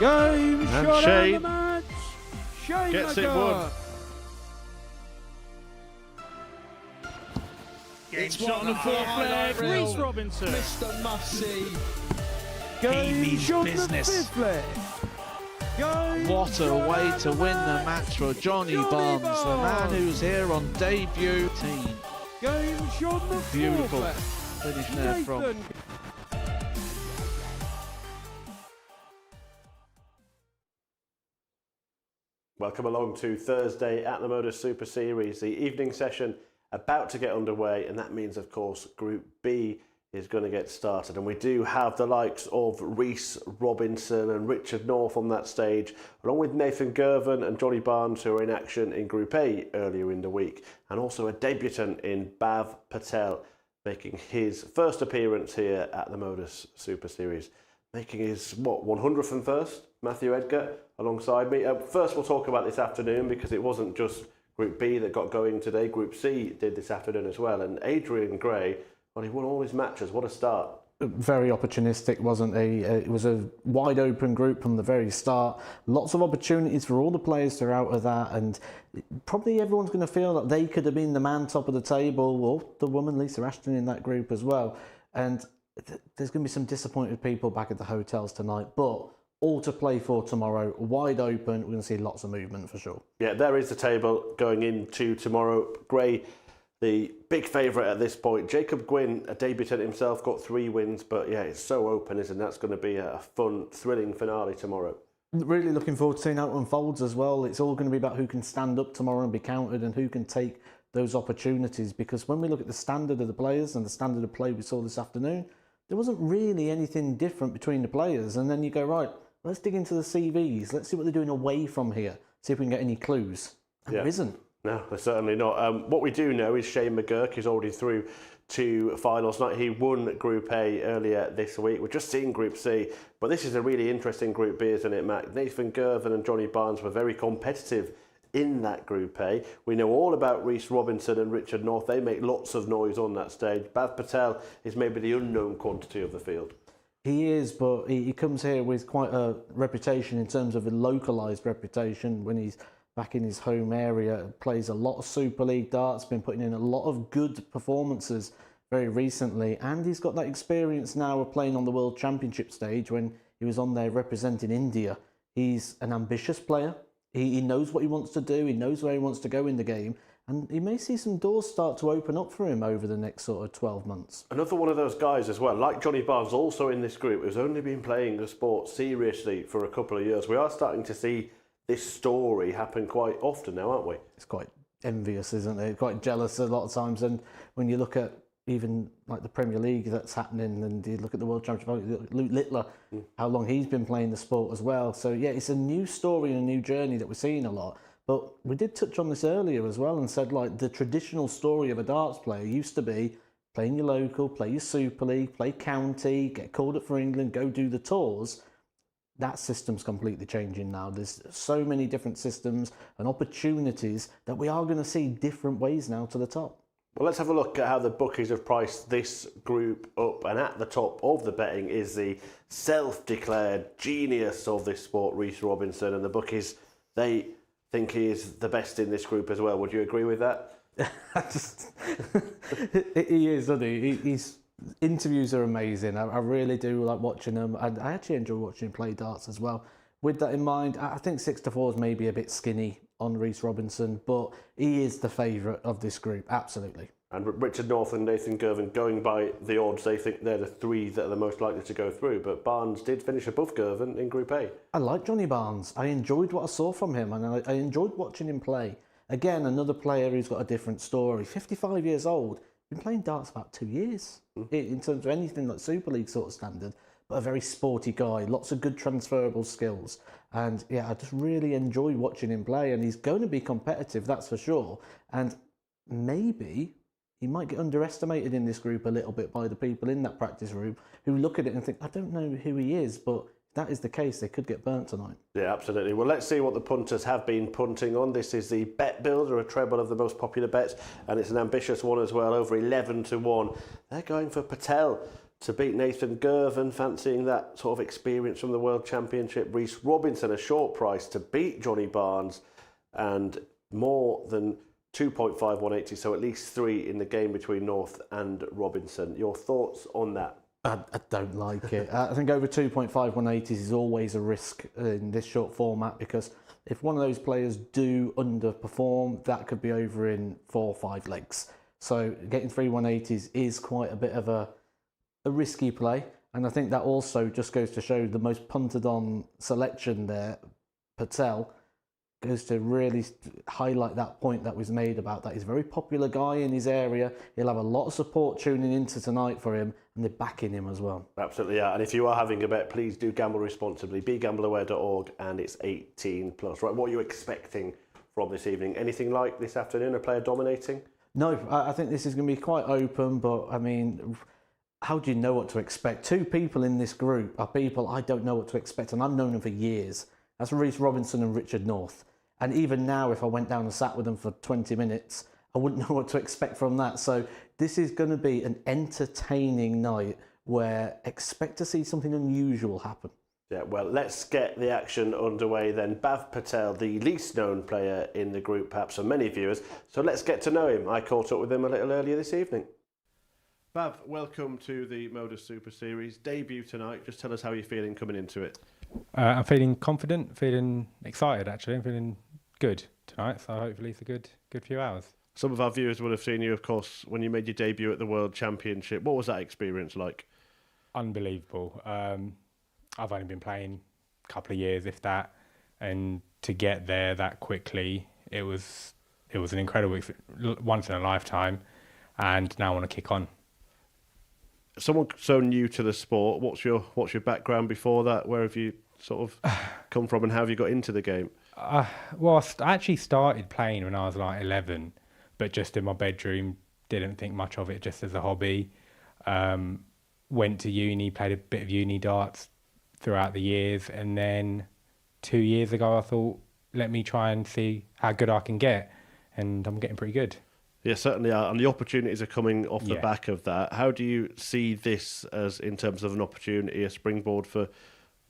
Game And shot Shane on the match. Shane gets it McGurk. won. Game It's shot on the one fourth highlight leg. reel. Reece Robinson. Mr. Must-See. Game means shot on the business. fifth leg. Game What a shot way on to win the match for Johnny Barnes, the man who's here on debut. Game shot on the Beautiful fourth leg. finish there from Nathan. Welcome along to Thursday at the MODUS Super Series, the evening session about to get underway, and that means, of course, Group B is going to get started. And we do have the likes of Reece Robinson and Richard North on that stage, along with Nathan Girvan and Johnny Barnes, who are in action in Group A earlier in the week, and also a debutant in Patel, making his first appearance here at the MODUS Super Series, making his, 101st, Matthew Edgar, alongside me. First, we'll talk about this afternoon, because it wasn't just Group B that got going today. Group C did this afternoon as well. And Adrian Gray, well, he won all his matches. What a start. Very opportunistic, wasn't he? It was a wide open group from the very start. Lots of opportunities for all the players to out of that, and probably everyone's going to feel that they could have been the man top of the table, or the woman Lisa Ashton in that group as well. And there's going to be some disappointed people back at the hotels tonight, but all to play for tomorrow. Wide open. We're going to see lots of movement for sure. Yeah, there is the table going into tomorrow. Gray, the big favourite at this point. Jacob Gwynn, a debutant himself, got 3 wins, but yeah, it's so open, isn't it? That's going to be a fun, thrilling finale tomorrow. Really looking forward to seeing how it unfolds as well. It's all going to be about who can stand up tomorrow and be counted, and who can take those opportunities, because when we look at the standard of the players and the standard of play we saw this afternoon, there wasn't really anything different between the players. And then you go, right, let's dig into the CVs. Let's see what they're doing away from here. See if we can get any clues. And there isn't. No, there's certainly not. What we do know is Shane McGurk is already through to finals night. He won Group A earlier this week. We're just seeing Group C, but this is a really interesting Group B, isn't it, Matt? Nathan Girvan and Johnny Barnes were very competitive in that Group A. We know all about Reece Robinson and Richard North. They make lots of noise on that stage. Patel is maybe the unknown quantity of the field. He is, but he comes here with quite a reputation in terms of a localised reputation. When he's back in his home area, plays a lot of Super League darts, been putting in a lot of good performances very recently, and he's got that experience now of playing on the World Championship stage when he was on there representing India. He's an ambitious player. He knows what he wants to do. He knows where he wants to go in the game. And he may see some doors start to open up for him over the next sort of 12 months. Another one of those guys as well, like Johnny Barnes, also in this group, who's only been playing the sport seriously for a couple of years. We are starting to see this story happen quite often now, aren't we? It's quite envious, isn't it? Quite jealous a lot of times. And when you look at even like the Premier League that's happening, and you look at the World Championship, you look at Luke Littler, how long he's been playing the sport as well. So yeah, it's a new story and a new journey that we're seeing a lot. But we did touch on this earlier as well and said, like, the traditional story of a darts player used to be playing your local, play your Super League, play county, get called up for England, go do the tours. That system's completely changing now. There's so many different systems and opportunities that we are going to see different ways now to the top. Well, let's have a look at how the bookies have priced this group up. And at the top of the betting is the self-declared genius of this sport, Reece Robinson. And the bookies, they think he is the best in this group as well. Would you agree with that? He is, doesn't he? His interviews are amazing. I really do like watching them. And I actually enjoy watching him play darts as well. With that in mind, I think 6-4 is maybe a bit skinny on Reece Robinson, but he is the favourite of this group, absolutely. And Richard North and Nathan Girvan, going by the odds, they think they're the 3 that are the most likely to go through. But Barnes did finish above Girvan in Group A. I like Johnny Barnes. I enjoyed what I saw from him, and I enjoyed watching him play. Again, another player who's got a different story. 55 years old, been playing darts about 2 years in terms of anything like Super League sort of standard. But a very sporty guy, lots of good transferable skills. And yeah, I just really enjoy watching him play, and he's going to be competitive, that's for sure. And maybe he might get underestimated in this group a little bit by the people in that practice room who look at it and think, I don't know who he is, but if that is the case, they could get burnt tonight. Yeah, absolutely. Well, let's see what the punters have been punting on. This is the Bet Builder, a treble of the most popular bets, and it's an ambitious one as well, over 11-1. They're going for Patel to beat Nathan Girvan, fancying that sort of experience from the World Championship. Reece Robinson, a short price to beat Johnny Barnes, and more than 2.5 180, so at least 3 in the game between North and Robinson. Your thoughts on that? I don't like it. I think over 2.5 180s is always a risk in this short format, because if one of those players do underperform, that could be over in 4 or 5 legs. So getting 3 180s is quite a bit of a risky play. And I think that also just goes to show the most punted on selection there, Patel, goes to really highlight that point that was made about that he's a very popular guy in his area. He'll have a lot of support tuning into tonight for him, and they're backing him as well. Absolutely, yeah. And if you are having a bet, please do gamble responsibly. BeGambleAware.org, and it's 18 plus. Right, what are you expecting from this evening? Anything like this afternoon, a player dominating? No, I think this is going to be quite open, but I mean, how do you know what to expect? 2 people in this group are people I don't know what to expect, and I've known them for years. That's Reece Robinson and Richard North. And even now, if I went down and sat with them for 20 minutes, I wouldn't know what to expect from that. So this is going to be an entertaining night where expect to see something unusual happen. Yeah, well, let's get the action underway then. Bhav Patel, the least known player in the group, perhaps for many viewers. So let's get to know him. I caught up with him a little earlier this evening. Bhav, welcome to the MODUS Super Series. Debut tonight. Just tell us how you're feeling coming into it. I'm feeling confident, feeling excited actually. I'm feeling good tonight, so hopefully it's a good few hours. Some of our viewers would have seen you, of course, when you made your debut at the World Championship. What was that experience like? Unbelievable. I've only been playing a couple of years, if that, and to get there that quickly, it was an incredible once in a lifetime, and now I want to kick on. Someone so new to the sport, what's your background before that? Where have you sort of come from, and how have you got into the game? Well, I actually started playing when I was like 11, but just in my bedroom, didn't think much of it, just as a hobby. Went to uni, played a bit of uni darts throughout the years, and then 2 years ago I thought, let me try and see how good I can get, and I'm getting pretty good. Yeah, certainly are, and the opportunities are coming off the back of that. How do you see this as, in terms of an opportunity, a springboard for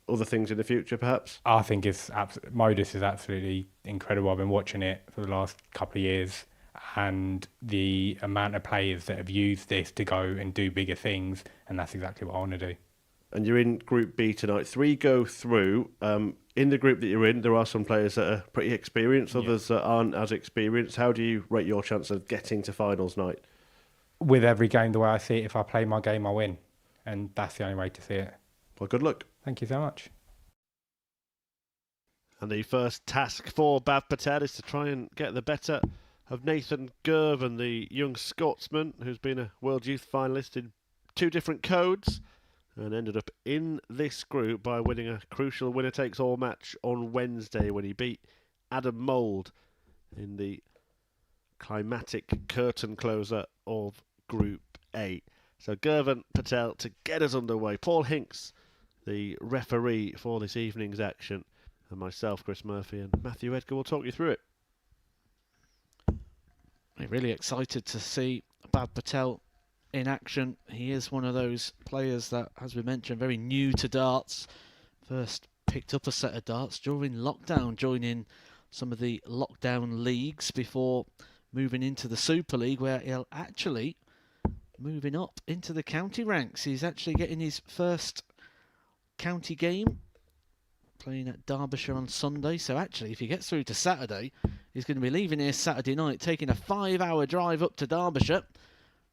other things in the future, perhaps? I think MODUS is absolutely incredible. I've been watching it for the last couple of years, and the amount of players that have used this to go and do bigger things, and that's exactly what I want to do. And you're in Group B tonight. 3 go through. In the group that you're in, there are some players that are pretty experienced, others that aren't as experienced. How do you rate your chance of getting to finals night? With every game, the way I see it, if I play my game, I win. And that's the only way to see it. Well, good luck. Thank you so much. And the first task for Bhav Patel is to try and get the better of Nathan Girvan, the young Scotsman who's been a World Youth finalist in 2 different codes, and ended up in this group by winning a crucial winner-takes-all match on Wednesday when he beat Adam Mould in the climatic curtain closer of Group A. So Girvan Patel to get us underway. Paul Hinks, the referee for this evening's action, and myself, Chris Murphy, and Matthew Edgar will talk you through it. I'm really excited to see Bhav Patel in action. He is one of those players that, as we mentioned, very new to darts. First picked up a set of darts during lockdown, joining some of the lockdown leagues before moving into the Super League, where he'll actually moving up into the county ranks. He's actually getting his first county game, playing at Derbyshire on Sunday. So actually, if he gets through to Saturday, he's going to be leaving here Saturday night, taking a 5-hour drive up to Derbyshire.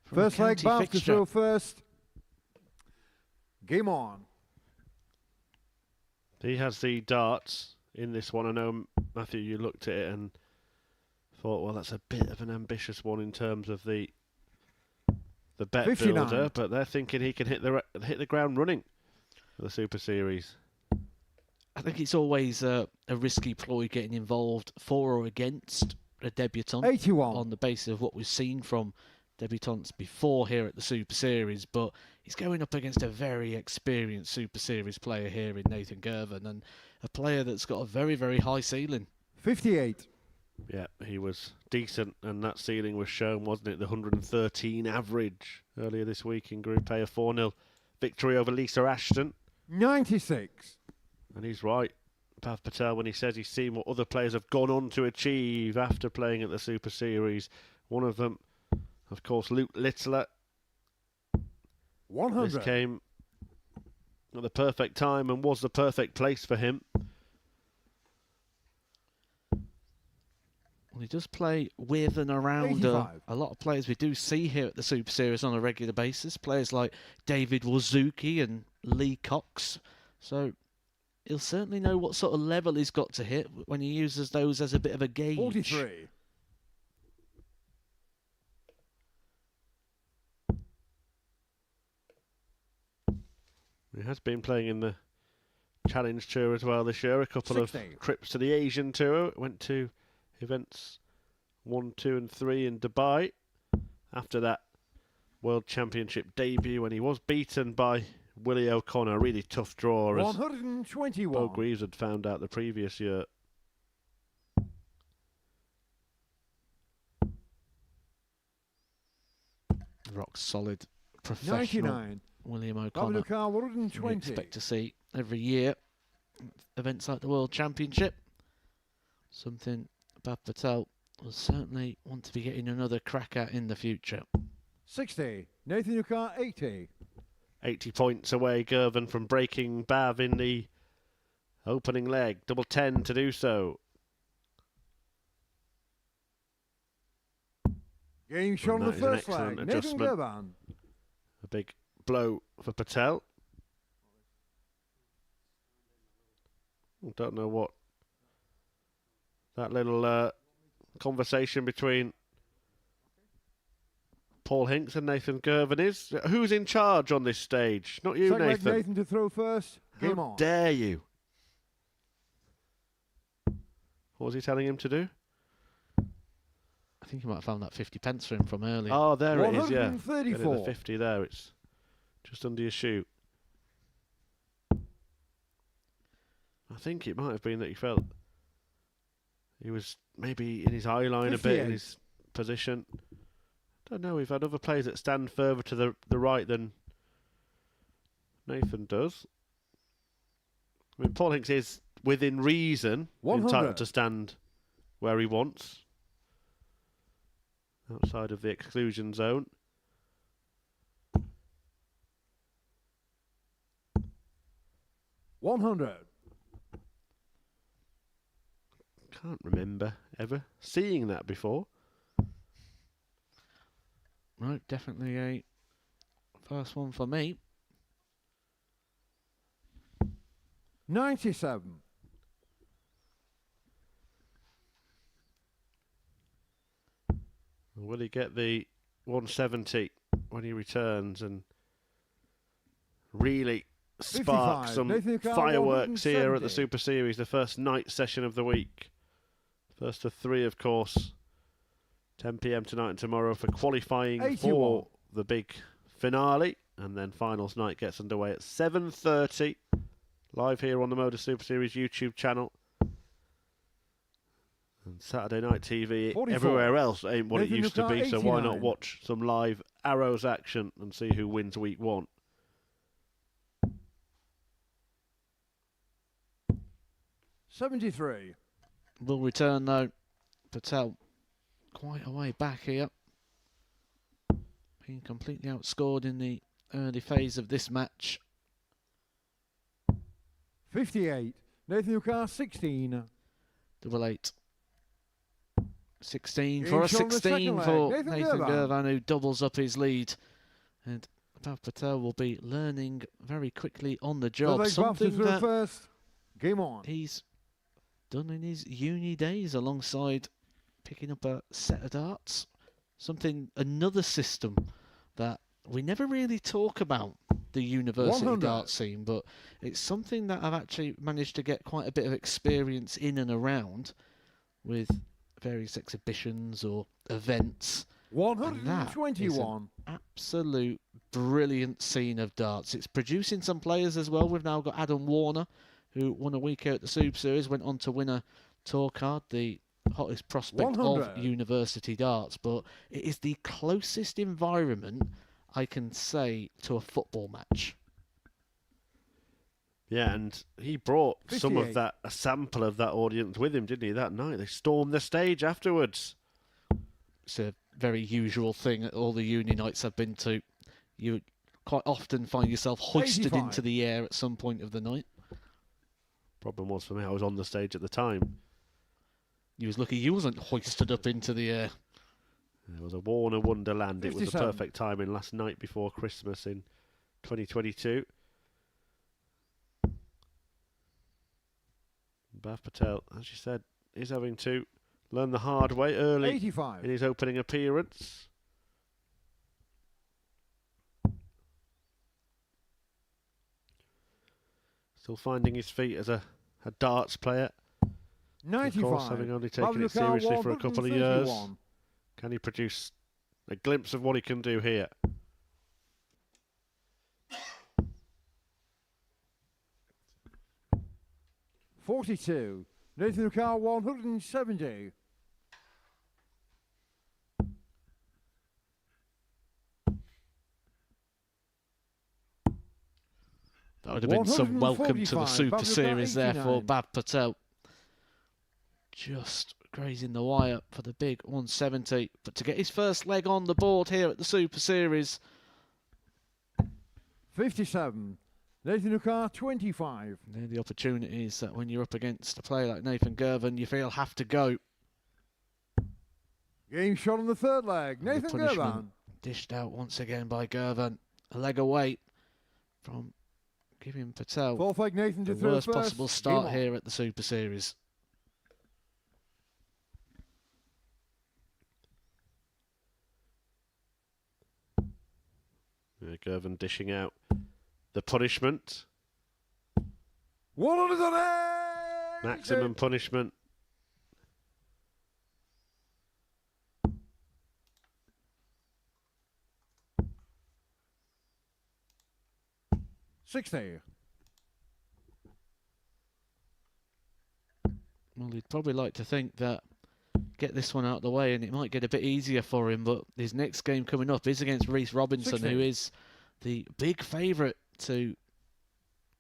First leg, Bath to throw first. Game on. He has the darts in this one. I know, Matthew, you looked at it and thought, well, that's a bit of an ambitious one in terms of the bet 59. builder, but they're thinking he can hit the ground running for the Super Series. I think it's always a risky ploy getting involved for or against a debutant 81. on the basis of what we've seen from debutants before here at the Super Series, but he's going up against a very experienced Super Series player here in Nathan Girvan, and a player that's got a very, very high ceiling. 58. Yeah, he was decent, and that ceiling was shown, wasn't it? The 113 average earlier this week in Group A, a 4-0 victory over Lisa Ashton. 96. And he's right, Pav Patel, when he says he's seen what other players have gone on to achieve after playing at the Super Series. One of them, of course, Luke Littler. 100. This came at the perfect time and was the perfect place for him. Well, he does play with and around a lot of players we do see here at the Super Series on a regular basis. Players like David Wazuki and Lee Cox. So he'll certainly know what sort of level he's got to hit when he uses those as a bit of a gauge. 43. He has been playing in the Challenge Tour as well this year. A couple 60. of trips to the Asian Tour. Went to events 1, 2 and 3 in Dubai. After that World Championship debut when he was beaten by Willie O'Connor. A really tough draw, as 121. Bo Greaves had found out the previous year. Rock solid professional 99. William O'Connor. WK We 120. expect to see every year events like the World Championship. Something Pav Patel will certainly want to be getting another crack at in the future. 60. Nathan Ukar 80. 80 points away, Girvan, from breaking Bav in the opening leg. Double 10 to do so. Getting shot on the that is an first leg. excellent Nathan adjustment. Girvan. A big blow for Patel. I don't know what that little conversation between Paul Hinks and Nathan Girvan is. Who's in charge on this stage? Not you, Second leg, Nathan. Nathan to throw first. Game How on. dare you? What was he telling him to do? I think you might have found that 50 pence for him from earlier. Oh, there it is, yeah. 134. Get it, the 50 there. It's just under your shoe. I think it might have been that he felt he was maybe in his eye line a bit, in 58. his position. Don't know, we've had other players that stand further to the right than Nathan does. I mean, Paul Hinks is, within reason, 100. entitled to stand where he wants, outside of the exclusion zone. $100. Can't remember ever seeing that before. Right, definitely a first one for me. 97. Will he get the 170 when he returns and really spark 55. some Nathan Carr, fireworks here at the 170. Super Series, the first night session of the week. First of 3, of course. 10 p.m. tonight and tomorrow for qualifying 81. for the big finale. And then finals night gets underway at 7:30. Live here on the MODUS Super Series YouTube channel. And Saturday Night TV 44. everywhere else ain't what it Nathan used to be, Nuttall, so why not 89. watch some live Arrows action and see who wins week 1. $73. Will return though. Patel quite a way back here. Being completely outscored in the early phase of this match. 58. Nathan Ukar 16. Double 8. 16 Getting for a shot on the 16 second for leg. Nathan Nathan Girvan. Girvan, who doubles up his lead. And Pav Patel will be learning very quickly on the job. Something that first. Game on. he's done in his uni days alongside picking up a set of darts. Another system that we never really talk about, the university 100. dart scene, but it's something that I've actually managed to get quite a bit of experience in and around with various exhibitions or events. And that is 121. an absolute brilliant scene of darts. It's producing some players as well. We've now got Adam Warner, who won a week here at the Super Series, went on to win a tour card, the hottest prospect 100. of university darts. But it is the closest environment I can say to a football match. Yeah, and he brought some of 58. that, a sample of that audience with him, didn't he, that night? They stormed the stage afterwards. It's a very usual thing at all the uni nights I've been to. You quite often find yourself hoisted 85. into the air at some point of the night. Problem was for me, I was on the stage at the time. You was lucky you wasn't hoisted up into the air. It was a Warner Wonderland. It was the 57. perfect timing last night before Christmas in 2022. Bhav Patel, as you said, is having to learn the hard way early 85. in his opening appearance. Still finding his feet as a darts player. 95. Of course, having only taken it Pavlikar seriously for a couple of years. 131. Can he produce a glimpse of what he can do here? $42. Nathan Carr 170. That would have been some welcome to the 145, Super Pavlikar Series there for 89. Bhav Patel. Just grazing the wire for the big 170. But to get his first leg on the board here at the Super Series. 57. Nathan Carr 25. They're the opportunities that when you're up against a player like Nathan Girvan, you feel have to go. Game shot on the third leg. And the Nathan punishment Girvan. dished out once again by Girvan. A leg away from giving Patel Fourth leg Nathan the to throw worst first. possible Game start on. here at the Super Series. Girvan dishing out the punishment. 108. Maximum punishment. $60. Well, he'd probably like to think that get this one out of the way and it might get a bit easier for him, but his next game coming up is against Reece Robinson, 60. who is the big favourite to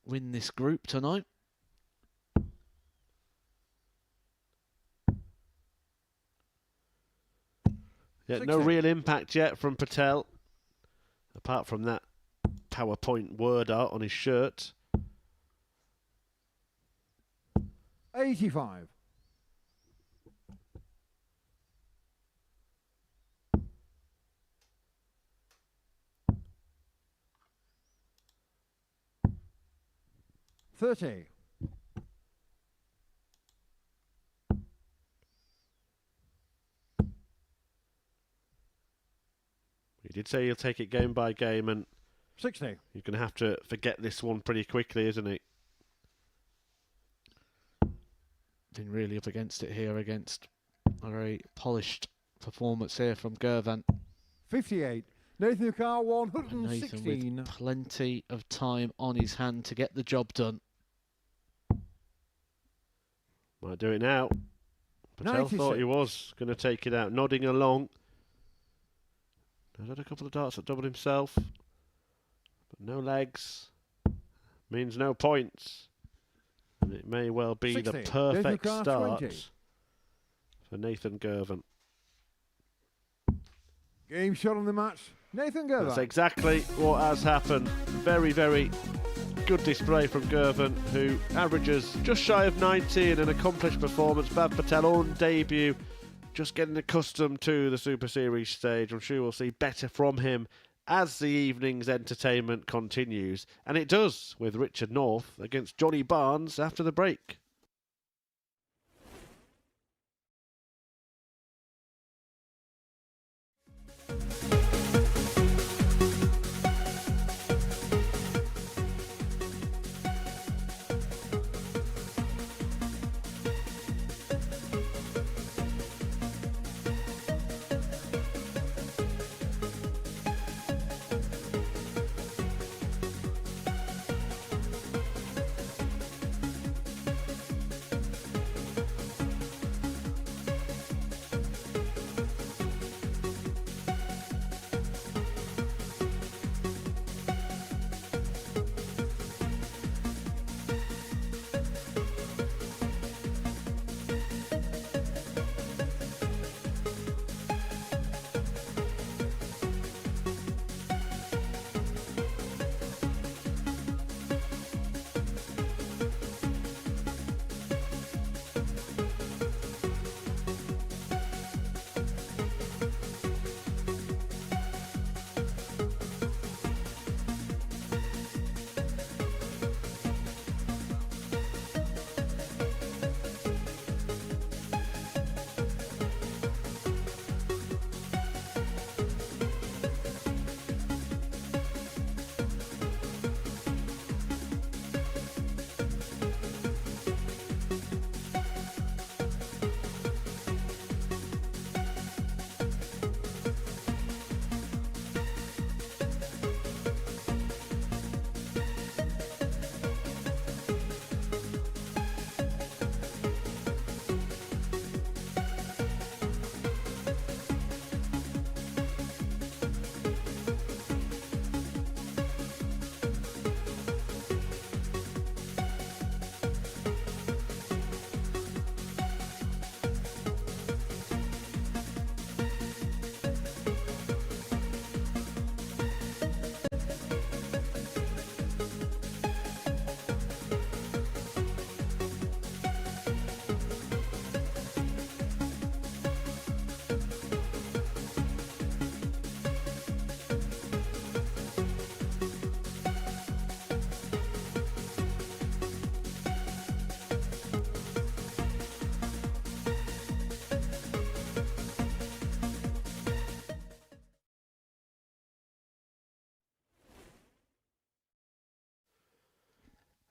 win this group tonight. Yeah, no 60. real impact yet from Patel, apart from that PowerPoint word art on his shirt. 85. $30. He did say he'll take it game by game, and 60. you're going to have to forget this one pretty quickly, isn't he? Been really up against it here against a very polished performance here from Girvan. 58. Nathan Carr Nathan 116. with plenty of time on his hand to get the job done. Might do it now. Patel 96. thought he was going to take it out, nodding along. Had a couple of darts that doubled himself, but no legs means no points. And it may well be 60. the perfect Nathan Carr, start 20. for Nathan Girvan. Game shot on the match. Nathan Girvan. That's exactly what has happened. Very, very good display from Girvan, who averages just shy of 90 in an accomplished performance. Bhav Patel on debut, just getting accustomed to the Super Series stage. I'm sure we'll see better from him as the evening's entertainment continues. And it does, with Richard North against Johnny Barnes after the break.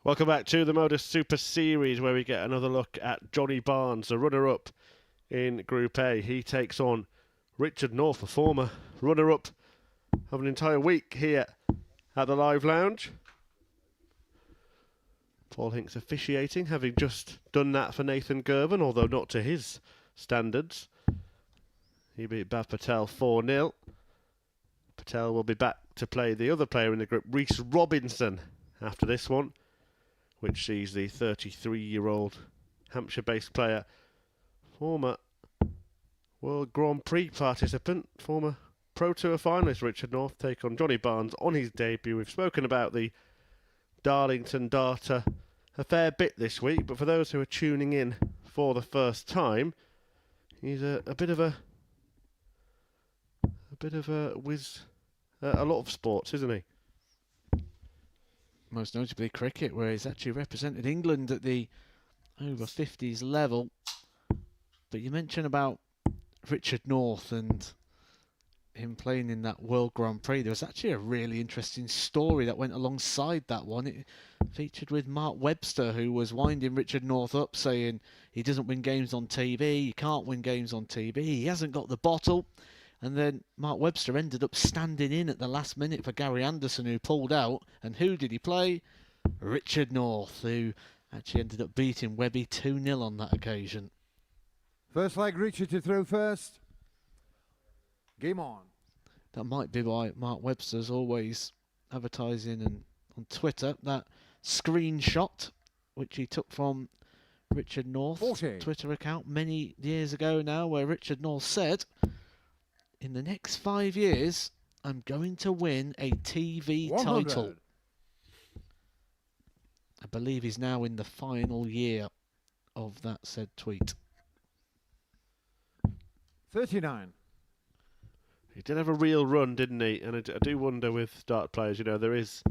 Welcome back to the MODUS Super Series, where we get another look at Johnny Barnes, the runner-up in Group A. He takes on Richard North, the former runner-up of an entire week here at the Live Lounge. Paul Hinks officiating, having just done that for Nathan Girvan, although not to his standards. He beat Patel 4-0. Patel will be back to play the other player in the group, Rhys Robinson, after this one, which sees the 33-year-old Hampshire-based player, former World Grand Prix participant, former Pro Tour finalist Richard North, take on Johnny Barnes on his debut. We've spoken about the Darlington data a fair bit this week, but for those who are tuning in for the first time, he's a bit of a whiz, a lot of sports, isn't he? Most notably cricket, where he's actually represented England at the over 50s level. But you mentioned about Richard North and him playing in that World Grand Prix. There was actually a really interesting story that went alongside that one. It featured with Mark Webster, who was winding Richard North up, saying he doesn't win games on TV, you can't win games on TV, he hasn't got the bottle. And then Mark Webster ended up standing in at the last minute for Gary Anderson, who pulled out. And who did he play? Richard North, who actually ended up beating Webby 2-0 on that occasion. First leg, Richard to throw first. Game on. That might be why Mark Webster's always advertising and on Twitter that screenshot, which he took from Richard North's Twitter account many years ago now, where Richard North said, "In the next 5 years, I'm going to win a TV 100. title." I believe he's now in the final year of that said tweet. 39. He did have a real run, didn't he? And I do wonder with dart players, you know, there is,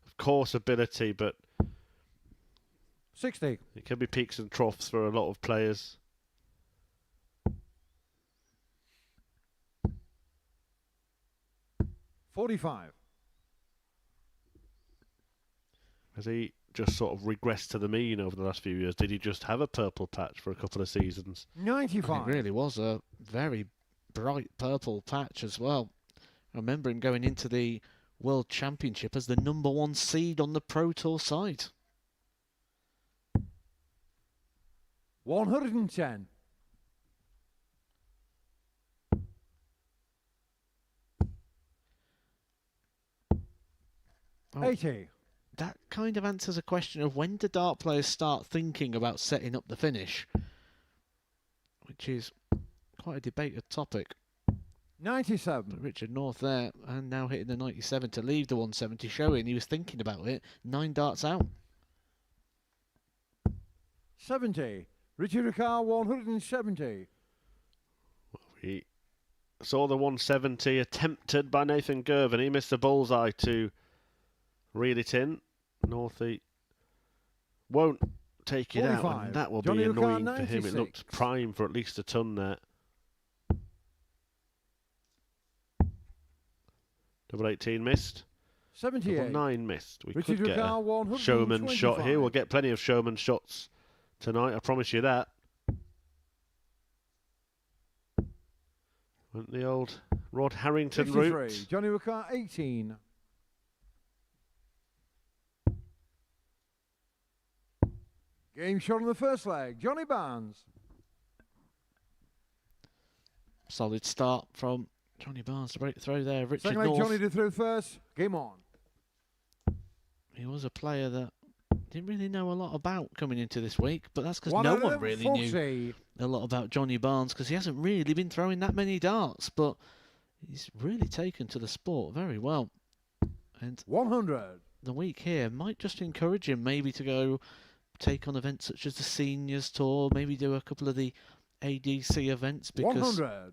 of course, ability, but 60. It can be peaks and troughs for a lot of players. $45. Has he just sort of regressed to the mean over the last few years? Did he just have a purple patch for a couple of seasons? 95. It really was a very bright purple patch as well. I remember him going into the World Championship as the #1 seed on the Pro Tour side. 110. Oh, 80. That kind of answers a question of when do dart players start thinking about setting up the finish, which is quite a debated topic. 97. But Richard North there, and now hitting the 97 to leave the 170, showing he was thinking about it. 9 darts out. 70. Richard Ricard, 170. We saw the 170 attempted by Nathan Girvan. He missed the bullseye to reel it in. Northie won't take it 45. out, and that will Johnny be Ricard, annoying for him. It 96. looked prime for at least a ton there. 18 missed. 78. 9 missed. We Richard could get Ricard, a showman shot here. 125. We'll get plenty of showman shots tonight, I promise you that. Went the old Rod Harrington 63. route. Johnny Ricard, 18. Game shot on the first leg. Johnny Barnes. Solid start from Johnny Barnes to break the throw there. Richard Second leg, North. Johnny to throw first. Game on. He was a player that didn't really know a lot about coming into this week, but that's because no one really knew a lot about Johnny Barnes, because he hasn't really been throwing that many darts, but he's really taken to the sport very well. And 100. the week here might just encourage him maybe to go take on events such as the Seniors Tour, maybe do a couple of the ADC events, because 100. I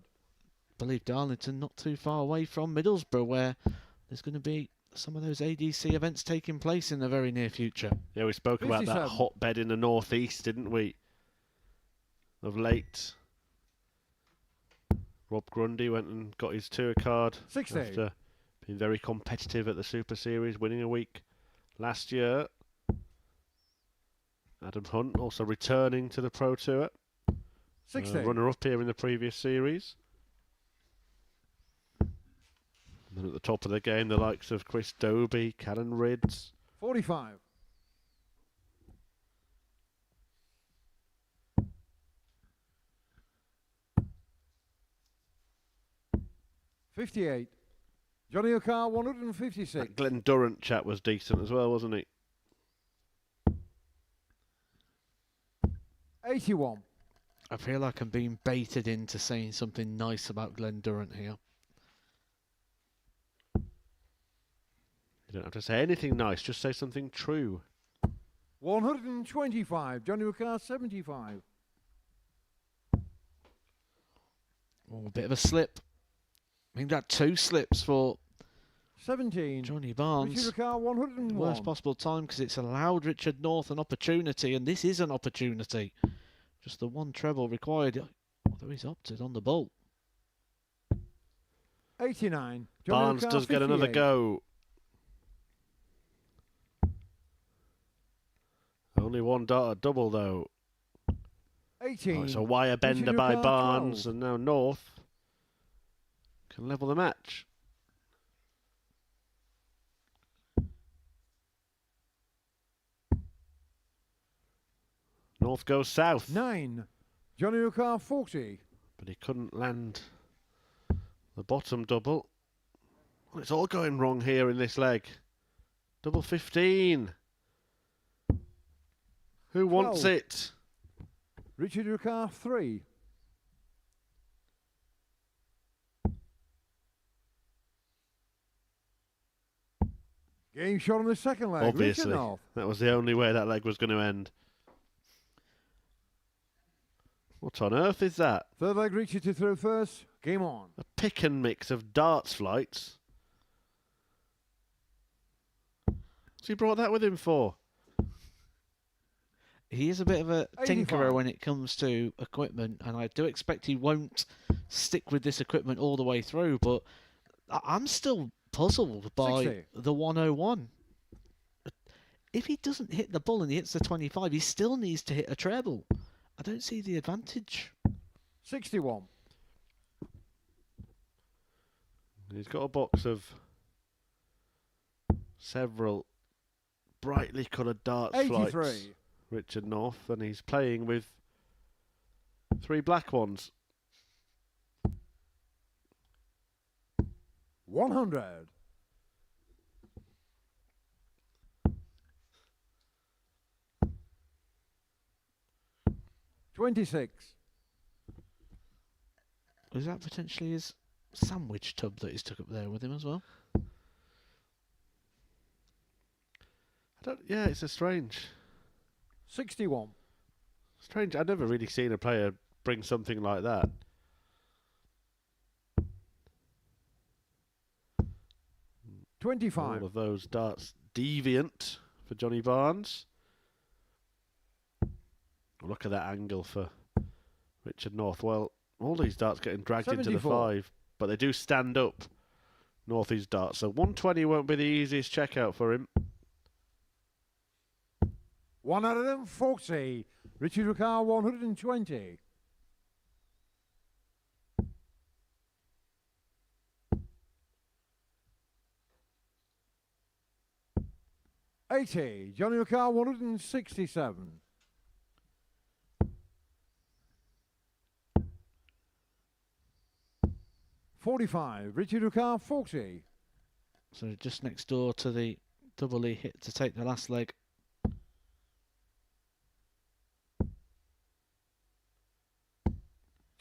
believe Darlington not too far away from Middlesbrough, where there's going to be some of those ADC events taking place in the very near future. Yeah, we spoke about 57. that hotbed in the northeast, didn't we? Of late. Rob Grundy went and got his tour card 60. after being very competitive at the Super Series, winning a week last year. Adam Hunt also returning to the Pro Tour. 60. Runner-up here in the previous series. And then at the top of the game, the likes of Chris Dobie, Callan Ridds. 45. 58. Johnny O'Carr, 156. That Glenn Durrant chat was decent as well, wasn't he? 81. I feel like I'm being baited into saying something nice about Glenn Durrant here. You don't have to say anything nice, just say something true. 125. Johnny O'Carr, 75. Oh, a bit of a slip. I think that 2 slips for 17. Johnny Barnes. Richard O'Carr, 101. Worst possible time because it's allowed Richard North an opportunity, and this is an opportunity. Just the one treble required, although he's opted on the ball. 89. Johnny Barnes O'Carr, does get another 58. go. Only one dart at double though. 18. Oh, it's a wire bender Richard by O'Carr, Barnes, 12. and now North can level the match. North goes south. 9. Johnny O'Carr, 40. But he couldn't land the bottom double. Well, it's all going wrong here in this leg. Double 15. Who wants 12. it? Richard O'Carr, 3. Game shot on the second leg. Obviously. Richard North. That was the only way that leg was going to end. What on earth is that? Third leg, Richard to throw first. Game on. A pick and mix of darts flights. What's he brought that with him for? He is a bit of a 85. tinkerer when it comes to equipment, and I do expect he won't stick with this equipment all the way through, but I'm still puzzled by 60. the 101. If he doesn't hit the ball and he hits the 25, he still needs to hit a treble. I don't see the advantage. 61. He's got a box of several brightly coloured darts 83. flights, Richard North, and he's playing with 3 black ones. 100. $26. Is that potentially his sandwich tub that he's took up there with him as well? Yeah, it's a strange. 61. Strange. I've never really seen a player bring something like that. All 25. of those darts deviant for Johnny Barnes. Look at that angle for Richard North. Well, all these darts getting dragged into the 74. 5, but they do stand up, Northie's darts. So 120 won't be the easiest checkout for him. 140. Richard O'Carr, 120. $80. Johnny O'Carr, 167. $45. Richard O'Carr, 40. So just next door to the double he hit to take the last leg.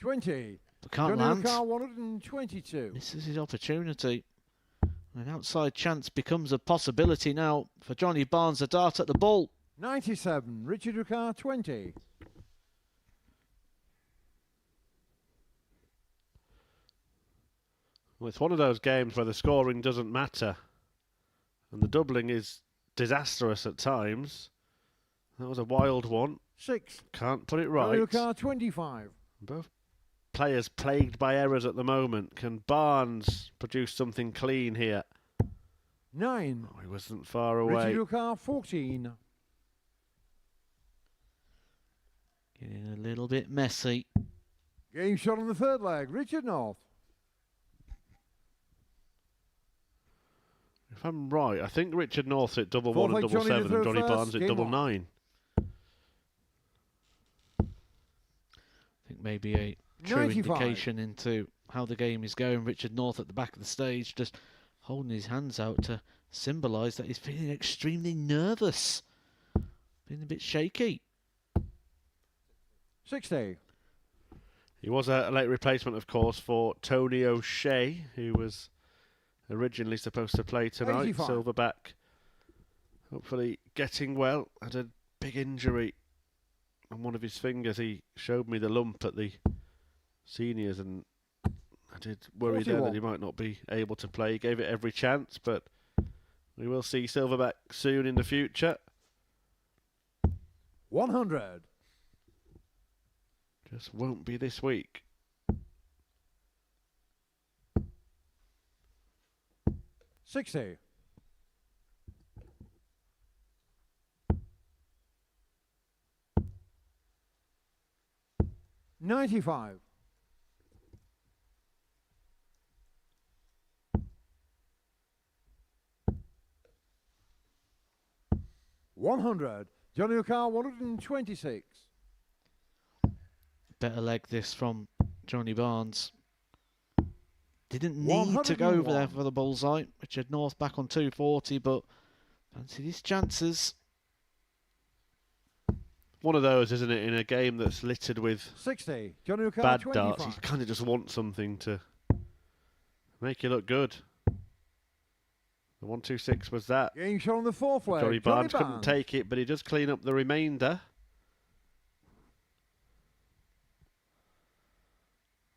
$20. But can't Johnny land. O'Carr, 122. This is his opportunity. An outside chance becomes a possibility now for Johnny Barnes, a dart at the ball. 97. Richard O'Carr, 20. Well, it's one of those games where the scoring doesn't matter, and the doubling is disastrous at times. That was a wild one. 6. Can't put it Johnny right. O'Carr, 25. Both players plagued by errors at the moment. Can Barnes produce something clean here? 9. Oh, he wasn't far Richard away. O'Carr, 14. Getting a little bit messy. Game shot on the third leg, Richard North. If I'm right, I think Richard North hit double Fourth one and leg, double Johnny seven, and Johnny first, Barnes hit game double on. 9. I think maybe a true 95. indication into how the game is going. Richard North at the back of the stage, just holding his hands out to symbolise that he's feeling extremely nervous, being a bit shaky. 60. He was a late replacement, of course, for Tony O'Shea, who was originally supposed to play tonight. 85. Silverback, hopefully getting well. Had a big injury on one of his fingers. He showed me the lump at the seniors, and I did worry there that he might not be able to play. He gave it every chance, but we will see Silverback soon in the future. 100. Just won't be this week. 60. 95. 100. Johnny O'Carr, 126. Better leg this from Johnny Barnes. Didn't need to go over there for the bullseye. Richard North back on 240, but fancied his chances. One of those, isn't it, in a game that's littered with 60. Johnny O'Carr, bad 25. darts. You kind of just want something to make you look good. The 126 was that. Game shot on the fourth leg. Johnny Barnes couldn't take it, but he does clean up the remainder.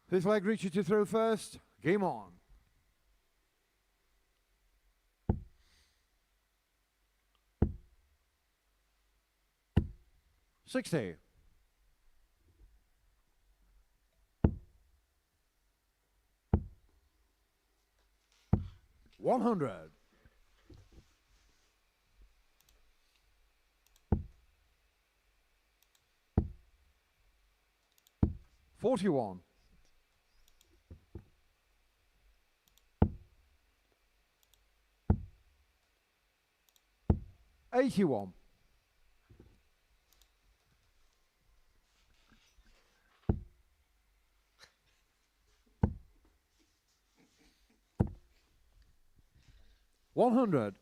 Fifth leg, Richard to throw first. Game on. 60. 100. 41. 81. 100.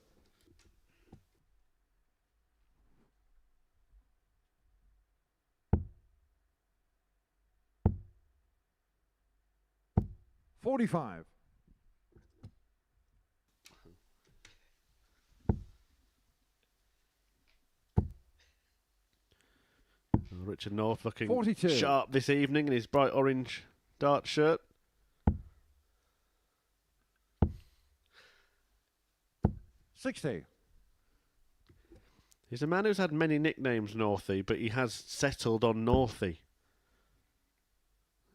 45. Richard North looking 42. sharp this evening in his bright orange dart shirt. 60. He's a man who's had many nicknames, Northie, but he has settled on Northie.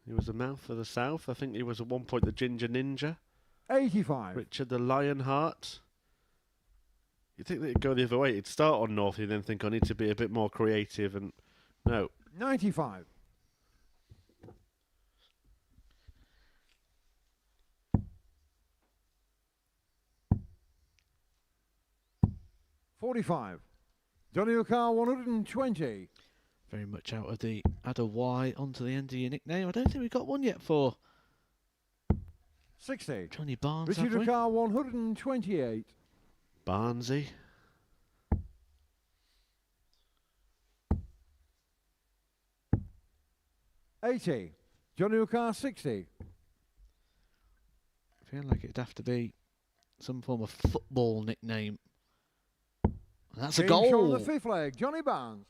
He was the mouth of the South. I think he was at one point the Ginger Ninja. 85. Richard the Lionheart. You'd think that it'd go the other way. It'd start on Northie, then think I need to be a bit more creative, and no. 95. 45. Johnny O'Carr, 120. Very much out of the add a Y onto the end of your nickname. I don't think we've got one yet for 60. Johnny Barnes. Richard O'Carr, 128. Barnesy. 80. Johnny O'Carr, 60. I feel like it'd have to be some form of football nickname. And that's a goal. On the fifth leg, Johnny Barnes.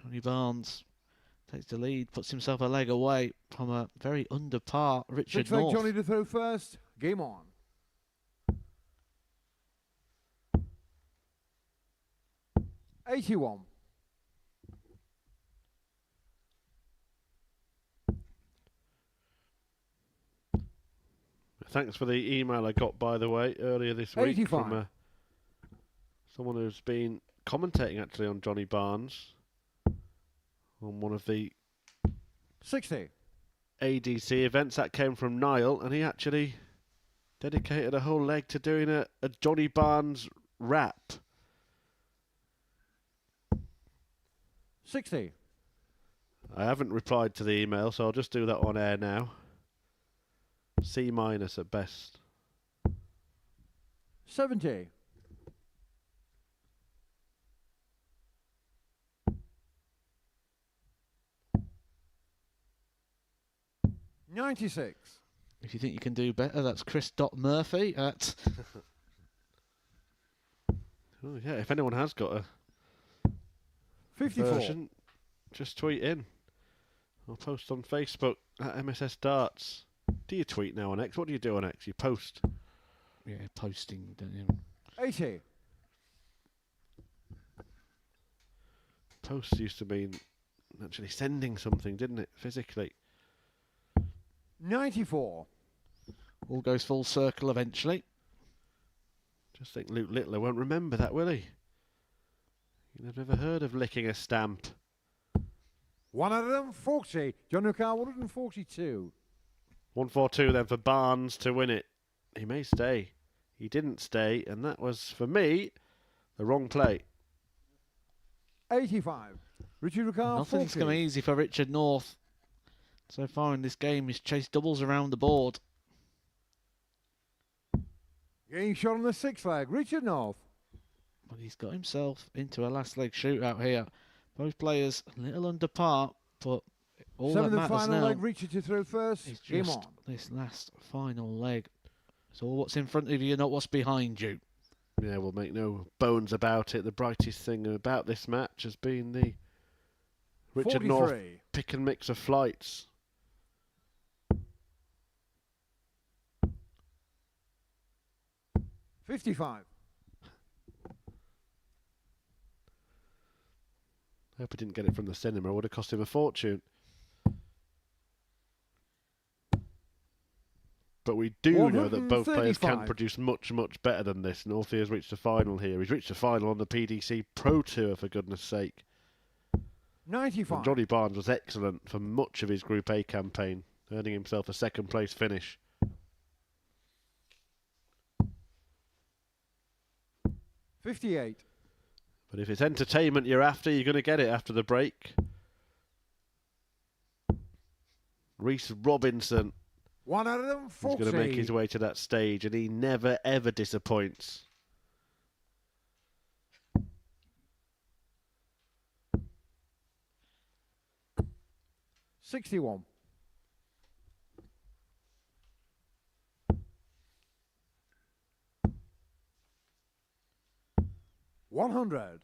Johnny Barnes takes the lead, puts himself a leg away from a very under par Richard Sixth leg, North. Johnny to throw first. Game on. 81. 'Thanks for the email I got, by the way, earlier this week 85. from someone who's been commentating actually on Johnny Barnes on one of the 60. ADC events. That came from Niall, and he actually dedicated a whole leg to doing a Johnny Barnes rap. 60. I haven't replied to the email, so I'll just do that on air now. C- at best. 70. 96. If you think you can do better, that's Chris Murphy at... Oh, yeah, if anyone has got a 54. version, just tweet in. I'll post on Facebook at MSS Darts. Do you tweet now on X? What do you do on X? You post? Yeah, posting, don't you? 80. Post used to mean actually sending something, didn't it? Physically. 94. All goes full circle eventually. Just think Luke Littler won't remember that, will he? You've never heard of licking a stamp. 140. John O'Carr, 142. 142 then for Barnes to win it. He may stay. He didn't stay, and that was, for me, the wrong play. 85. Richard O'Carr, Nothing's 40. come easy for Richard North. So far in this game, he's chased doubles around the board. Getting shot on the 6th leg. Richard North. But he's got himself into a last leg shootout here. Both players a little under par, but all that 7th and matters final now leg. Richard to throw first. is Game just on. this last final leg. It's all what's in front of you, not what's behind you. Yeah, we'll make no bones about it. The brightest thing about this match has been the Richard 43. North pick and mix of flights. $55. I hope he didn't get it from the cinema. It would have cost him a fortune. But we do know that both players can 135. produce much, much better than this. Northie has reached the final here. He's reached the final on the PDC Pro Tour, for goodness sake. 95. And Johnny Barnes was excellent for much of his Group A campaign, earning himself a second place finish. 58. But if it's entertainment you're after, you're going to get it after the break. Reese Robinson 140. is going to make his way to that stage, and he never, ever disappoints. $61. 100.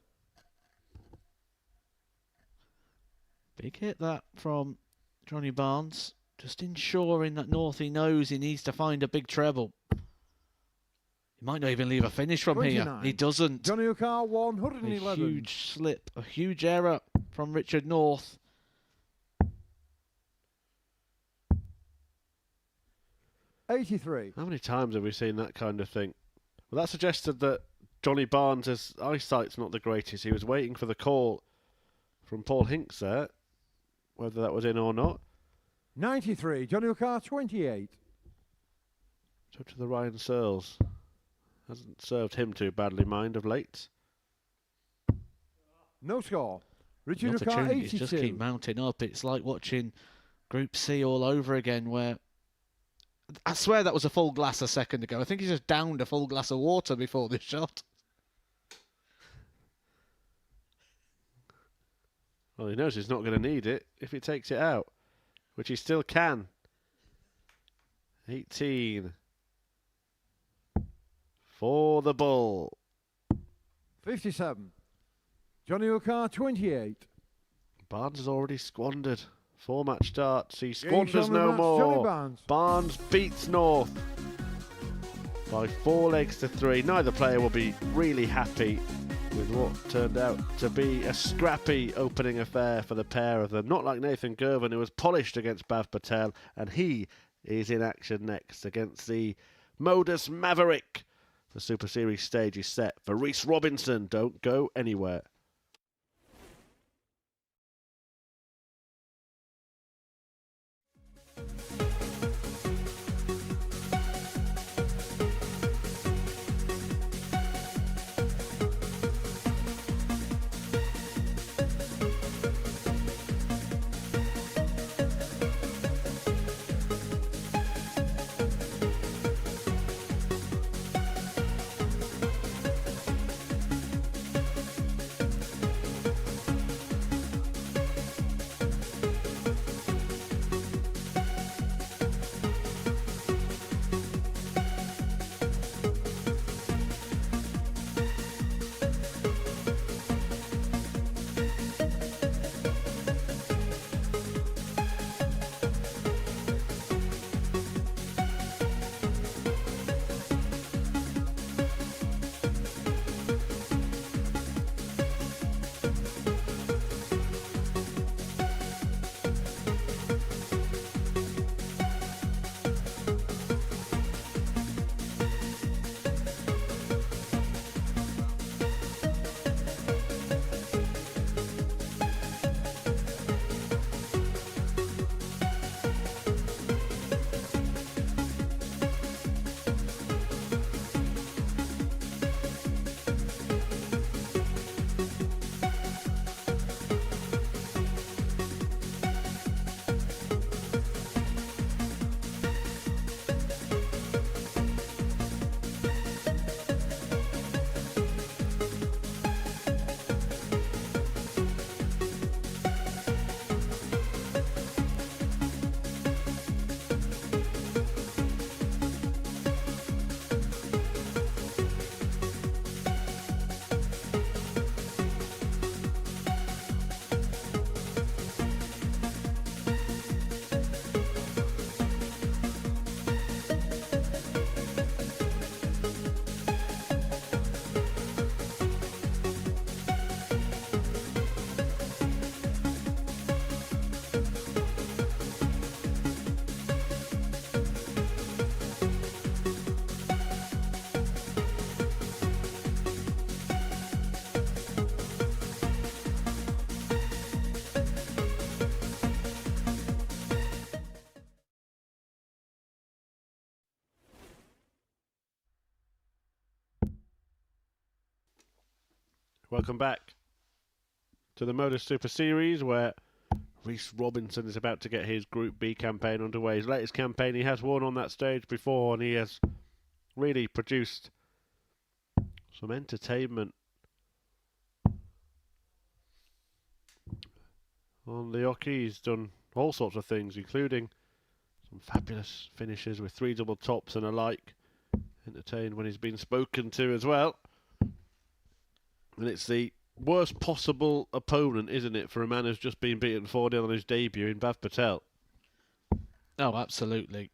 Big hit that from Johnny Barnes. Just ensuring that Northie knows he needs to find a big treble. He might not even leave a finish from 29. here. He doesn't. Johnny O'Carr, A 111. huge slip, a huge error from Richard North. $83. How many times have we seen that kind of thing? Well, that suggested that Johnny Barnes' eyesight's not the greatest. He was waiting for the call from Paul Hinks there, whether that was in or not. 93. Johnny O'Carr, 28. So to the Ryan Searles. Hasn't served him too badly, mind, of late. No score. Richard Not a O'Carr, tune, 82. it's just keep mounting up. It's like watching Group C all over again, where I swear that was a full glass a second ago. I think he just downed a full glass of water before this shot. Well, he knows he's not going to need it if he takes it out, which he still can. 18. For the bull. 57. Johnny O'Carr, 28. Barnes has already squandered 4 match starts. He Game squanders on the no match, Johnny more. Barnes. Barnes beats North by 4 legs to 3. Neither player will be really happy with what turned out to be a scrappy opening affair for the pair of them. Not like Nathan Girvan, who was polished against Patel, and he is in action next against the MODUS Maverick. The Super Series stage is set for Reese Robinson. Don't go anywhere. Welcome back to the MODUS Super Series, where Reece Robinson is about to get his Group B campaign underway. His latest campaign, he has won on that stage before, and he has really produced some entertainment on the hockey. He's done all sorts of things, including some fabulous finishes with 3 double tops and alike. Entertained when he's been spoken to as well. And it's the worst possible opponent, isn't it, for a man who's just been beaten 4-0 on his debut in Patel. Oh, absolutely.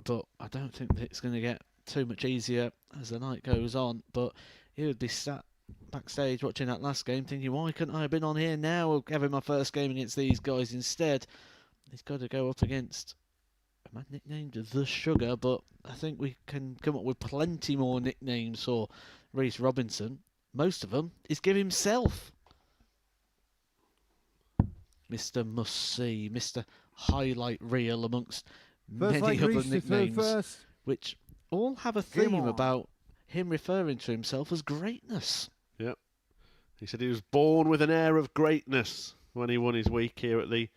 But I don't think that it's going to get too much easier as the night goes on. But he would be sat backstage watching that last game thinking, why couldn't I have been on here now having my first game against these guys instead? He's got to go up against a man nicknamed The Sugar, but I think we can come up with plenty more nicknames for Reece Robinson. Most of them is give himself. Mr. Must See, Mr. Highlight Reel, amongst many other nicknames, which all have a theme about him referring to himself as greatness. Yep. He said he was born with an air of greatness when he won his week here at the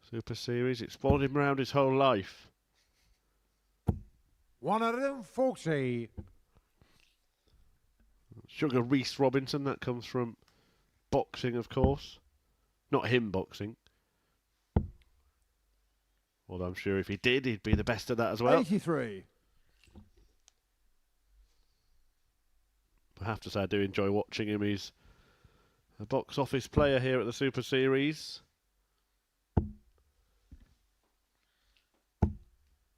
Super Series. It's followed him around his whole life. 140. Sugar Reece Robinson, that comes from boxing, of course. Not him boxing. Although I'm sure if he did, he'd be the best at that as well. 83. I have to say, I do enjoy watching him. He's a box office player here at the Super Series.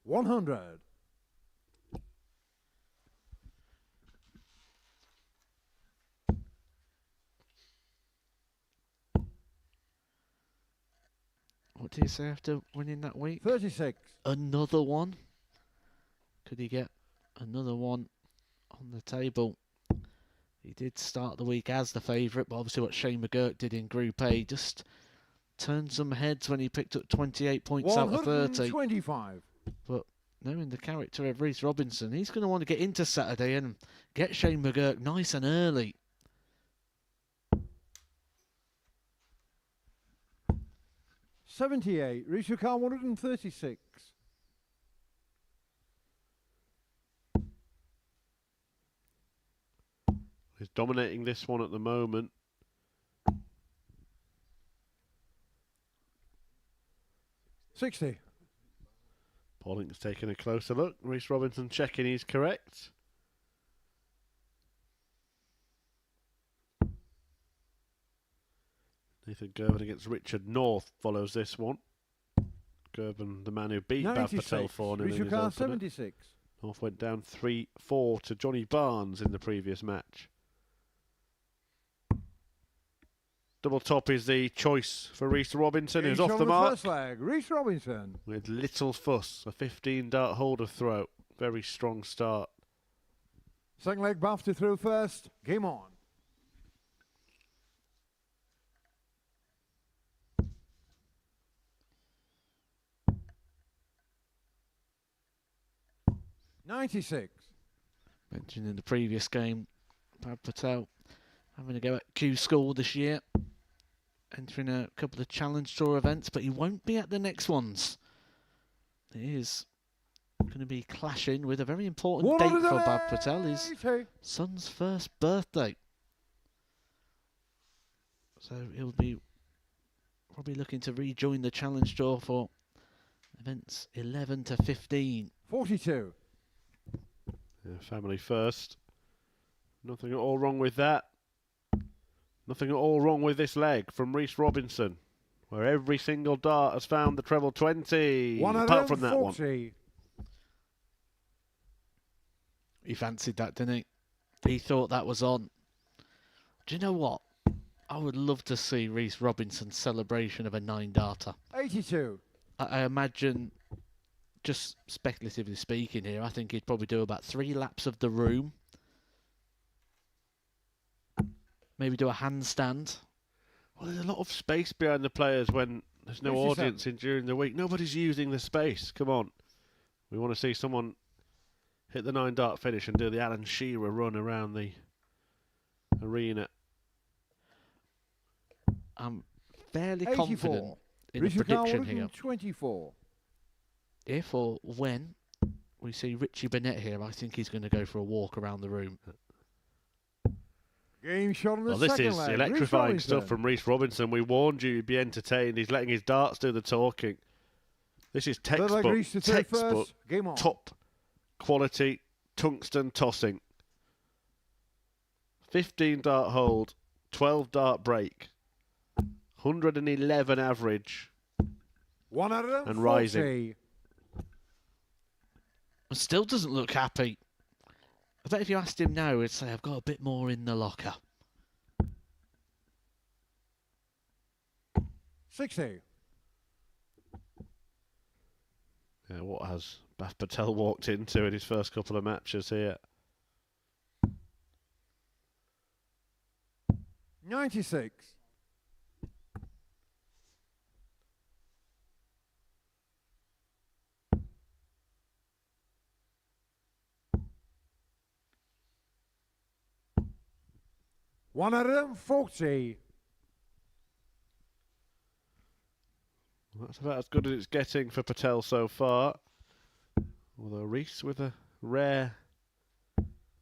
100. What did he say after winning that week? 36. Another one? Could he get another one on the table? He did start the week as the favourite, but obviously what Shane McGurk did in Group A just turned some heads when he picked up 28 points out of 30. 125. But knowing the character of Reece Robinson, he's going to want to get into Saturday and get Shane McGurk nice and early. 78. Reece Car 136. He's dominating this one at the moment. $60. Pauling's taking a closer look. Reece Robinson checking he's correct. Nathan Girvan against Richard North follows this one. Girvan, the man who beat Bav Patel 4-0 in his opener. 76. North went down 3-4 to Johnny Barnes in the previous match. Double top is the choice for Reece Robinson, who's off the mark. First leg, Reece Robinson. With little fuss, a 15-dart holder throw. Very strong start. Second leg, Bafta through first. Game on. $96. Mentioned in the previous game, Bav Patel having to go at Q School this year, entering a couple of Challenge Tour events, but he won't be at the next ones. He is going to be clashing with a very important date for Bav Patel, his son's first birthday. So he'll be probably looking to rejoin the Challenge Tour for events 11 to 15. 42. Yeah, family first. Nothing at all wrong with that. Nothing at all wrong with this leg from Reece Robinson, where every single dart has found the treble 20, apart from that one. He fancied that, didn't he? He thought that was on. Do you know what? I would love to see Reece Robinson's celebration of a 9-darter. 82. I imagine, just speculatively speaking here, I think he'd probably do about 3 laps of the room. Maybe do a handstand. Well, there's a lot of space behind the players when there's no audience in during the week. Nobody's using the space. Come on. We want to see someone hit the 9-dart finish and do the Alan Shearer run around the arena. I'm fairly 84. confident in the Richard prediction here. 124. If or when we see Richie Burnett here, I think he's going to go for a walk around the room. Game shot on the This second is leg. electrifying stuff from Rhys Robinson. We warned you he'd be entertained. He's letting his darts do the talking. This is textbook, Game on. top quality tungsten tossing. 15 dart hold, 12 dart break, 111 average, 140. and rising. Still doesn't look happy. I bet if you asked him now, he'd say, I've got a bit more in the locker. 60. Yeah, what has Baf Patel walked into in his first couple of matches here? 96. $140. That's about as good as it's getting for Patel so far. Although Rhys with a rare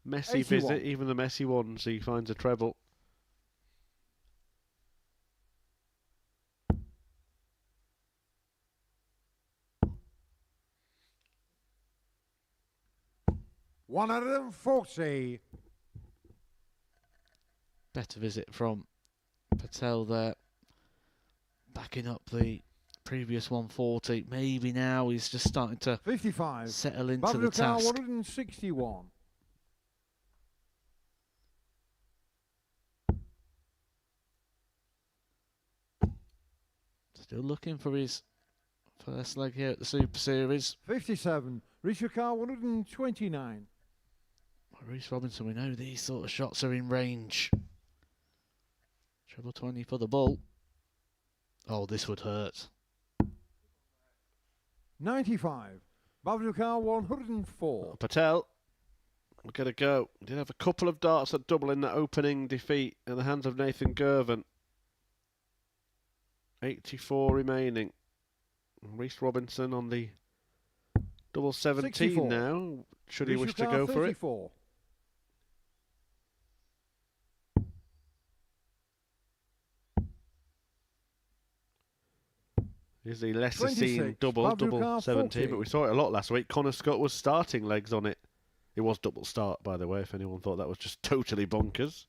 messy 81. visit, even the messy ones, he finds a treble. $140. Better visit from Patel there. Backing up the previous 140. Maybe now he's just starting to 55. settle into the task. 161. Still looking for his first leg here at the Super Series. 57. Richard Carr 129. Rhys Robinson, we know these sort of shots are in range. Treble 20 for the ball. Oh, this would hurt. 95. Bavlukar 104. Patel, we're going to go. Did have a couple of darts at double in that opening defeat in the hands of Nathan Girvan. 84 remaining. Rhys Robinson on the double 17 64. now, should he wish to Richard go Carr, for it. 34. Is the lesser 26. seen double Bavlukar, 17, 40. but we saw it a lot last week. Connor Scott was starting legs on it. It was double start, by the way, if anyone thought that was just totally bonkers.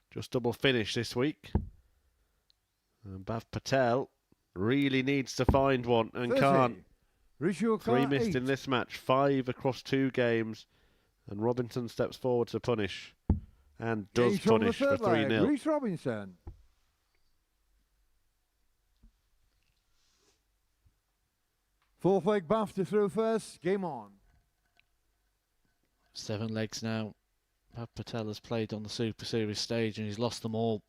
Just double finish this week. And Bav Patel really needs to find one and 30. can't. Richard 3 Carr, missed 8. in this match, 5 across 2 games. And Robinson steps forward to punish. And does Game shot on the punish for third leg. 3-0. Rhys Robinson. Fourth leg Bath to throw first. Game on. 7 legs now. Bav Patel has played on the Super Series stage and he's lost them all.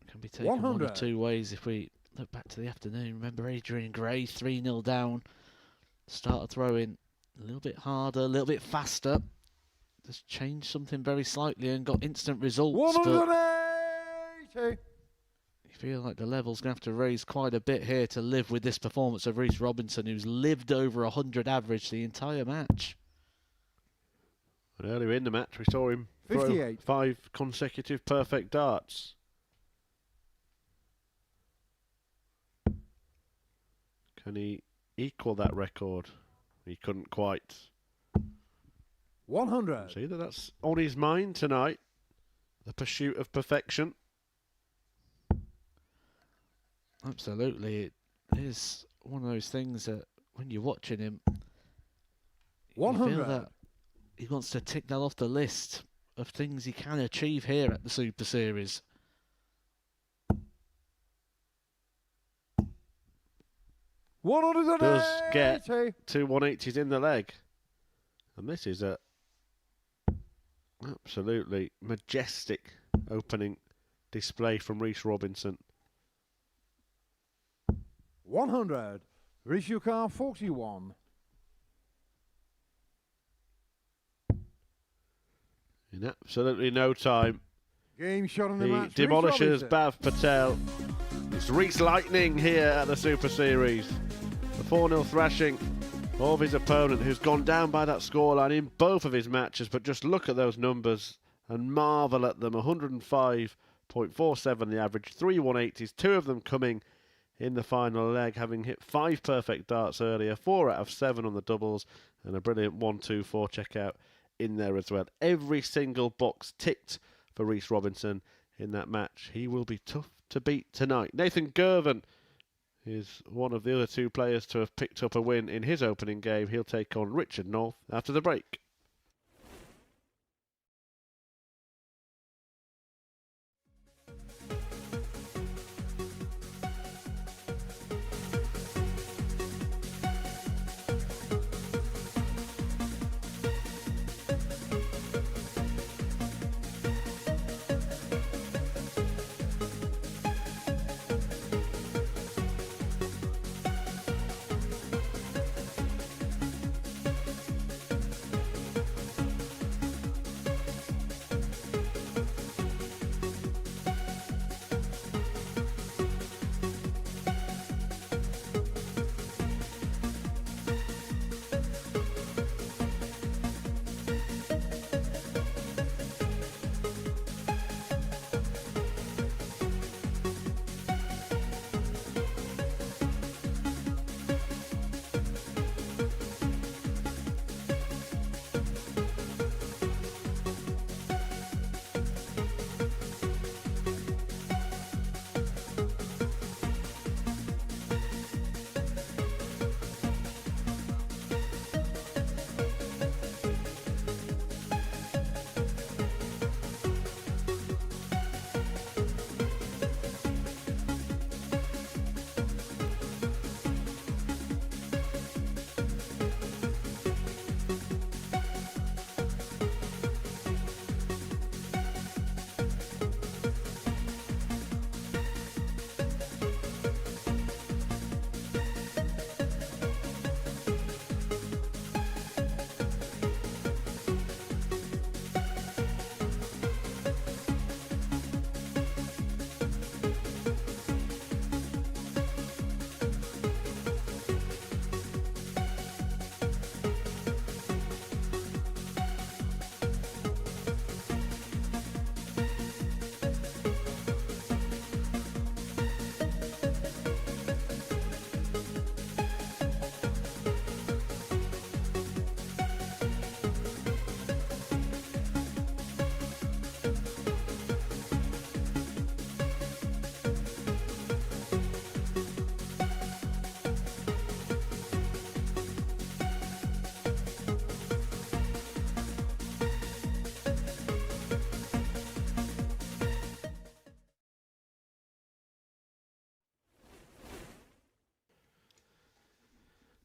Can be taken 1 100. of 2 ways if we look back to the afternoon. Remember Adrian Gray, 3-0 down. Started throwing a little bit harder, a little bit faster. Just changed something very slightly and got instant results. 180. You feel like the level's going to have to raise quite a bit here to live with this performance of Rhys Robinson, who's lived over 100 average the entire match. And earlier in the match, we saw him throw 58. 5 consecutive perfect darts. Can he equal that record? He couldn't quite. 100. See that's on his mind tonight. The pursuit of perfection. Absolutely. It is one of those things that when you're watching him, you 100. feel that he wants to tick that off the list of things he can achieve here at the Super Series. Does get 2 180s in the leg. And this is a absolutely majestic opening display from Rhys Robinson. 100. Richard Carr 41. in absolutely no time. Game shot on the He match. demolishes Bhav Patel. It's Reese Lightning here at the Super Series. The 4-0 thrashing of his opponent, who's gone down by that scoreline in both of his matches. But just look at those numbers and marvel at them. 105.47 the average, 3 180s, 2 of them coming in the final leg, having hit 5 perfect darts earlier, 4 out of 7 on the doubles, and a brilliant 1-2 4-check out in there as well. Every single box ticked for Reese Robinson in that match. He will be tough to beat tonight. Nathan Girvan is one of the other 2 players to have picked up a win in his opening game. He'll take on Richard North after the break.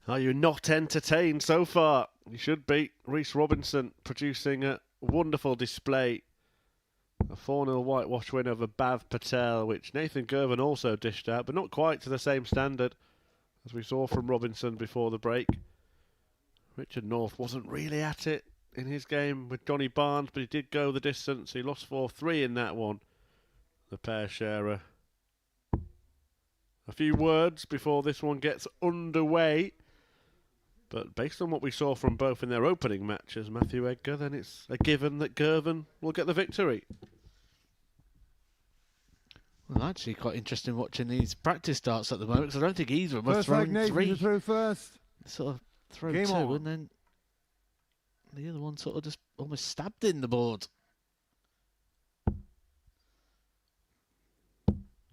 Are you not entertained so far? You should be. Reese Robinson producing a wonderful display. A 4-0 whitewash win over Bhav Patel, which Nathan Girvan also dished out, but not quite to the same standard as we saw from Robinson before the break. Richard North wasn't really at it in his game with Johnny Barnes, but he did go the distance. He lost 4-3 in that one, the pair sharer. A few words before this one gets underway. But based on what we saw from both in their opening matches, Matthew Edgar, then it's a given that Girvan will get the victory. Well, actually quite interesting watching these practice darts at the moment, because I don't think either of them have thrown Nathan 3. To throw first. Sort of throw Game 2, on. and then the other one sort of just almost stabbed in the board.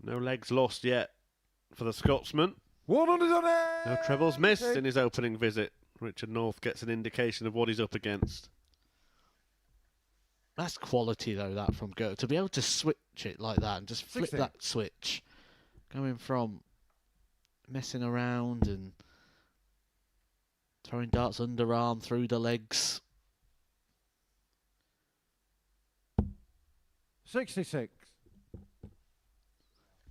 No legs lost yet for the Scotsman. 100 on it! No trebles missed in his opening visit. Richard North gets an indication of what he's up against. That's quality, though, that from Go. To be able to switch it like that and just flip 16. that switch. Going from messing around and throwing darts underarm through the legs. 66.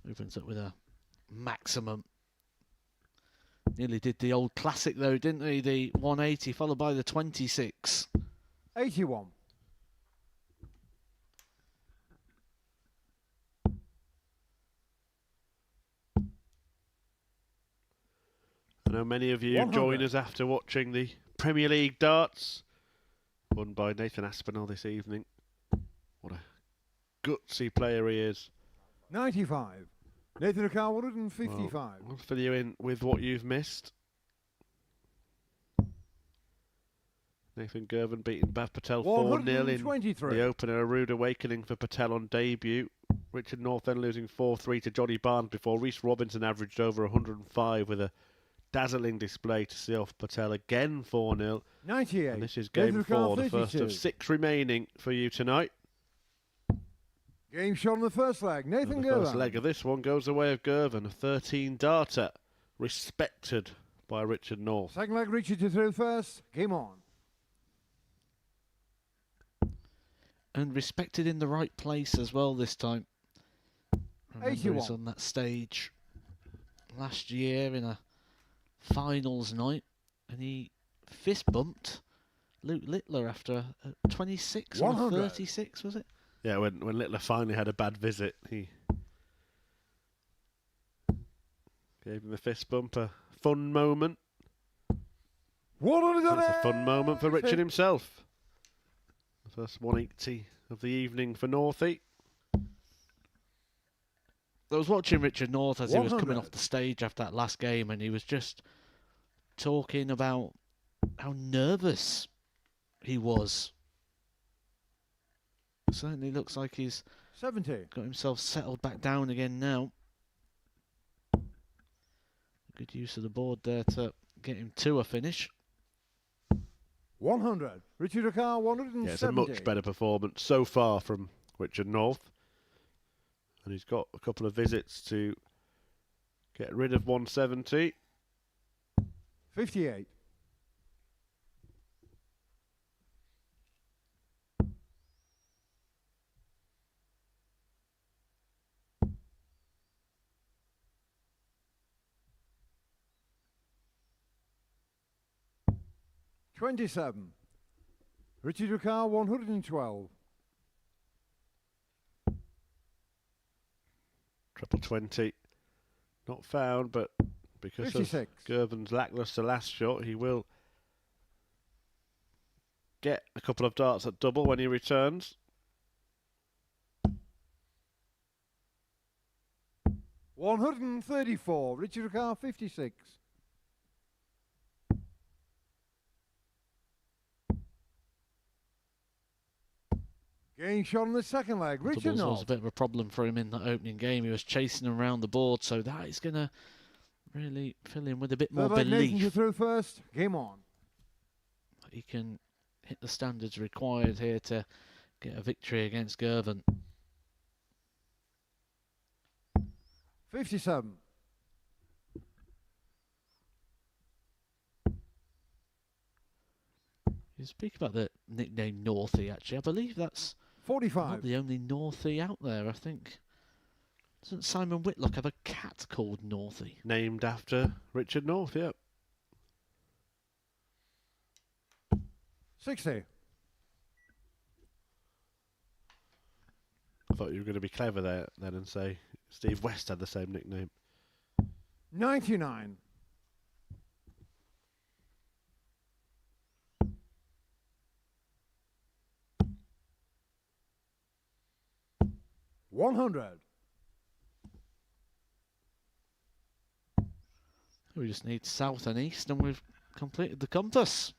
Opens up with a maximum. Nearly did the old classic, though, didn't he? The 180 followed by the 26. 81. I know many of you 100. join us after watching the Premier League darts, won by Nathan Aspinall this evening. What a gutsy player he is. 95. Nathan O'Carr, 155. Well, I'll fill you in with what you've missed. Nathan Girvan beating Patel 4-0 in the opener. A rude awakening for Patel on debut. Richard North then losing 4-3 to Johnny Barnes before Reece Robinson averaged over 105 with a dazzling display to see off Patel again 4-0. 98. And this is game 4, the first of 6 remaining for you tonight. Game shot on the first leg. Nathan The Girvan. first leg of this one goes the way of Girvan, a 13 darter, respected by Richard North. Second leg, Richard to throw first. Game on. And respected in the right place as well this time. Remember, he was 81. on that stage last year in a finals night, and he fist bumped Luke Littler after a 26 or 36, was it? Yeah, when Littler finally had a bad visit, he gave him a fist bump, a fun moment. That's a fun moment for Richard himself. The first 180 of the evening for Northie. I was watching Richard North as he was 100. coming off the stage after that last game, and he was just talking about how nervous he was. Certainly looks like he's 70. got himself settled back down again now. Good use of the board there to get him to a finish. 100. Richard O'Carr, 170. Yeah, it's a much better performance so far from Richard North. And he's got a couple of visits to get rid of 170. 58. $27. Richard O'Carr, 112. Triple 20. Not found, but because 56. of Girvan's lacklustre last shot, he will get a couple of darts at double when he returns. 134. Richard O'Carr, 56. Game shot on the second leg. Richard Doubles was North. a bit of a problem for him in that opening game. He was chasing around the board, so that is going to really fill him with a bit more Third leg, Nathan to belief. throw first. Game on. He can hit the standards required here to get a victory against Girvan. 57. You speak about the nickname Northie, actually. I believe that's 45. not the only Northie out there, I think. Doesn't Simon Whitlock have a cat called Northie? Named after Richard North, yeah. 60. I thought you were going to be clever there then and say Steve West had the same nickname. 99. $100. We just need south and east, and we've completed the compass.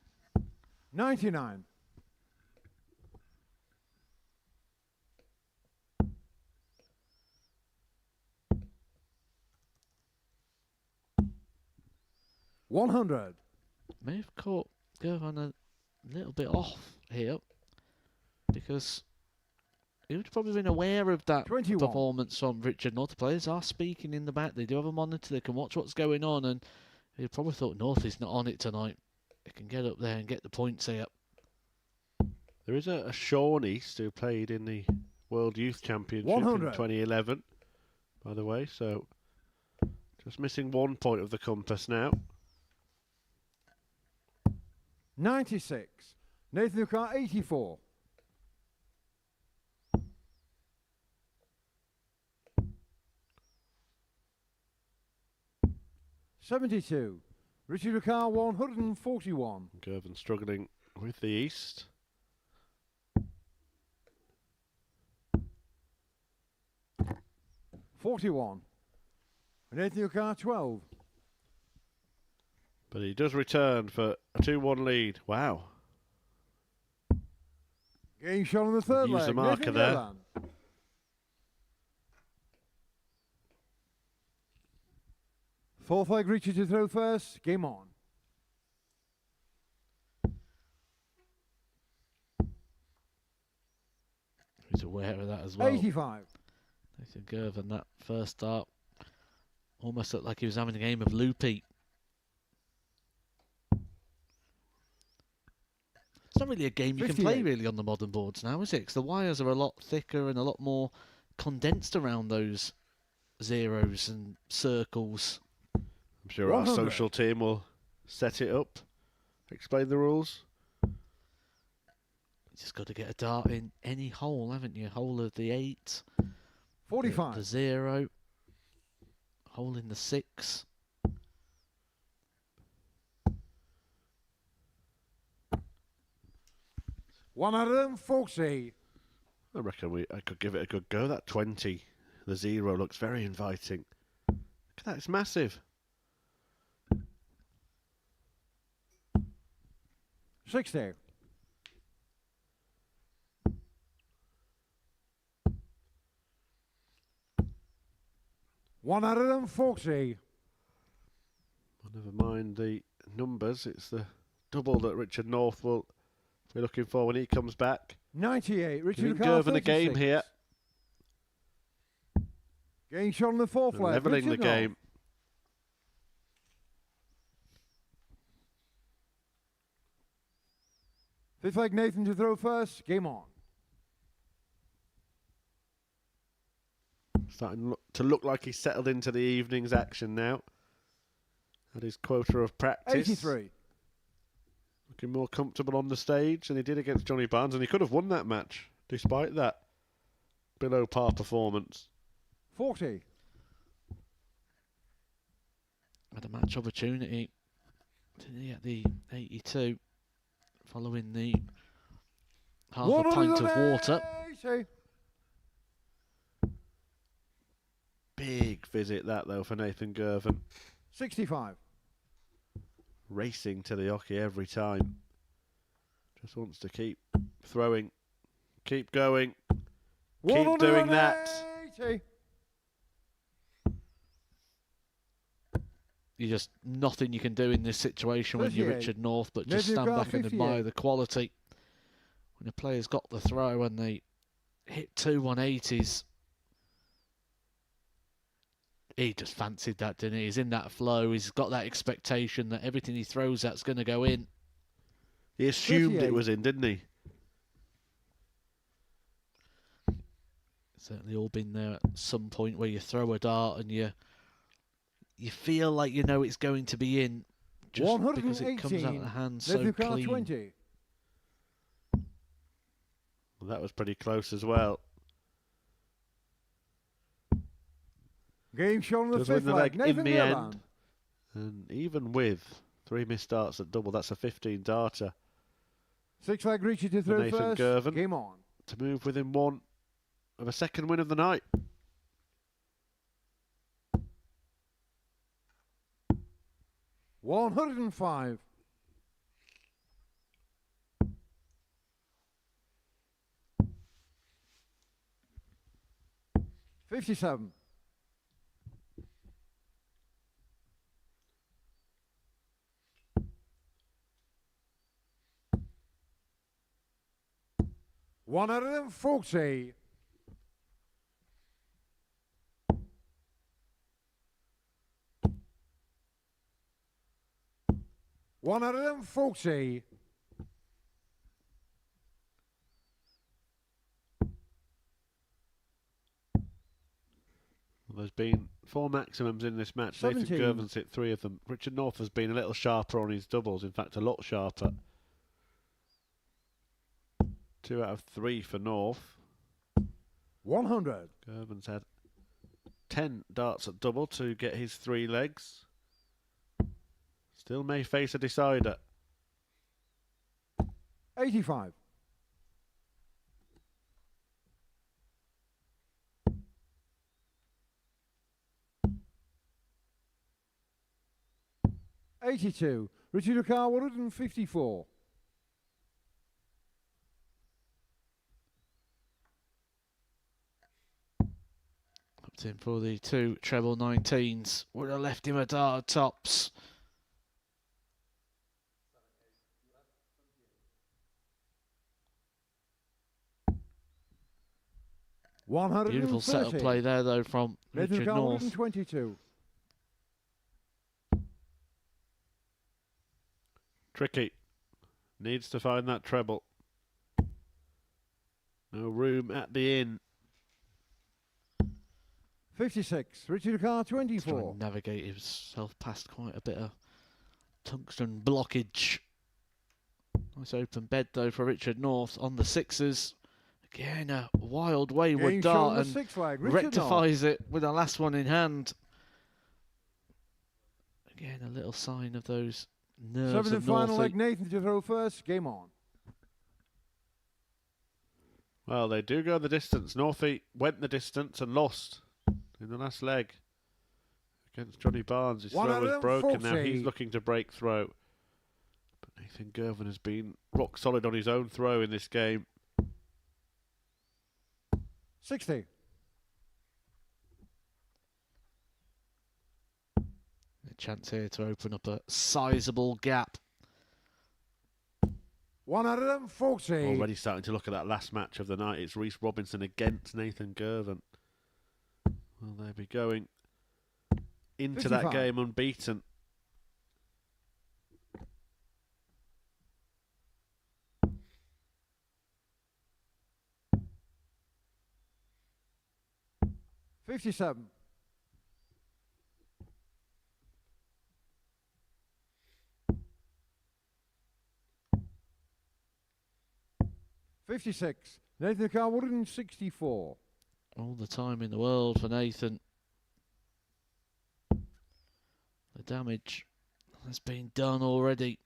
99. $100. May have caught Girvan a little bit off here, because he would have probably been aware of that 21. performance from Richard North. The players are speaking in the back. They do have a monitor. They can watch what's going on, and he probably thought North is not on it tonight. They can get up there and get the points here. There is a Sean East who played in the World Youth Championship 100. in 2011, by the way, so just missing 1 point of the compass now. 96. Nathan O'Carr, 84. $72. Richard Ricard 141. Girvan struggling with the East. $41. And Nathan Ricard 12. But he does return for a 2-1 lead. Wow. Game shot on the third Use leg. the marker Nathan there. Girvan. Fourth leg, Richard to throw first. Game on. He's aware of that as well. 85. Nathan Girvan, that first start almost looked like he was having a game of loopy. It's not really a game you can play really on the modern boards now, is it? Because the wires are a lot thicker and a lot more condensed around those zeros and circles. I'm sure our social team will set it up, explain the rules. You just got to get a dart in any hole, haven't you? Hole of the 8. 45. The 0. Hole in the 6. One out of them, 40. I reckon I could give it a good go. That 20, the 0 looks very inviting. Look at that, it's massive. 60. One out of them, 40. Well, never mind the numbers, it's the double that Richard North will be looking for when he comes back. 98. Richard Giving Ricard, Girvan a game 36. here. Game shot on the fourth And leg. levelling the Richard North. game. Fifth leg, Nathan to throw first. Game on. Starting to look like he's settled into the evening's action now. Had his quota of practice. 83. Looking more comfortable on the stage than he did against Johnny Barnes, and he could have won that match despite that below par performance. 40. Had a match opportunity. Didn't he at the 82? Following the half a pint of water. 80. Big visit that though for Nathan Girvan. 65. Racing to the hockey every time. Just wants to keep throwing. Keep going. Keep doing that. 80. You just nothing you can do in this situation when you're 38. Richard North, but just Nathan stand Girvan, back and admire 58. the quality. When a player's got the throw and they hit 2 180s, he just fancied that, didn't he? He's in that flow. He's got that expectation that everything he throws at's going to go in. He assumed 38. it was in, didn't he? Certainly all been there at some point where you throw a dart and you feel like you know it's going to be in just because it comes out of the hand so Nathan Ricard, clean. 20. Well, that was pretty close as well. Game shot on the Does win fifth the leg. leg in Nathan the Girvan. end. And even with 3 missed starts at double, that's a 15 darter Sixth leg, Richard to throw Nathan first. Girvan. Game on. to move within 1 of a second win of the night. $105. $57. One out of them, 40. One out of them, 40. Well, there's been 4 maximums in this match. 17. Nathan Girvan's hit 3 of them. Richard North has been a little sharper on his doubles, in fact a lot sharper. 2 out of 3 for North. 100. Girvan's had 10 darts at double to get his 3 legs. Still may face a decider. 85. $82. Richard O'Carr, 154. Upped in for the 2 treble 19s. Would have left him at hard tops. Beautiful setup play there, though, from Richard North. 122. Tricky. Needs to find that treble. No room at the inn. 56. Richard O'Carr, 24. Trying to navigate himself past quite a bit of tungsten blockage. Nice open bed, though, for Richard North on the 6s. Again, a wild wayward dart, and rectifies it with the last one in hand. Again, a little sign of those nerves 7th of and final Northie. leg, Nathan to throw first. Game on. Well, they do go the distance. Northie went the distance and lost in the last leg against Johnny Barnes. His throw was broken. Now he's looking to break throw. But Nathan Girvan has been rock solid on his own throw in this game. 60. A chance here to open up a sizable gap. 140. Already starting to look at that last match of the night. It's Reece Robinson against Nathan Girvan. Will they be going into 55. that game unbeaten? $57. $56. Nathan O'Carr, 164. All the time in the world for Nathan. The damage has been done already.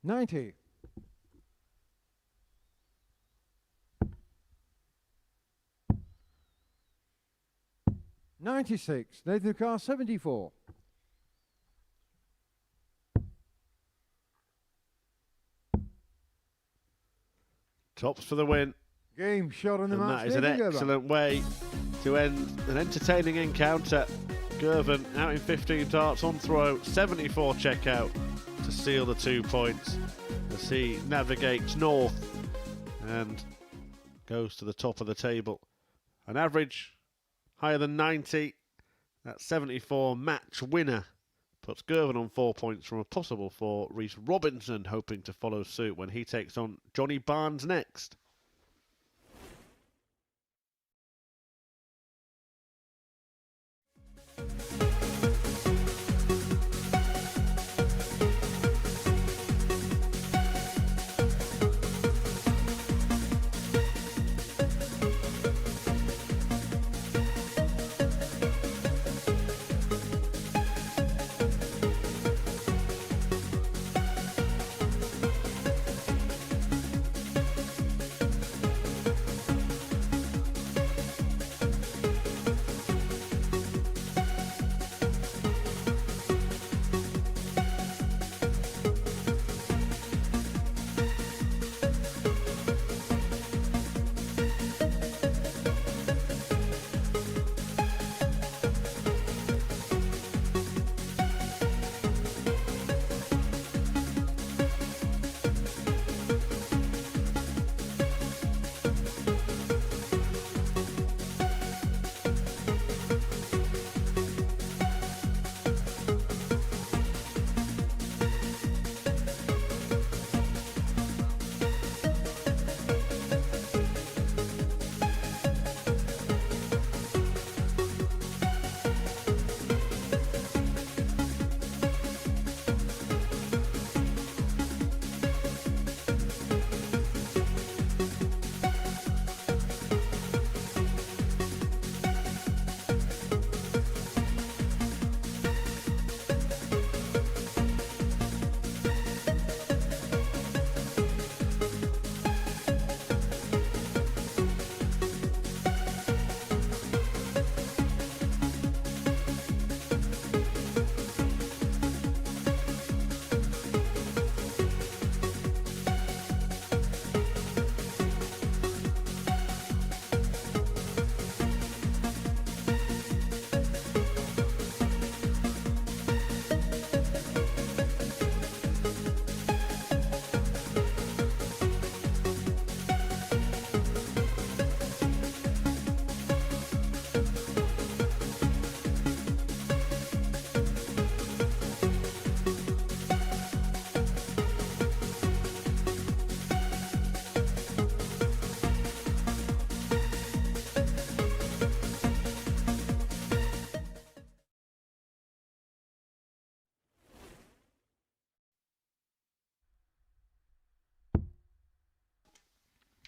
$90. $96. Nathan O'Carr, 74. Tops for the win. Game shot on the And match. that is an excellent way to end an entertaining encounter. Girvan out in 15 darts on throw, 74 checkout to seal the 2 points as he navigates north and goes to the top of the table. An average higher than 90, that 74 match winner puts Girvan on 4 points from a possible 4. Reece Robinson hoping to follow suit when he takes on Johnny Barnes next.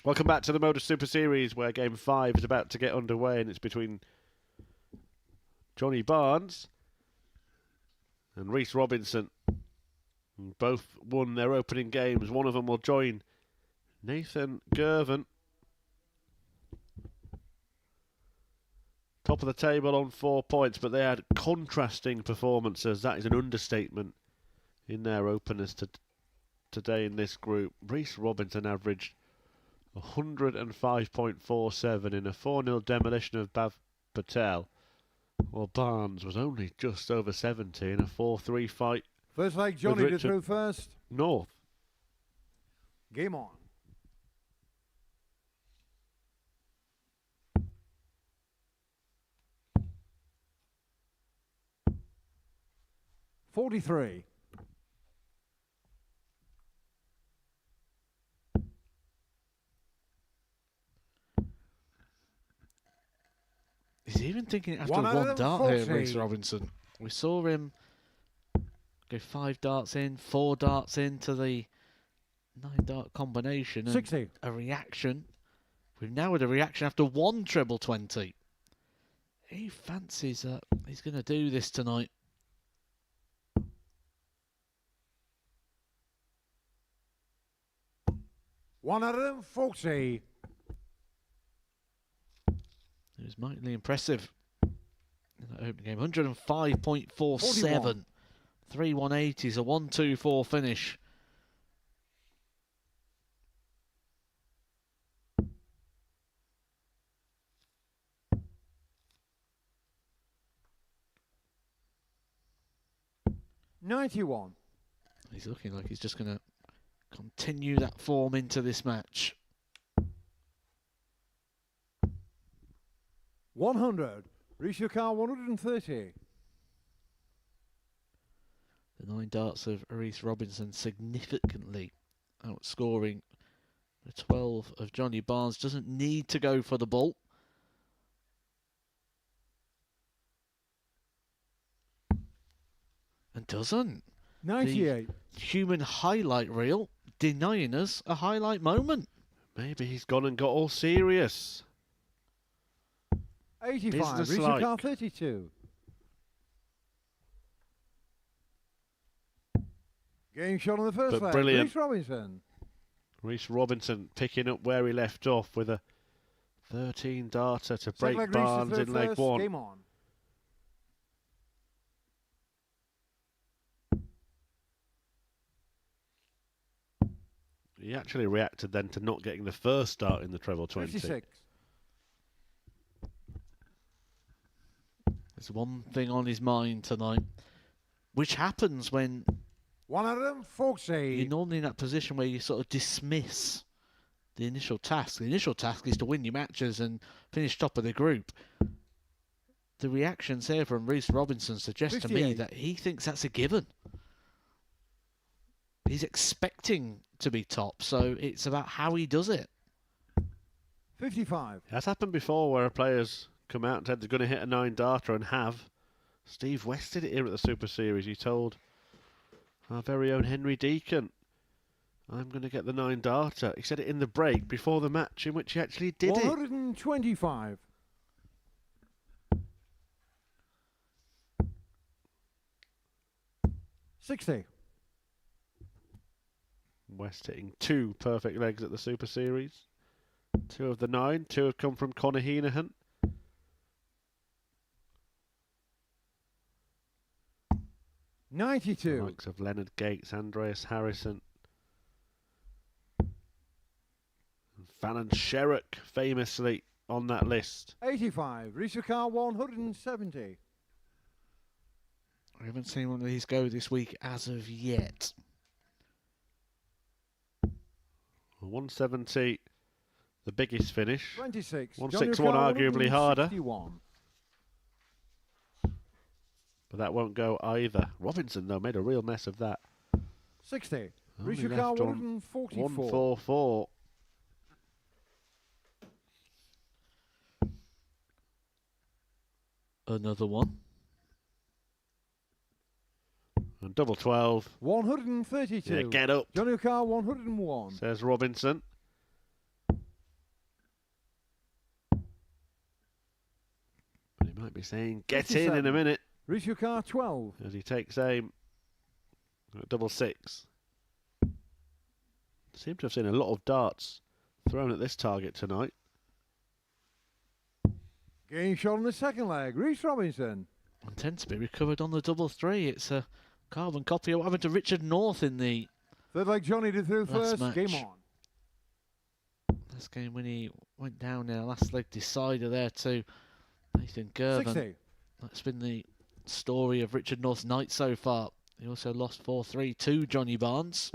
Welcome back to the MODUS Super Series, where Game 5 is about to get underway, and it's between Johnny Barnes and Rhys Robinson. Both won their opening games. One of them will join Nathan Girvan. Top of the table on 4 points, but they had contrasting performances. That is an understatement in their openers today in this group. Rhys Robinson averaged 105.47 in a 4-0 demolition of Patel, while Barnes was only just over 70 in a 4-3 fight. First leg, Johnny to throw first. North. Game on. $43. He's even thinking after one dart here, Rhys Robinson. We saw him go 5 darts in, 4 darts into the 9-dart combination. 60. A reaction. We've now had a reaction after 1 treble 20. He fancies he's going to do this tonight. $140. It was mightily impressive in that opening game. 105.47. 3 180s, a 1-2-4 finish. $91. He's looking like he's just going to continue that form into this match. 100. Rhys Car 130. The 9 darts of Rhys Robinson significantly outscoring the 12 of Johnny Barnes. Doesn't need to go for the ball. And doesn't. 98. The human highlight reel denying us a highlight moment. Maybe he's gone and got all serious. 85. Rhys Car 32. Game shot on the first leg. Brilliant. Rhys Robinson. Rhys Robinson picking up where he left off with a 13 darter to break Barnes in leg 1. Game on. He actually reacted then to not getting the first start in the treble 20. 56. There's one thing on his mind tonight, which happens when 140. you're normally in that position where you sort of dismiss the initial task. The initial task is to win your matches and finish top of the group. The reactions here from Rhys Robinson suggest 58. to me that he thinks that's a given. He's expecting to be top, so it's about how he does it. 55. That's happened before where a player's come out and said they're going to hit a 9-darter and have. Steve West did it here at the Super Series. He told our very own Henry Deacon, I'm going to get the 9-darter. He said it in the break before the match in which he actually did 125. it. 60. West hitting 2 perfect legs at the Super Series. 2 of the 9. 2 have come from Conor Heenahan. $92. The likes of Leonard Gates, Andreas Harrison, and Fallon Sherrock famously on that list. 85. Rhys Car 170. I haven't seen one of these go this week as of yet. 170, the biggest finish. 26. 161 arguably harder. 161. But that won't go either. Robinson, though, made a real mess of that. 60. Only Rhys Car left on 144. 144. Another one. And double 12. 132. Yeah, get up, Johnny Car 101. says Robinson. Might be saying, get in a minute. Reach your car 12. As he takes aim at double six. Seem to have seen a lot of darts thrown at this target tonight. Game shot on the second leg. Reese Robinson. And tend to be recovered on the double three. It's a carbon copy of what happened to Richard North in the third leg. Johnny did through first. match. Game on. Last game when he went down there, last leg decider there too. Nathan Girvan. 60. That's been the story of Richard North's night so far. He also lost 4-3 to Johnny Barnes.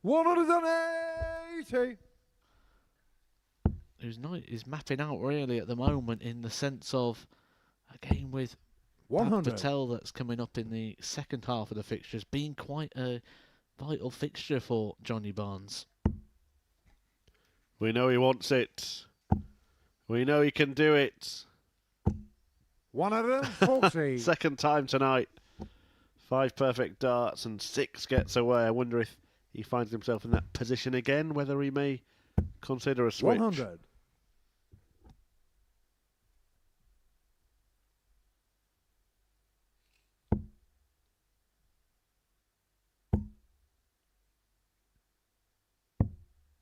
$180. Whose night is mapping out really at the moment in the sense of a game with 100. Patel that's coming up in the second half of the fixtures, being quite a vital fixture for Johnny Barnes. We know he wants it. We know he can do it. 140. Second time tonight. 5 perfect darts and 6 gets away. I wonder if he finds himself in that position again, whether he may consider a switch. 100.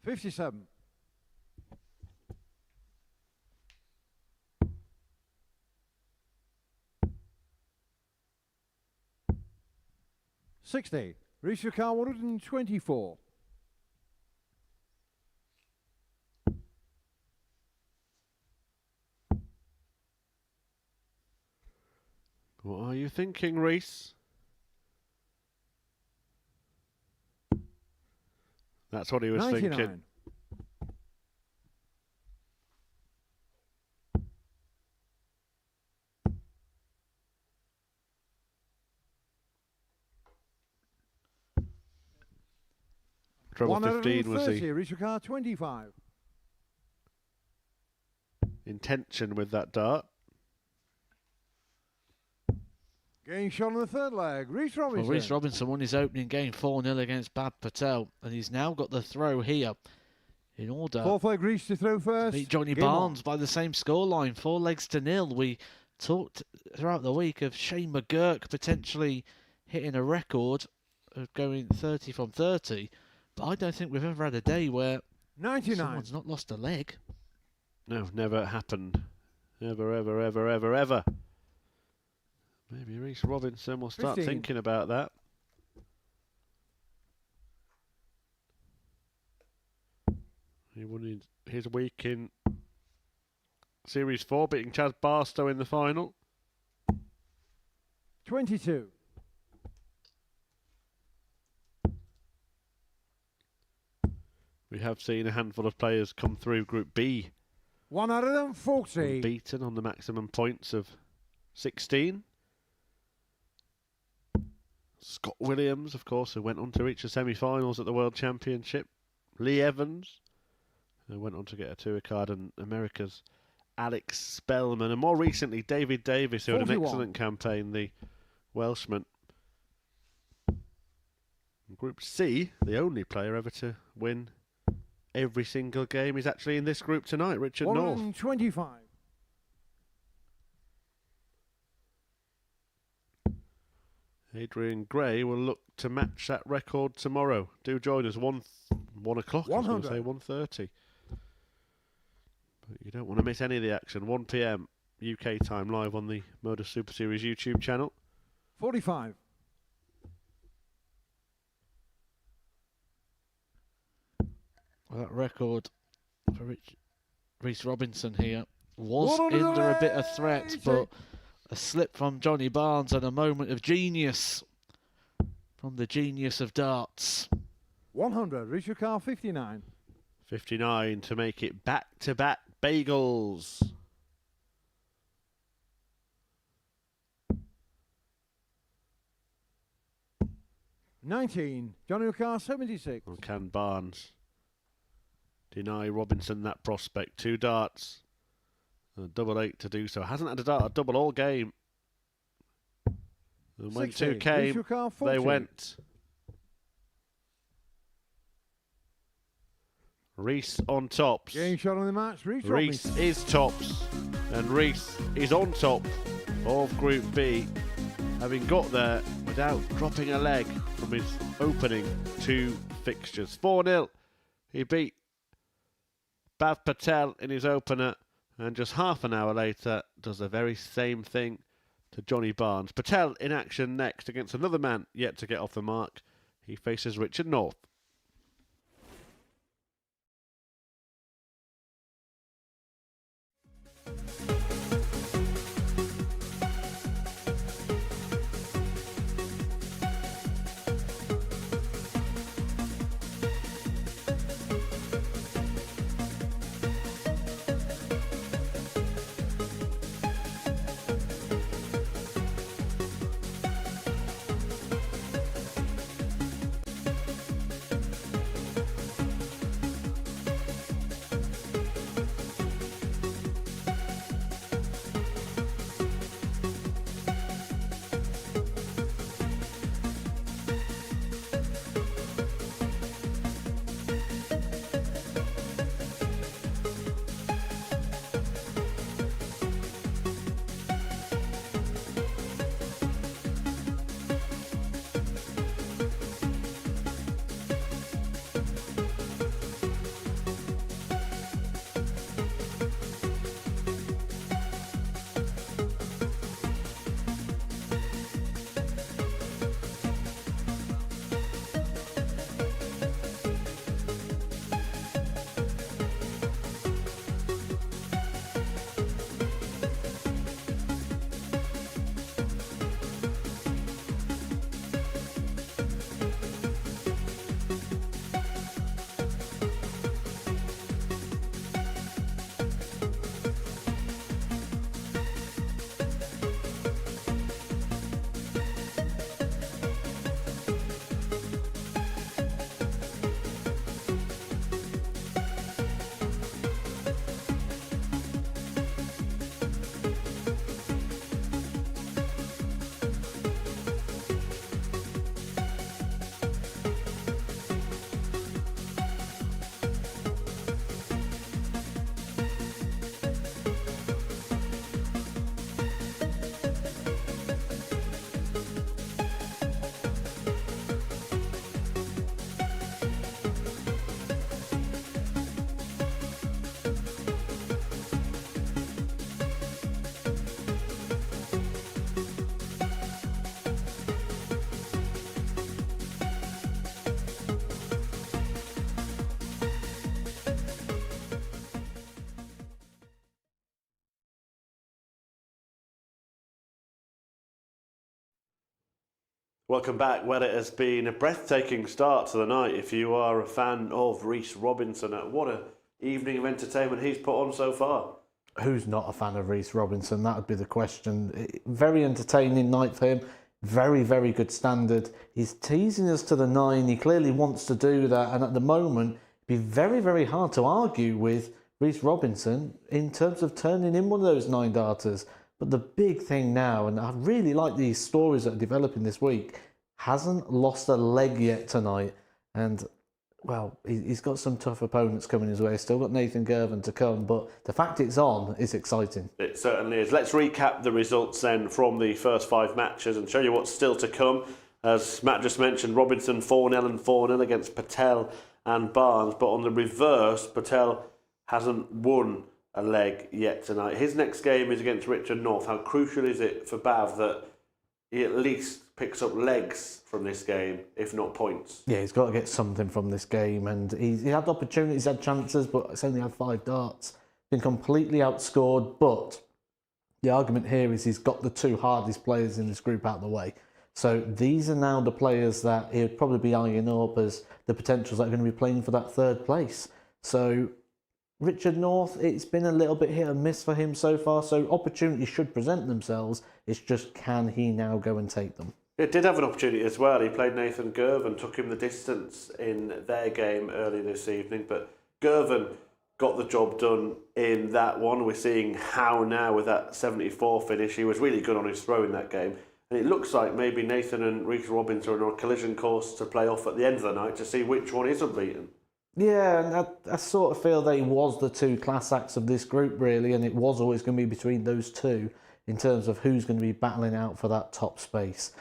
$57. $60. Reach your car 124. What are you thinking, Reese? That's what he was 99. thinking. Treble 15 was the Reach your car 25. intention with that dart. Game shot on the third leg. Reese Robinson. Well, Reese Robinson won his opening game 4-0 against Bab Patel, and he's now got the throw here in order Fourth leg Reese to throw first. beat Johnny Game Barnes on. by the same scoreline, 4-0. We talked throughout the week of Shane McGurk potentially hitting a record of going 30 from 30, but I don't think we've ever had a day where 99. someone's not lost a leg. No, never happened. Ever, ever, ever, ever, ever. Maybe Reese Robinson will start 15. thinking about that. He won his week in Series 4, beating Chaz Barstow in the final. 22. We have seen a handful of players come through Group B 140. unbeaten on the maximum points of 16. Scott Williams, of course, who went on to reach the semi-finals at the World Championship. Lee Evans, who went on to get a tour card, and America's Alex Spellman, and more recently David Davis, who had an 41. excellent campaign, the Welshman. In Group C, the only player ever to win every single game is actually in this group tonight, Richard North. 125. Adrian Gray will look to match that record tomorrow. Do join us 1 o'clock. I was going to say 1:30. But you don't want to miss any of the action. 1 p.m. UK time, live on the MODUS Super Series YouTube channel. 45. Well, that record for Reese Robinson here was under a bit of threat, but a slip from Johnny Barnes and a moment of genius from the genius of darts. 100. Reach your car 59. 59 to make it back-to-back bagels. $19. Johnny Car 76. Or can Barnes deny Robinson that prospect? 2 darts. A double 8 to do so. Hasn't had a dart a double all game. And when 60. 2 came, Reach your car they 40. went. Reese on tops. Game shot on the match. Reese is tops. And Reese is on top of Group B, having got there without dropping a leg from his opening 2 fixtures. 4-0. He beat Patel in his opener, and just half an hour later does the very same thing to Johnny Barnes. Patel in action next against another man yet to get off the mark. He faces Richard North. Welcome back. Well, it has been a breathtaking start to the night if you are a fan of Reese Robinson. What an evening of entertainment he's put on so far. Who's not a fan of Reese Robinson? That would be the question. Very entertaining night for him. Very, very good standard. He's teasing us to the 9. He clearly wants to do that. And at the moment, it'd be very, very hard to argue with Reese Robinson in terms of turning in one of those 9 darters. But the big thing now, and I really like these stories that are developing this week, hasn't lost a leg yet tonight. And, well, he's got some tough opponents coming his way. Still got Nathan Girvan to come, but the fact it's on is exciting. It certainly is. Let's recap the results then from the first 5 matches and show you what's still to come. As Matt just mentioned, Robinson 4-0 and 4-0 against Patel and Barnes. But on the reverse, Patel hasn't won a leg yet tonight. His next game is against Richard North. How crucial is it for Bav that he at least picks up legs from this game, if not points? Yeah, he's got to get something from this game, and he had opportunities, had chances, but it's only had 5 darts. Been completely outscored, but the argument here is he's got the 2 hardest players in this group out of the way. So these are now the players that he would probably be eyeing up as the potentials that are going to be playing for that 3rd place. So Richard North, it's been a little bit hit and miss for him so far, so opportunities should present themselves. It's just, can he now go and take them? It did have an opportunity as well. He played Nathan Girvan, took him the distance in their game early this evening, but Girvan got the job done in that one. We're seeing how now with that 74 finish. He was really good on his throw in that game. And it looks like maybe Nathan and Reese Robinson are on a collision course to play off at the end of the night to see which one is unbeaten. Yeah, and I sort of feel they was the two class acts of this group, really, and it was always going to be between those two in terms of who's going to be battling out for that top space.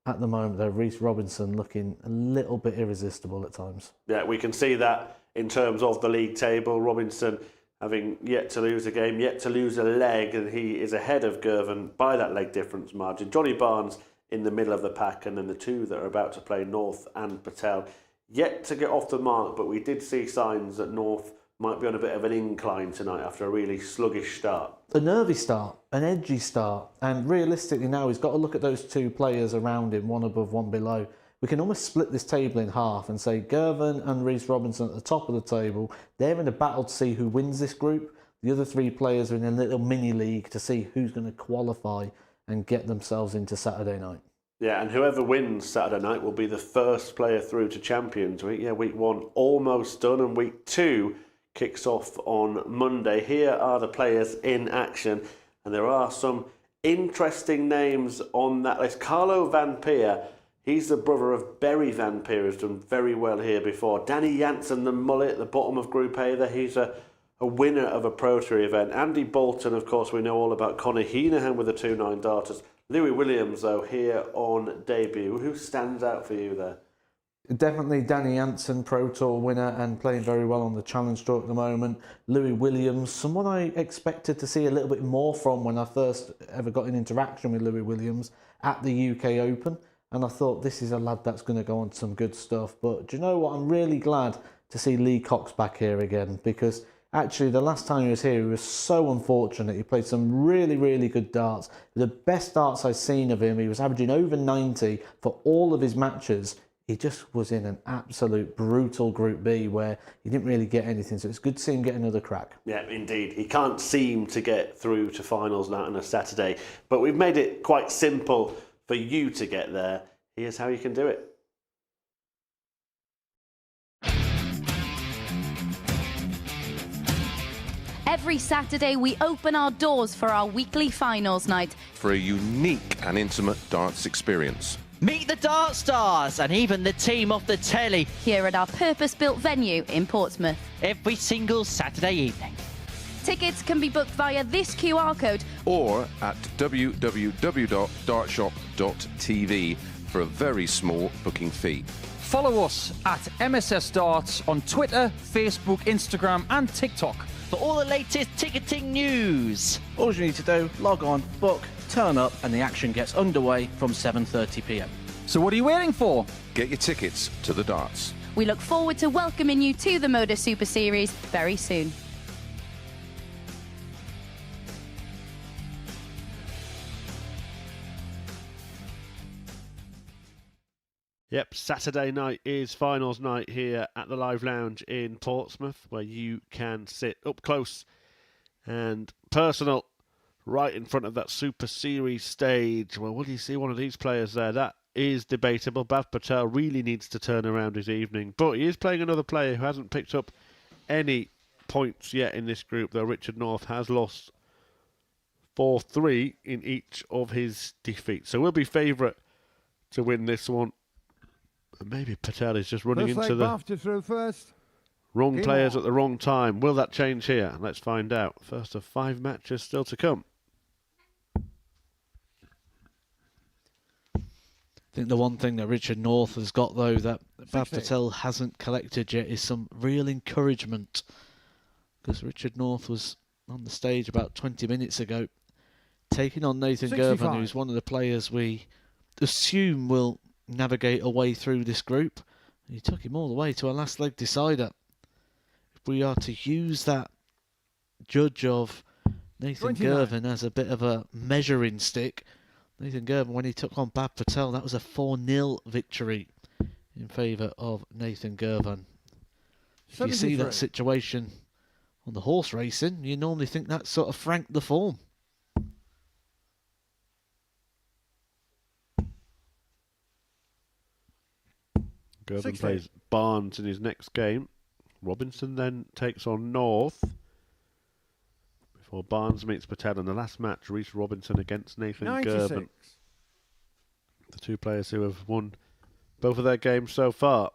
At the moment, though, Reece Robinson looking a little bit irresistible at times. Yeah, we can see that in terms of the league table. Robinson having yet to lose a game, yet to lose a leg, and he is ahead of Girvan by that leg difference margin. Johnny Barnes in the middle of the pack, and then the two that are about to play, North and Patel, yet to get off the mark, but we did see signs that North might be on a bit of an incline tonight after a really sluggish start. A nervy start, an edgy start, and realistically now he's got to look at those two players around him, one above, one below. We can almost split this table in half and say Girvan and Reece Robinson at the top of the table, they're in a battle to see who wins this group. The other three players are in a little mini league to see who's going to qualify and get themselves into Saturday night. Yeah, and whoever wins Saturday night will be the first player through to Champions Week. Yeah, week 1 almost done, and week 2 kicks off on Monday. Here are the players in action, and there are some interesting names on that list. Carlo Van Peer, he's the brother of Berry Van Peer, who's done very well here before. Danny Jansen, the mullet at the bottom of Group A there, he's a winner of a Pro Tour event. Andy Bolton, of course, we know all about. Conor Heenahan with the 2-9 darters. Louis Williams, though, here on debut. Who stands out for you there? Definitely Danny Jansen, Pro Tour winner and playing very well on the Challenge Tour at the moment. Louis Williams, someone I expected to see a little bit more from when I first ever got an interaction with Louis Williams at the UK Open. And I thought, this is a lad that's going to go on to some good stuff. But do you know what? I'm really glad to see Lee Cox back here again, because actually, the last time he was here, he was so unfortunate. He played some really, really good darts. The best darts I've seen of him, he was averaging over 90 for all of his matches. He just was in an absolute brutal Group B where he didn't really get anything. So it's good to see him get another crack. Yeah, indeed. He can't seem to get through to finals now on a Saturday. But we've made it quite simple for you to get there. Here's how you can do it. Every Saturday, we open our doors for our weekly finals night. For a unique and intimate darts experience. Meet the Dart Stars and even the team off the telly. Here at our purpose-built venue in Portsmouth. Every single Saturday evening. Tickets can be booked via this QR code. Or at www.dartshop.tv for a very small booking fee. Follow us at MSS Darts on Twitter, Facebook, Instagram and TikTok. For all the latest ticketing news. All you need to do, log on, book, turn up, and the action gets underway from 7:30 p.m. So what are you waiting for? Get your tickets to the darts. We look forward to welcoming you to the MODUS Super Series very soon. Yep, Saturday night is finals night here at the Live Lounge in Portsmouth, where you can sit up close and personal right in front of that Super Series stage. Well, will you see one of these players there? That is debatable. Bhav Patel really needs to turn around his evening, but he is playing another player who hasn't picked up any points yet in this group, though Richard North has lost 4-3 in each of his defeats. So we'll be favourite to win this one. Maybe Patel is just running into the wrong players at the wrong time. Will that change here? Let's find out. First of 5 matches still to come. I think the one thing that Richard North has got, though, that Bhav Patel hasn't collected yet is some real encouragement. Because Richard North was on the stage about 20 minutes ago, taking on Nathan Girvan, who's one of the players we assume will navigate a way through this group. He took him all the way to a last leg decider. If we are to use that judge of Nathan Girvan as a bit of a measuring stick, Nathan Girvan, when he took on Bhav Patel, that was a 4-0 victory in favour of Nathan Girvan. If you see that situation on the horse racing, you normally think that sort of franked the form. Girvan plays Barnes in his next game. Robinson then takes on North before Barnes meets Patel in the last match. Reece Robinson against Nathan Girvan. The two players who have won both of their games so far.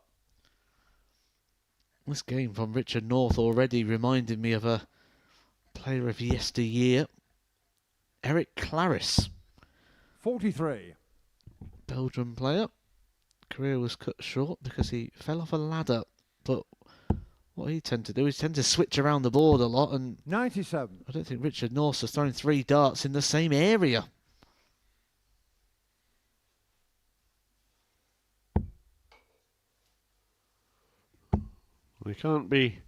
This game from Richard North already reminded me of a player of yesteryear, Eric Claris. 43. Belgian player. Career was cut short because he fell off a ladder. But what he tend to do is tend to switch around the board a lot. And 97. I don't think Richard North has thrown 3 darts in the same area. We can't be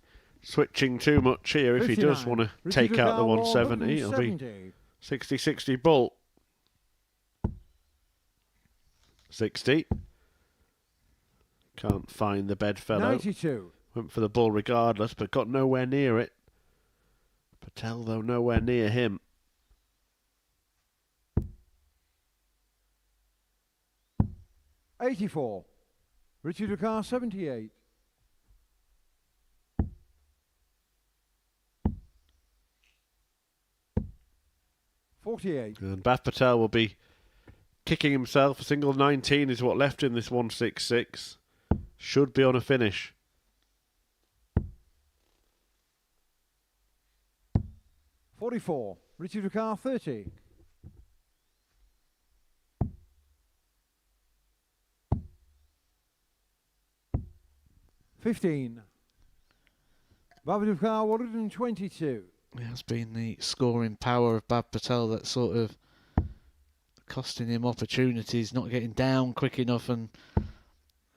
switching too much here. If he does want to take out the 170, it'll be 60-60 ball. 60. Can't find the bedfellow. 92. Went for the ball regardless, but got nowhere near it. Patel, though, nowhere near him. $84. Richard Ducar, 78. $48. And Bhav Patel will be kicking himself. A single 19 is what left in this 166. Should be on a finish. $44. Richard Ducar, 30. $15. Bhav Ducar, 122. It has been the scoring power of Bhav Patel that's sort of costing him opportunities, not getting down quick enough, and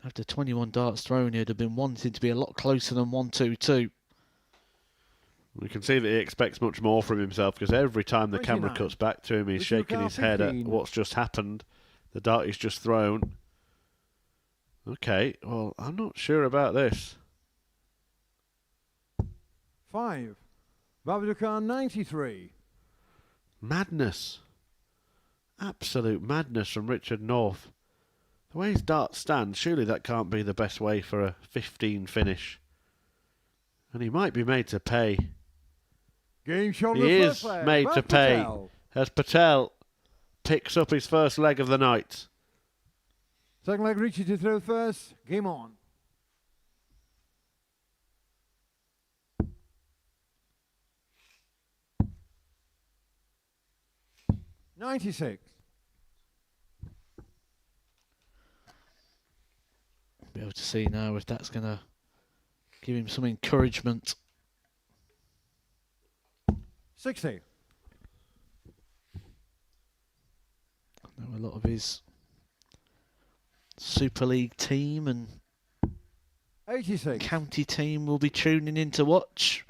after 21 darts thrown, he'd have been wanting to be a lot closer than 122. We can see that he expects much more from himself because every time the 29. camera cuts back to him, he's shaking his head at what's just happened. The dart he's just thrown. Okay, well, I'm not sure about this. 5. Bhav Ducar, 93. Madness. Absolute madness from Richard North. The way his dart stands, surely that can't be the best way for a 15 finish. And he might be made to pay. Game shot. He is made to pay as Patel picks up his first leg of the night. Second leg, Richard to throw first. Game on. $96. Be able to see now if that's going to give him some encouragement. 60. I know a lot of his Super League team and 86. county team will be tuning in to watch.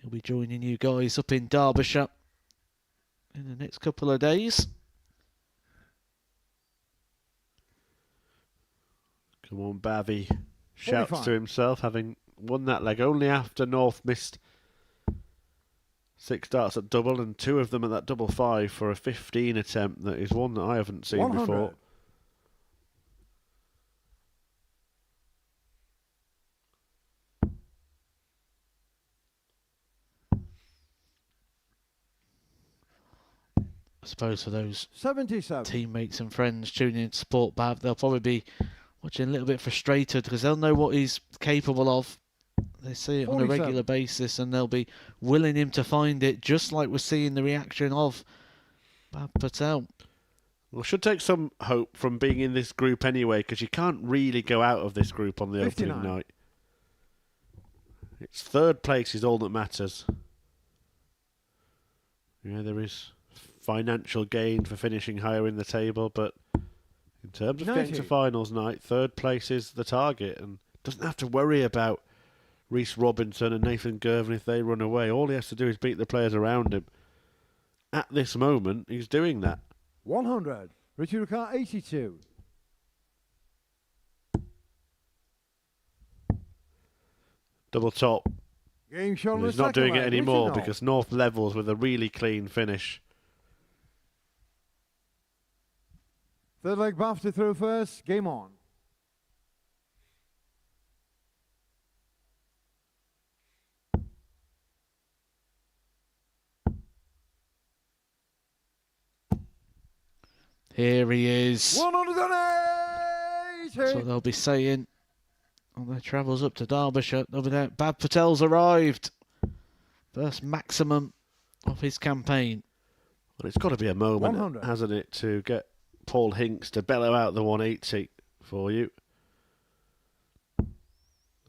He'll be joining you guys up in Derbyshire in the next couple of days. Come on, Bavy shouts 45. to himself, having won that leg only after North missed 6 darts at double and 2 of them at that double 5 for a 15 attempt. That is one that I haven't seen 100. before. I suppose for those 77. teammates and friends tuning in to support Bhav, they'll probably be watching a little bit frustrated because they'll know what he's capable of. They see it on a 47. regular basis and they'll be willing him to find it, just like we're seeing the reaction of Bhav Patel. Well, should take some hope from being in this group anyway, because you can't really go out of this group on the 59. opening night. It's third place is all that matters. Yeah, there is financial gain for finishing higher in the table, but in terms of 90. getting to finals night, third place is the target and doesn't have to worry about Reece Robinson and Nathan Girvan if they run away. All he has to do is beat the players around him. At this moment, he's doing that. 100. Richard Ducar, 82. Double top. Game shot. He's not doing it anymore because North levels with a really clean finish. Third leg, Bhav to throw first. Game on. Here he is. 180. That's what they'll be saying on their travels up to Derbyshire. Over there, Bab Patel's arrived. First maximum of his campaign. Well, it's got to be a moment, 100. hasn't it, to get Paul Hinks to bellow out the 180 for you.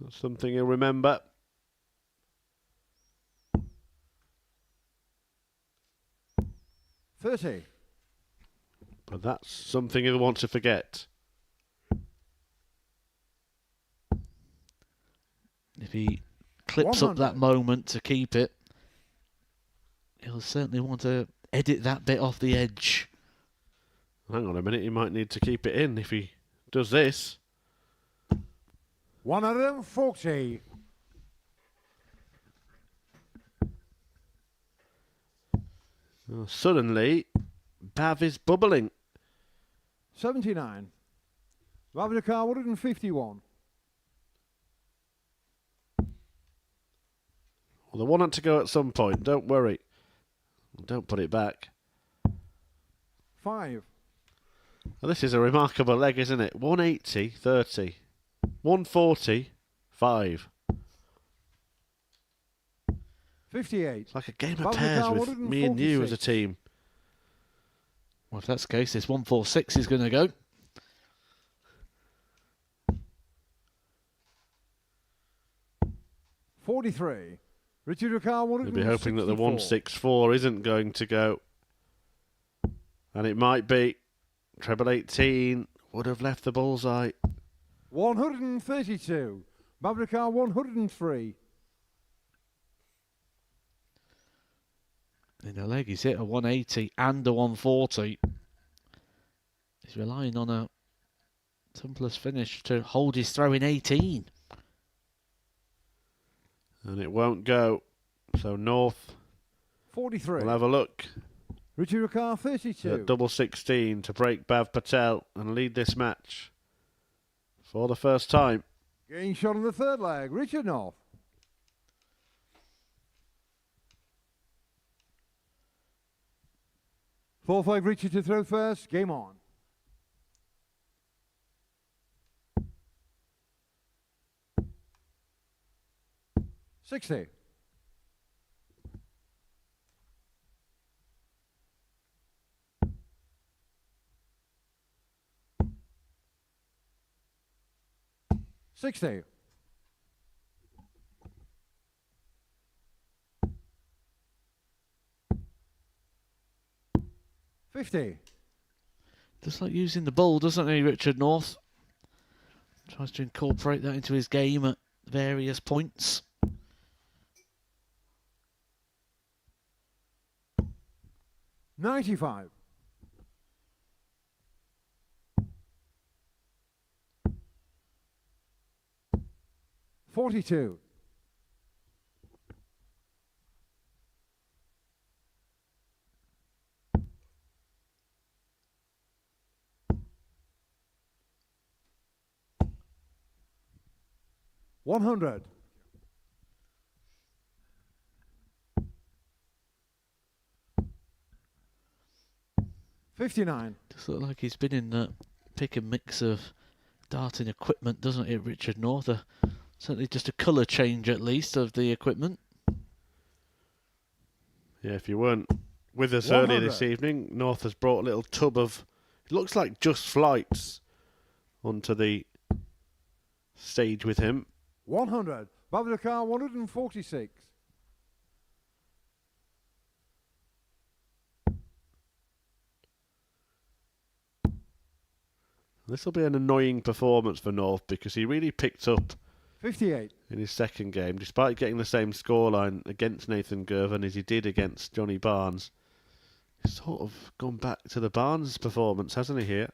That's something you'll remember. $30. But that's something you'll want to forget. If he clips 100. up that moment to keep it, he'll certainly want to edit that bit off the edge. Hang on a minute, he might need to keep it in if he does this. 140. Oh, suddenly, Bav is bubbling. 79. Babrakar 151. Well, they want it to go at some point, don't worry. Don't put it back. 5. Well, this is a remarkable leg, isn't it? 180, 30. 140, 5. 58. It's like a game of pairs with me and you as a team. Well, if that's the case, this 146 is going to go. $43. Richard Ricard 164. We'll be hoping that the 164 isn't going to go. And it might be. Treble 18 would have left the bullseye. 132. Babrakar 103. In the leg, he's hit a 180 and a 140. He's relying on a simplest finish to hold his throw in 18. And it won't go. So North 43. will have a look. Richard Ricard 32. At double 16 to break Bav Patel and lead this match for the first time. Getting shot on the third leg. Richard North. Fourth leg, Richard to throw first. Game on. $60. $60. $50. Just like using the bull, doesn't he, Richard North? Tries to incorporate that into his game at various points. $95. $42. $100. $59. Just look like he's been in that pick and mix of darting equipment, doesn't it, Richard North? Certainly just a colour change at least of the equipment. Yeah, if you weren't with us 100. earlier this evening, North has brought a little tub of, it looks like Just Flights, onto the stage with him. 100. Babrakar 146. This will be an annoying performance for North because he really picked up 58. in his second game, despite getting the same scoreline against Nathan Girvan as he did against Johnny Barnes. He's sort of gone back to the Barnes performance, hasn't he, here?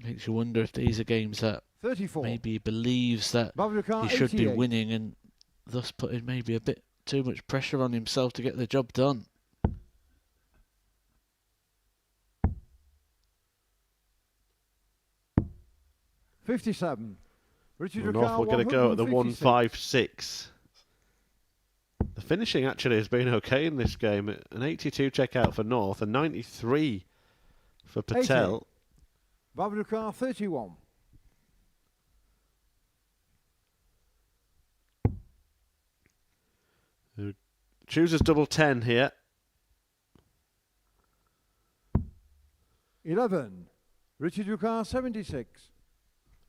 Makes you wonder if these are games that 34. maybe he believes that Babrakar he should be 88. winning and thus putting maybe a bit too much pressure on himself to get the job done. $57. Richard Well, North Ricard we're going to go at the 156. 156. The finishing actually has been okay in this game. An 82 checkout for North, a 93 for Patel. Babdukar 31. Who chooses double 10 here. 11. Richard Dukar 76.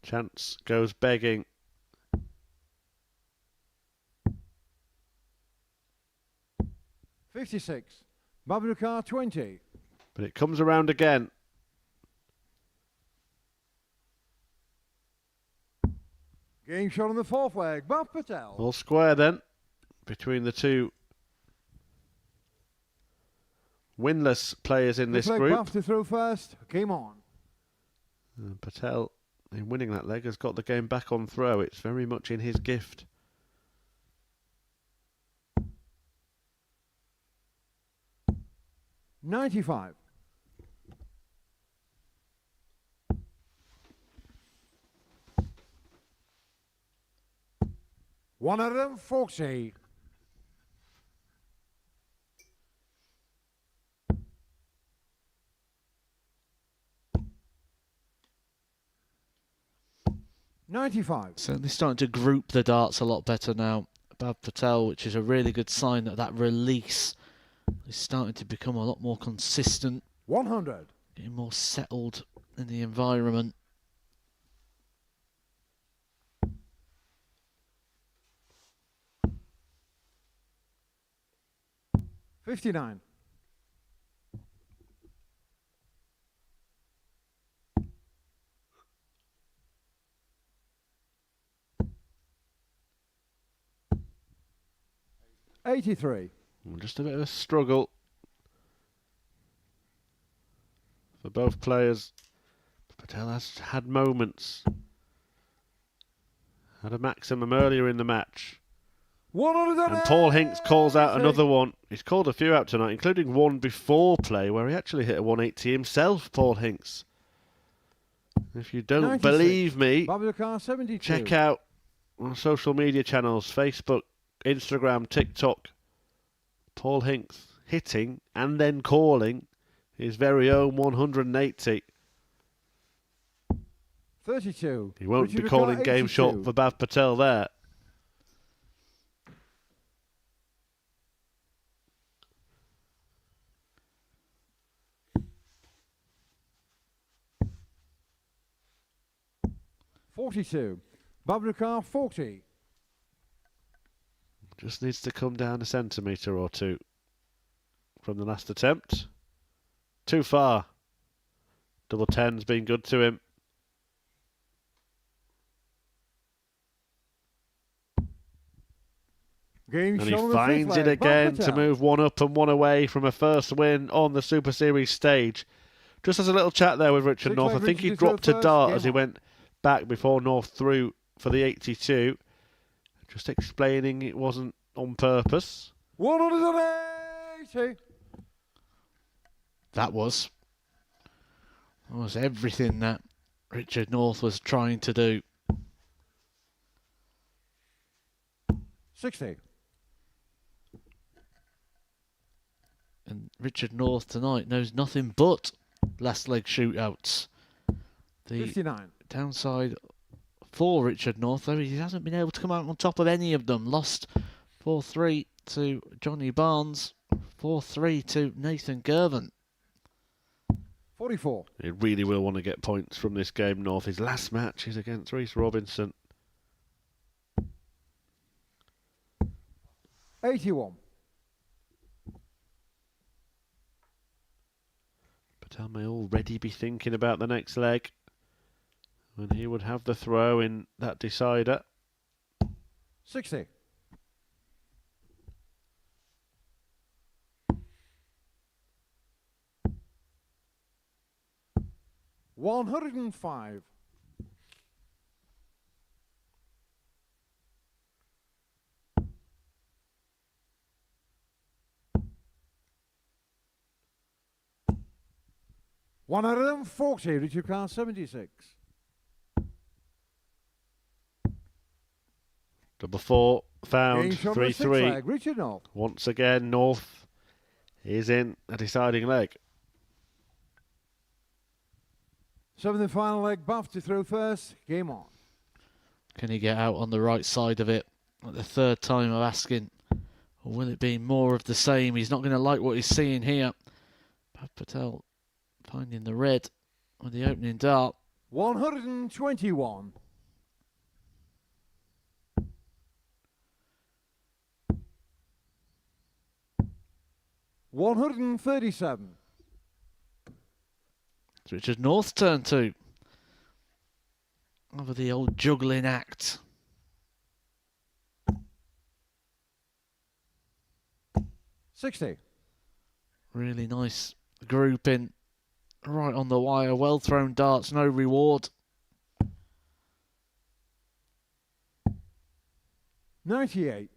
Chance goes begging. $56. Babdukar 20. But it comes around again. Game shot on the fourth leg. Bob Patel. All square then between the two winless players in this group. Buff to throw first. Game on. Patel, in winning that leg, has got the game back on throw. It's very much in his gift. $95. $140. $95. Certainly starting to group the darts a lot better now. Bab Patel, which is a really good sign that that release is starting to become a lot more consistent. 100. Getting more settled in the environment. $59. $83. Just a bit of a struggle for both players. Patel has had moments. Had a maximum earlier in the match. And Paul Hinks calls out another one. He's called a few out tonight, including one before play where he actually hit a 180 himself, Paul Hinks. If you don't 96. believe me, Babdukar 72. check out our social media channels, Facebook, Instagram, TikTok. Paul Hinks hitting and then calling his very own 180. 32. He won't Richard be calling Dukar, game 82. shot for Bav Patel there. $42. Babdukar 40. Just needs to come down a centimetre or two from the last attempt. Too far. Double 10's been good to him. Game And he shot on the finds fifth it leg. Bob again to Patel. move one up and one away from a first win on the Super Series stage. Just as a little chat there with Richard Six North. I leg think he Richard to dropped a first, dart game as he on. went back before North threw for the 82. Just explaining it wasn't on purpose. 180. That was everything that Richard North was trying to do. 60. And Richard North tonight knows nothing but last leg shootouts. The 59. downside for Richard North, though, he hasn't been able to come out on top of any of them. Lost 4-3 to Johnny Barnes, 4-3 to Nathan Girvan. 44. He really will want to get points from this game, North. His last match is against Reece Robinson. 81. Patel may already be thinking about the next leg when he would have the throw in that decider. 60. $105. $140. Richard Dukar 76. Double 4 found. Game shot on the 3-3. sixth leg. Richard North. Once again, North is in a deciding leg. Seventh and final leg. Bath to throw first. Game on. Can he get out on the right side of it? At the third time of asking. Or will it be more of the same? He's not going to like what he's seeing here. Patel finding the red with the opening dart. 121. $137. It's Richard North's turn too. Over the old juggling act. 60. Really nice grouping. Right on the wire. Well thrown darts. No reward. 98.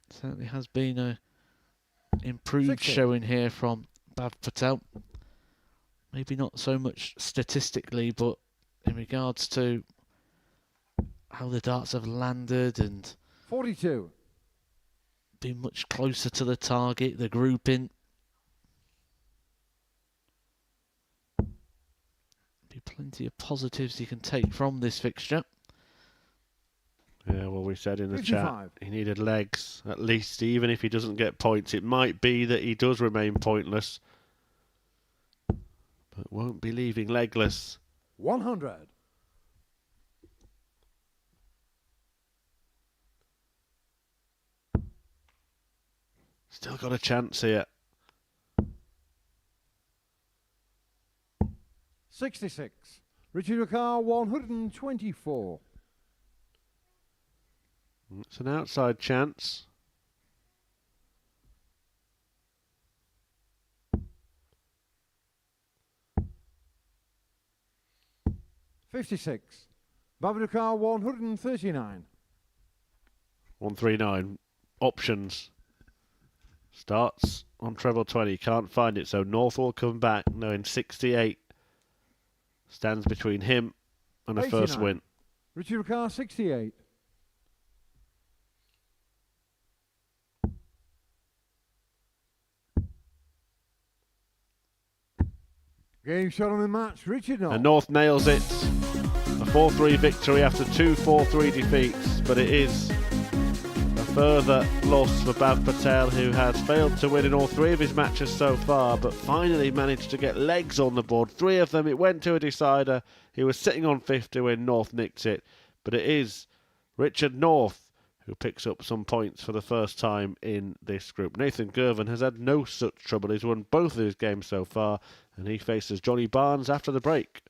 Certainly has been a improved 60. showing here from Bhav Patel. Maybe not so much statistically, but in regards to how the darts have landed and 42. been much closer to the target, the grouping. Be plenty of positives you can take from this fixture. Yeah, well, we said in the 55. chat he needed legs, at least, even if he doesn't get points. It might be that he does remain pointless, but won't be leaving legless. 100. Still got a chance here. 66. Richard McCarr, 124. It's an outside chance. $56. Babadukar, 139. 139. Options. Starts on treble 20. Can't find it, so North will come back knowing 68 stands between him and a first 89. win. Richard McCarr, 68. Game shot on the match, Richard North. And North nails it. A 4-3 victory after two 4-3 defeats, but it is a further loss for Bhav Patel, who has failed to win in all three of his matches so far, but finally managed to get legs on the board. Three of them, it went to a decider. He was sitting on 50 when North nicked it, but it is Richard North who picks up some points for the first time in this group. Nathan Girvan has had no such trouble. He's won both of his games so far, and he faces Johnny Barnes after the break.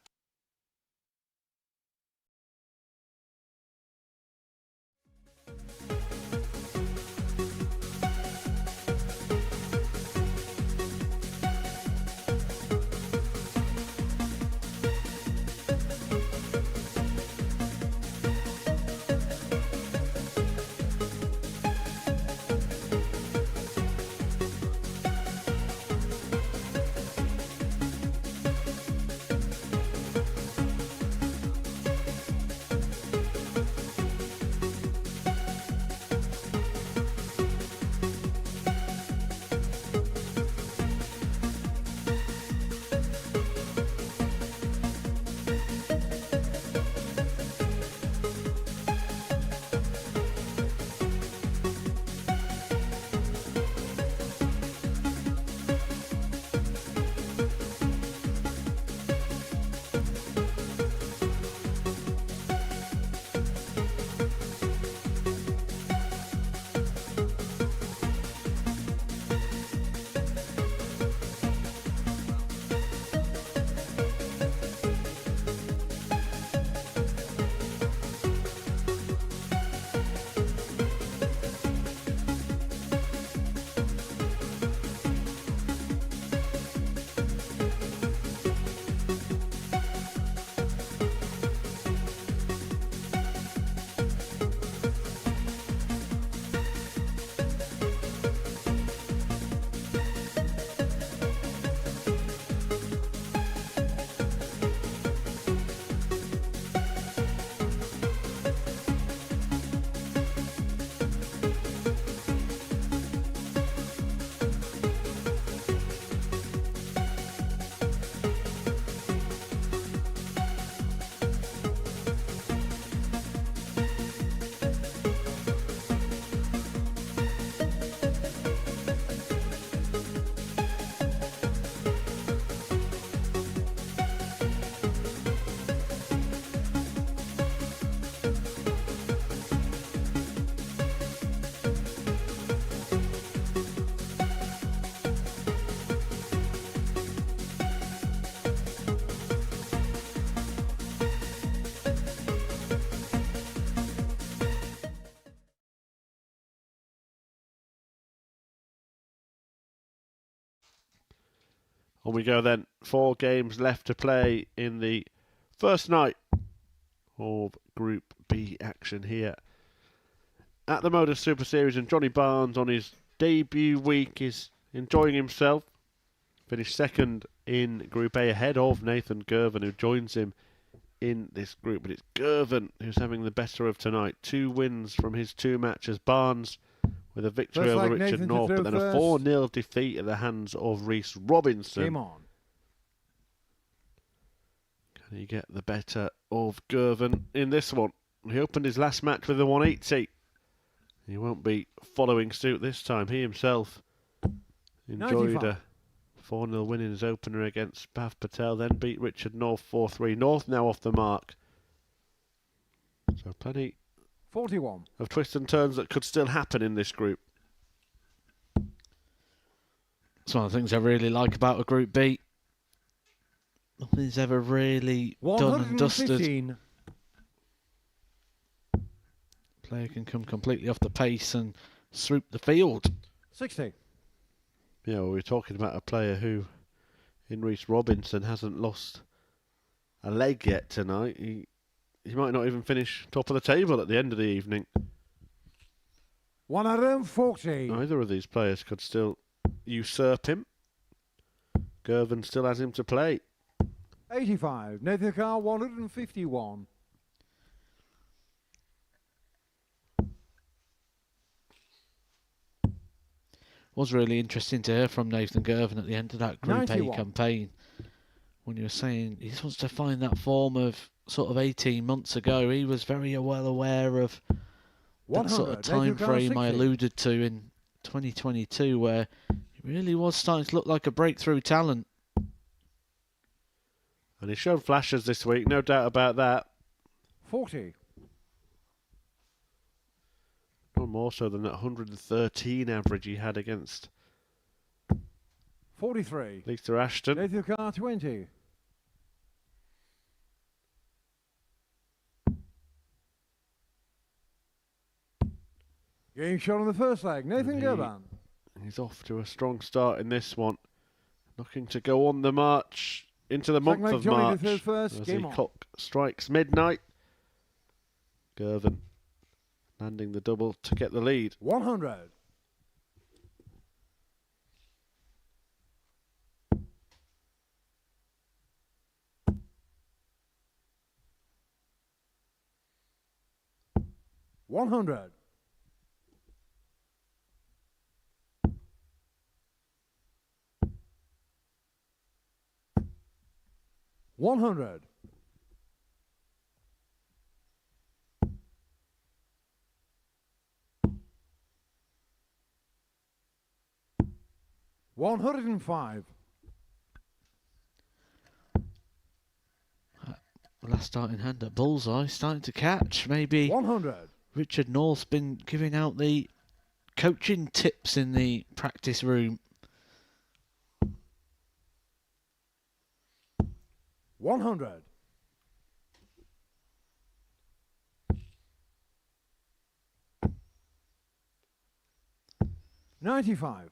On we go then. 4 games left to play in the first night of Group B action here at the MODUS Super Series, and Johnny Barnes on his debut week is enjoying himself. Finished second in Group A ahead of Nathan Girvan, who joins him in this group. But it's Girvan who's having the better of tonight. 2 wins from his 2 matches. Barnes with a victory over Richard North, but then a 4-0 defeat at the hands of Rhys Robinson. Game on. Can he get the better of Girvan in this one? He opened his last match with a 180. He won't be following suit this time. He himself enjoyed a 4-0 win in his opener against Patel, then beat Richard North 4-3. North now off the mark. So plenty 41 of twists and turns that could still happen in this group. It's one of the things I really like about a Group B. Nothing's ever really done and dusted. Player can come completely off the pace and swoop the field. 60. Yeah, well, we're talking about a player who, in Rhys Robinson, hasn't lost a leg yet tonight. He might not even finish top of the table at the end of the evening. 140. Either of these players could still usurp him. Girvan still has him to play. 85. Nathan Carr, 151. Was really interesting to hear from Nathan Girvan at the end of that Group 91. A campaign, when you were saying he just wants to find that form of sort of 18 months ago. He was very well aware of that sort of time frame I alluded to in 2022, where he really was starting to look like a breakthrough talent. And he's shown flashes this week, no doubt about that. 40. Not more so than that 113 average he had against 43. Lisa Ashton. Nathan Carr, 20. Game shot on the first leg. Nathan Girvan. He's off to a strong start in this one. Looking to go on the march into the month of March as the clock strikes midnight. Girvan landing the double to get the lead. 100. $100. 100. 105. Last starting hand at bullseye, starting to catch. Maybe 100. Richard North's been giving out the coaching tips in the practice room. 100. 95.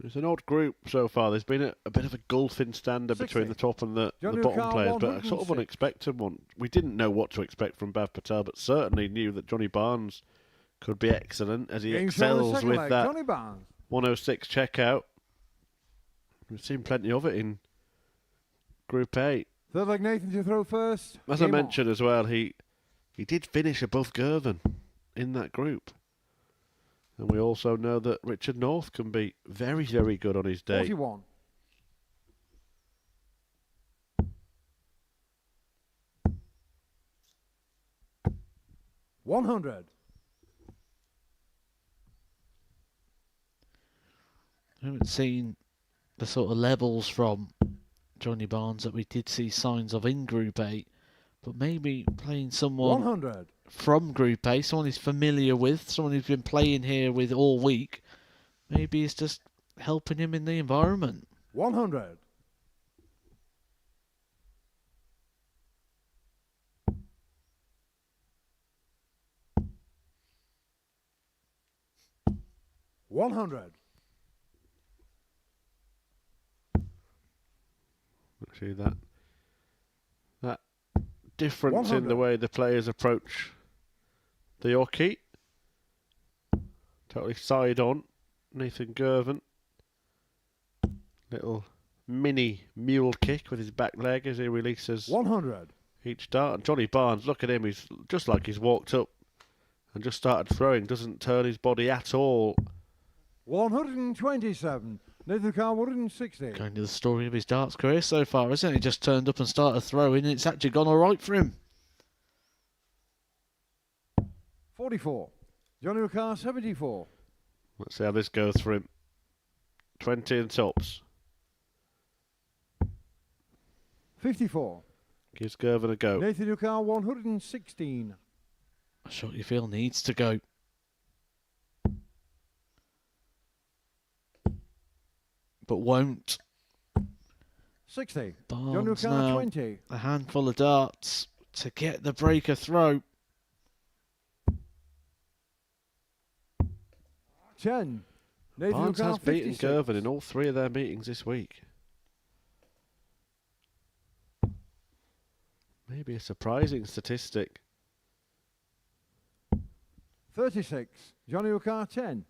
'It's an odd group so far. There's been a bit of a gulfing standard 60. between the top and the bottom players, but a sort of unexpected one. We didn't know what to expect from Bav Patel, but certainly knew that Johnny Barnes could be excellent as he excels with that 106 checkout. We've seen plenty of it in Group A. Third leg Nathan to throw first. As I mentioned as well, he did finish above Girvan in that group. And we also know that Richard North can be very, very good on his day. 41. 100. I haven't seen the sort of levels from Johnny Barnes that we did see signs of in Group A, but maybe playing someone 100. from Group A, someone he's familiar with, someone who's been playing here with all week, maybe it's just helping him in the environment. 100. 100. Actually, that difference in the way the players approach the Yorkie. Totally side on. Nathan Girvan. Little mini mule kick with his back leg as he releases 100. Each dart. And Johnny Barnes, look at him. He's just like he's walked up and just started throwing. Doesn't turn his body at all. 127. Nathan Carr, 160. Kind of the story of his darts career so far, isn't it? He just turned up and started throwing, and it's actually gone all right for him. 44. Johnny Carr, 74. Let's see how this goes for him. 20 and tops. 54. Gives Girvan a go. Nathan Carr, 116. A shot you feel needs to go. But won't. 60. Barnes Johnny Carr, now, 20. a handful of darts to get the breaker throw. 10. Nathan Barnes Carr, has beaten 56. Girvan in all three of their meetings this week. Maybe a surprising statistic. 36. Johnny Carr, 10.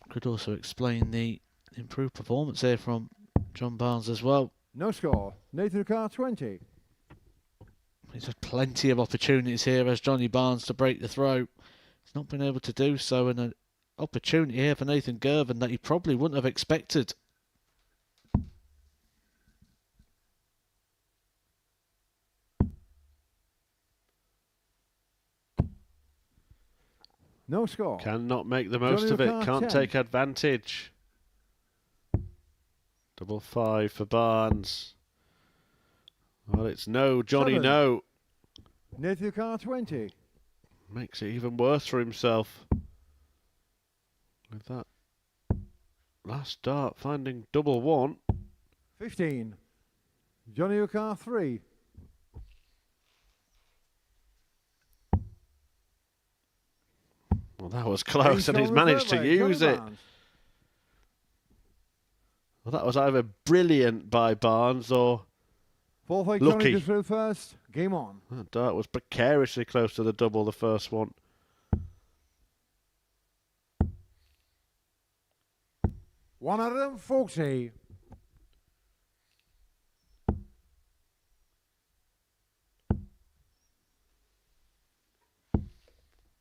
Could also explain the improved performance here from John Barnes as well. No score. Nathan Carr, 20. He's had plenty of opportunities here as Johnny Barnes to break the throw. He's not been able to do so, and an opportunity here for Nathan Girvan that he probably wouldn't have expected. No score. Cannot make the most Johnny of it. Carr, Can't 10. take advantage. 5 for Barnes. Well, it's no, Johnny, 7. no. Nathan Carr, 20. Makes it even worse for himself. With that last dart finding double one. 15. Johnny Carr, 3. Well, that was close, and he's managed to use it. Well, that was either brilliant by Barnes or 4 fake lucky. Johnny through first. Game on. That dart was precariously close to the double, the first one. $140.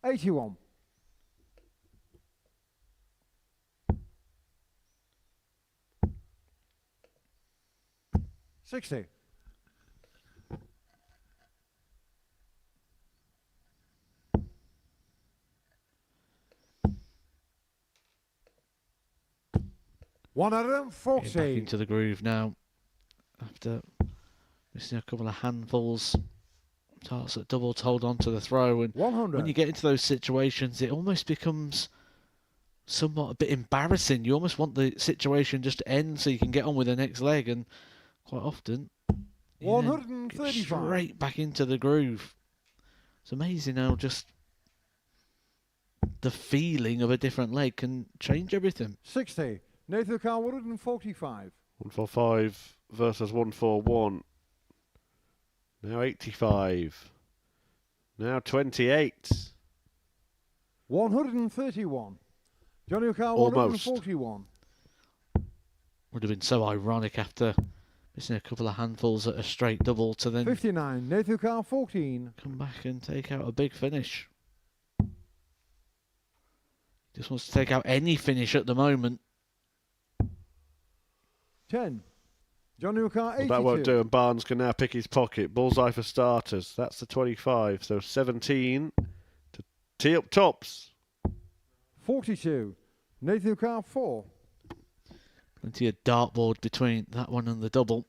81. 60. $140. Back into the groove now after missing a couple of handfuls. Darts at double to hold on to the throw, and 100. when you get into those situations, it almost becomes somewhat a bit embarrassing. You almost want the situation just to end so you can get on with the next leg, and quite often you then get 135. straight back into the groove. It's amazing how just the feeling of a different leg can change everything. 60. Nathan Carr, 145. 145 versus 141. Now 85. Now 28. 131. Johnny Carr, Almost. 141. Would have been so ironic after missing a couple of handfuls at a straight double to then 59. Nathan Carr, 14. come back and take out a big finish. Just wants to take out any finish at the moment. 10. Johnny Carr, 82. Well, that won't do, and Barnes can now pick his pocket. Bullseye for starters. That's the 25. So 17 to tee up tops. 42. Nathan Carr, 4. Plenty of dartboard between that one and the double.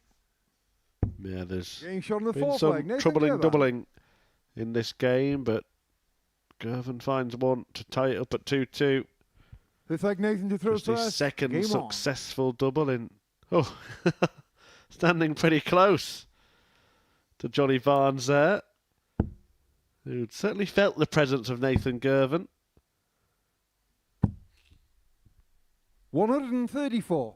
Yeah, there's Getting shot on the been fourth leg. some Nathan troubling Girvan. doubling in this game, but Girvan finds one to tie it up at 2-2. Fifth leg Nathan to throw Just his first. second Game on. successful double in... Oh, standing pretty close to Johnny Barnes there, who'd certainly felt the presence of Nathan Girvan. 134.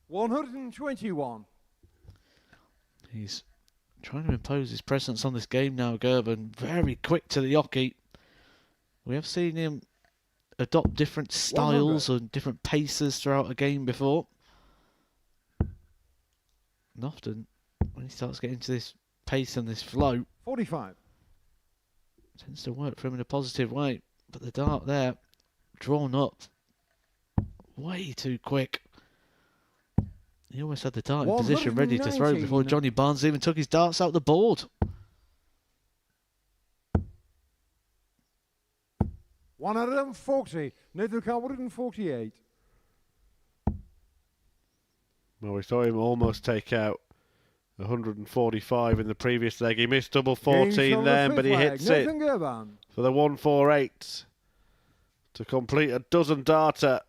$121. He's trying to impose his presence on this game now, Girvan. Very quick to the hockey. We have seen him adopt different styles 100. and different paces throughout a game before. And often, when he starts getting to this pace and this flow, 45. tends to work for him in a positive way. But the dart there, drawn up way too quick. He almost had the dart in position ready to throw before Johnny Barnes even took his darts out the board. 140. Nathan Carr, 148. Well, we saw him almost take out 145 in the previous leg. He missed double 14 then, but he hits it for the 148 to complete a dozen darter.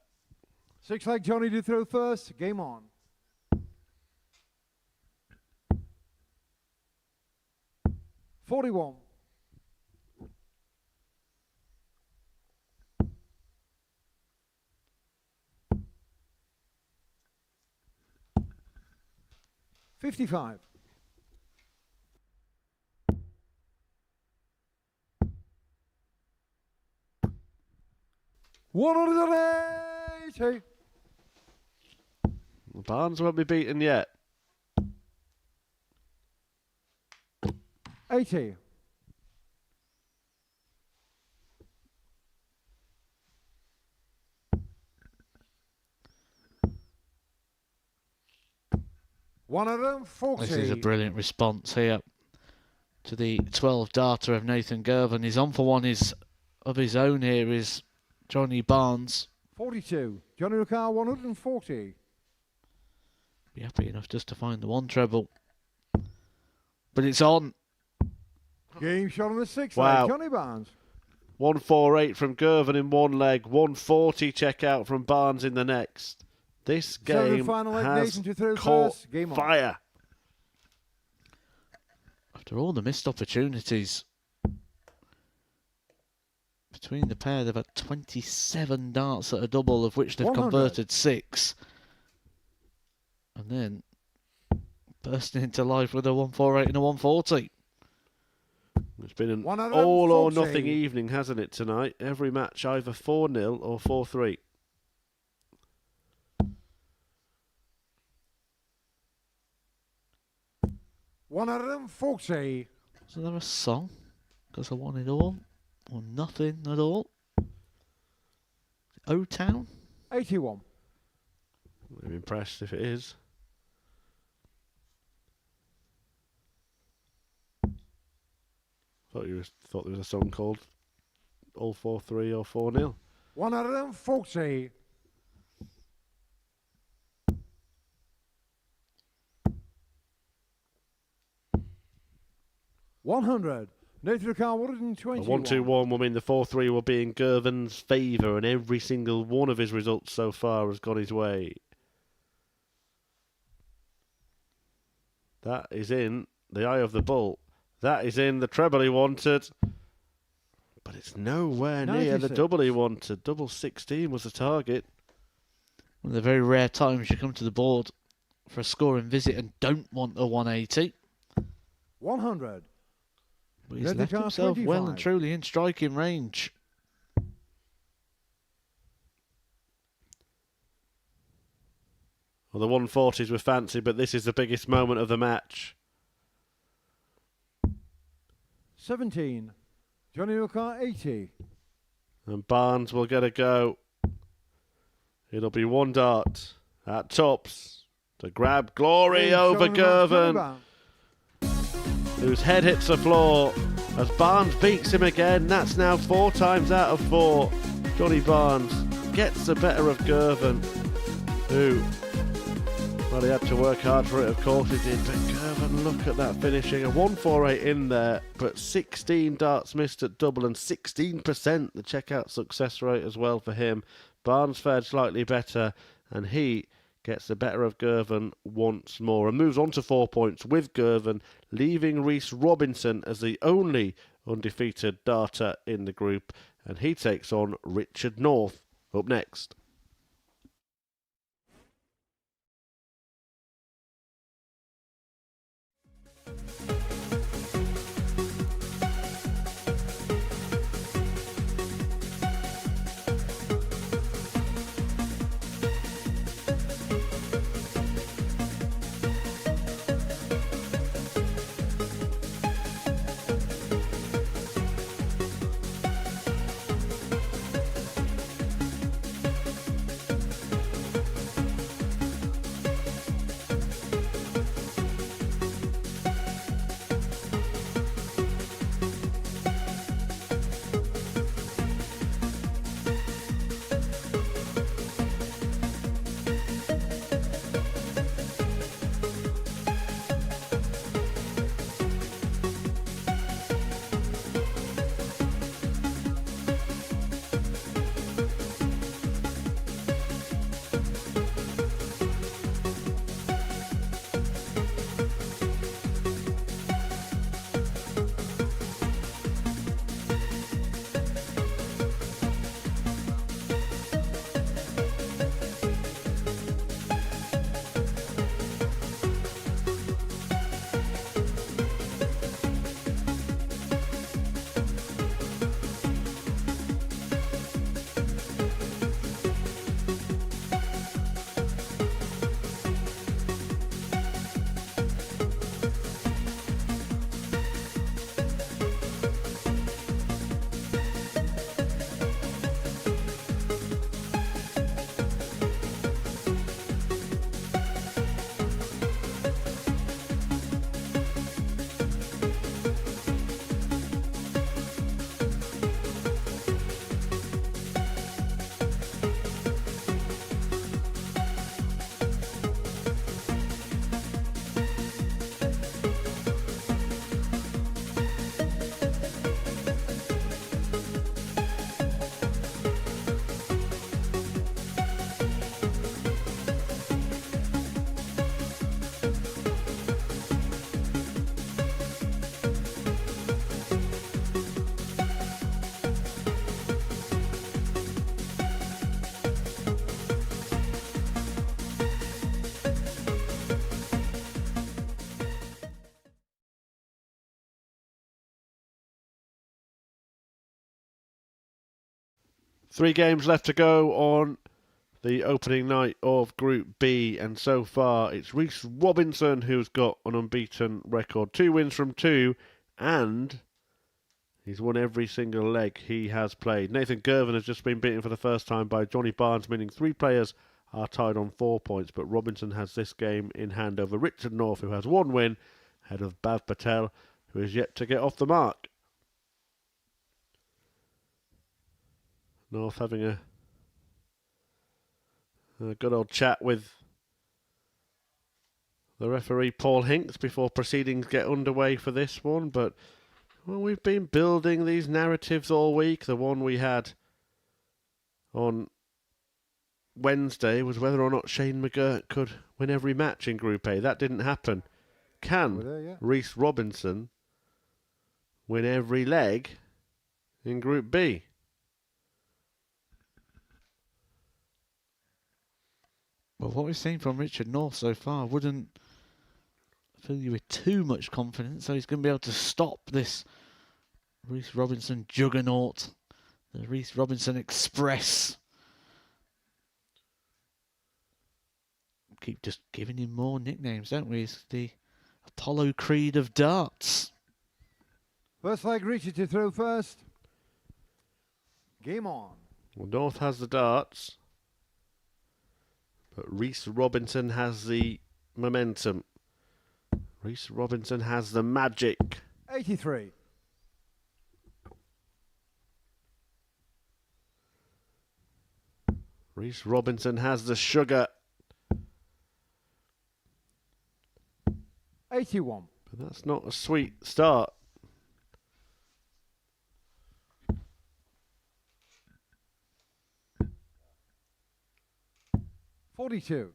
6-leg Johnny to throw first. Game on. $41. $55. $180. Barnes won't be beaten yet. 80. $140. This is a brilliant response here to the 12 darter of Nathan Girvan. He's on for one of his own here is Johnny Barnes. 42. Johnny Ricard, 140. Be happy enough just to find the one treble. But it's on. Game shot on the 6th Wow. leg. Johnny Barnes. 148 from Girvan in one leg, 140 check out from Barnes in the next. This game has caught fire. After all the missed opportunities between the pair, they've had 27 darts at a double, of which they've 100. converted 6. And then bursting into life with a 148 and a 140. It's been an all or nothing evening, hasn't it, tonight? Every match either 4-0 or 4-3. $140. Is there a song? Because I want it all or nothing at all. O-Town? 81. I'm impressed if it is. Thought there was a song called All 4-3 or 4-0. 140. $100. Nathan Ricard, 121. A 1-2-1 will mean the 4-3 will be in Girvan's favour, and every single one of his results so far has gone his way. That is in the eye of the bull. That is in the treble he wanted. But it's nowhere near 96. the double he wanted. Double 16 was the target. One of the very rare times you come to the board for a scoring visit and don't want a 180. 100. But he's left himself well and truly in striking range. Well, the 140s were fancy, but this is the biggest moment of the match. 17. Johnny Ricard, 80. And Barnes will get a go. It'll be one dart at tops to grab glory over Girvan, whose head hits the floor as Barnes beats him again. That's now 4 times out of 4. Johnny Barnes gets the better of Girvan, who, well, he had to work hard for it, of course he did, but Girvan, look at that finishing. A 148 in there, but 16 darts missed at double and 16% the checkout success rate as well for him. Barnes fared slightly better, and he gets the better of Girvan once more and moves on to 4 points with Girvan, leaving Rhys Robinson as the only undefeated darter in the group, and he takes on Richard North up next. Three games left to go on the opening night of Group B, and so far it's Reece Robinson who's got an unbeaten record. 2 wins from 2, and he's won every single leg he has played. Nathan Girvan has just been beaten for the first time by Johnny Barnes, meaning 3 players are tied on 4 points, but Robinson has this game in hand over Richard North, who has 1 win, ahead of Patel, who is yet to get off the mark. North having a good old chat with the referee Paul Hinks before proceedings get underway for this one. But well, we've been building these narratives all week. The one we had on Wednesday was whether or not Shane McGurk could win every match in Group A. That didn't happen. Can Reece Robinson win every leg in Group B? Well, what we've seen from Richard North so far wouldn't fill you with too much confidence. So he's going to be able to stop this Reece Robinson juggernaut, the Reece Robinson Express. Keep just giving him more nicknames, don't we? It's the Apollo Creed of darts. First leg, Richard to throw first. Game on. Well, North has the darts, but Reece Robinson has the momentum. Reece Robinson has the magic. 83. Reece Robinson has the sugar. 81. But that's not a sweet start. $42.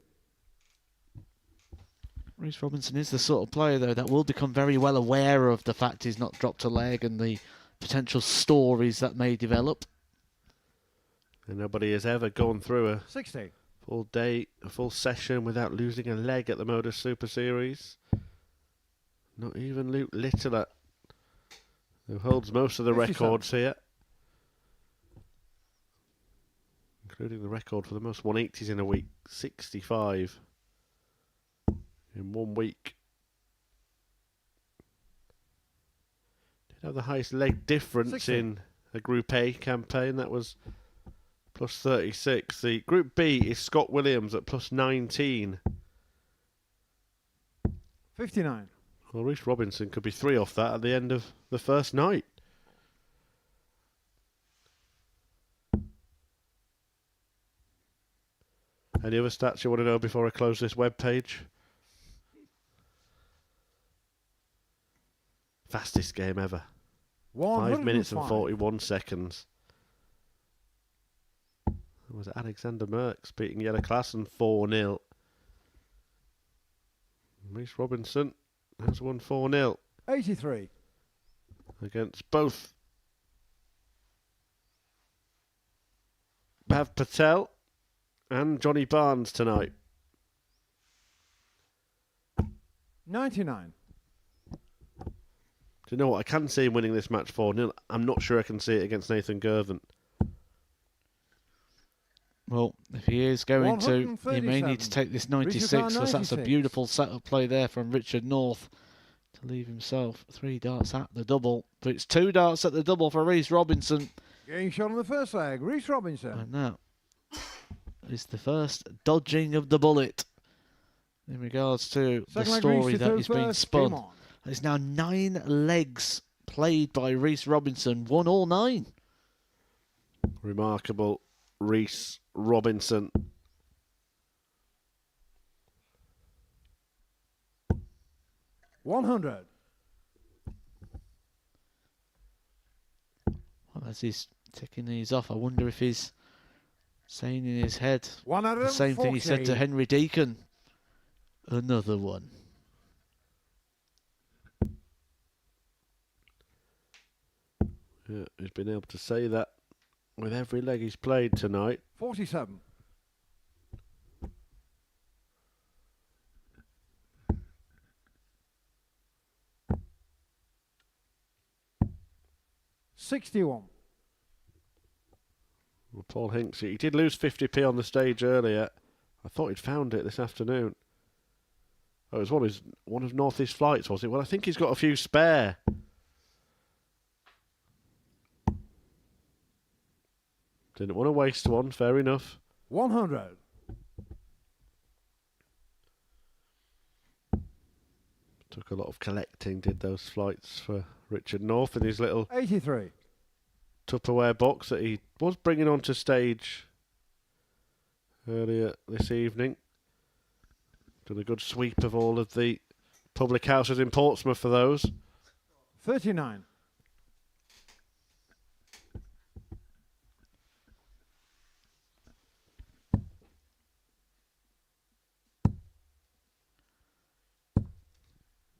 Reece Robinson is the sort of player, though, that will become very well aware of the fact he's not dropped a leg and the potential stories that may develop. And nobody has ever gone through a 60. full day, a full session without losing a leg at the MODUS Super Series. Not even Luke Littler, who holds most of the 57. records here, including the record for the most 180s in a week, 65 in 1 week. Did have the highest leg difference 60. in a Group A campaign. That was plus 36. The Group B is Scott Williams at plus 19. 59. Well, Reece Robinson could be 3 off that at the end of the first night. Any other stats you want to know before I close this web page? Fastest game ever. 5 minutes and 105. 41 seconds. That was Alexander Merckx beating Yellow Klassen 4-0. Reece Robinson has won 4-0 83. against both Pav Patel and Johnny Barnes tonight. 99. Do you know what? I can see him winning this match 4-0. I'm not sure I can see it against Nathan Girvan. Well, if he is going to, he may need to 137. take this 96, because that's a 96. beautiful setup play there from Richard North to leave himself 3 darts at the double. But it's 2 darts at the double for Reece Robinson. Getting shot on the first leg. Reece Robinson. And that is the first dodging of the bullet in regards to the Second leg, story Reece that to is being first. spun. Game on. There's now 9 legs played by Reece Robinson, won all 9. Remarkable Reece Robinson. $100. Well, as he's ticking these off, I wonder if he's saying in his head the same thing he said to 140. Henry Deacon. Another one. Yeah, he's been able to say that with every leg he's played tonight. 47. $61. Well, Paul Hinks, he did lose 50p on the stage earlier. I thought he'd found it this afternoon. Oh, it was one of Northeast Flights, was it? Well, I think he's got a few spare. Didn't want to waste one, fair enough. 100. Took a lot of collecting, did those flights for Richard North in his little 83. Tupperware box that he was bringing onto stage earlier this evening. Done a good sweep of all of the public houses in Portsmouth for those. 39.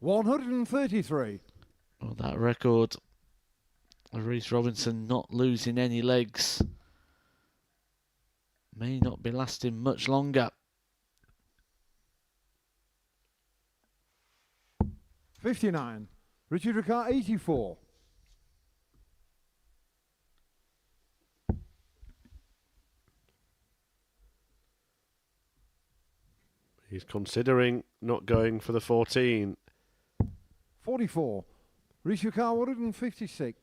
$133. Well, that record of Reece Robinson not losing any legs may not be lasting much longer. 59. Richard Ricard, 84. He's considering not going for the 14. 44. Richard Ricard, 156.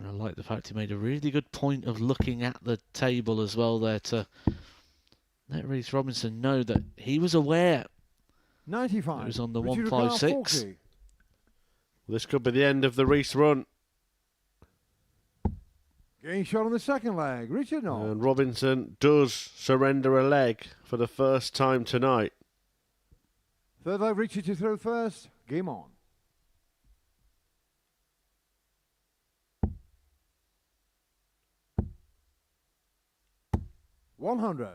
I like the fact he made a really good point of looking at the table as well there to let Reece Robinson know that he was aware 95. it was on the Richard 156. Ricard, 40. This could be the end of the Reece run. Getting shot on the second leg. Richard North. And Robinson does surrender a leg for the first time tonight. Third leg, Richard to throw first. Game on. $100.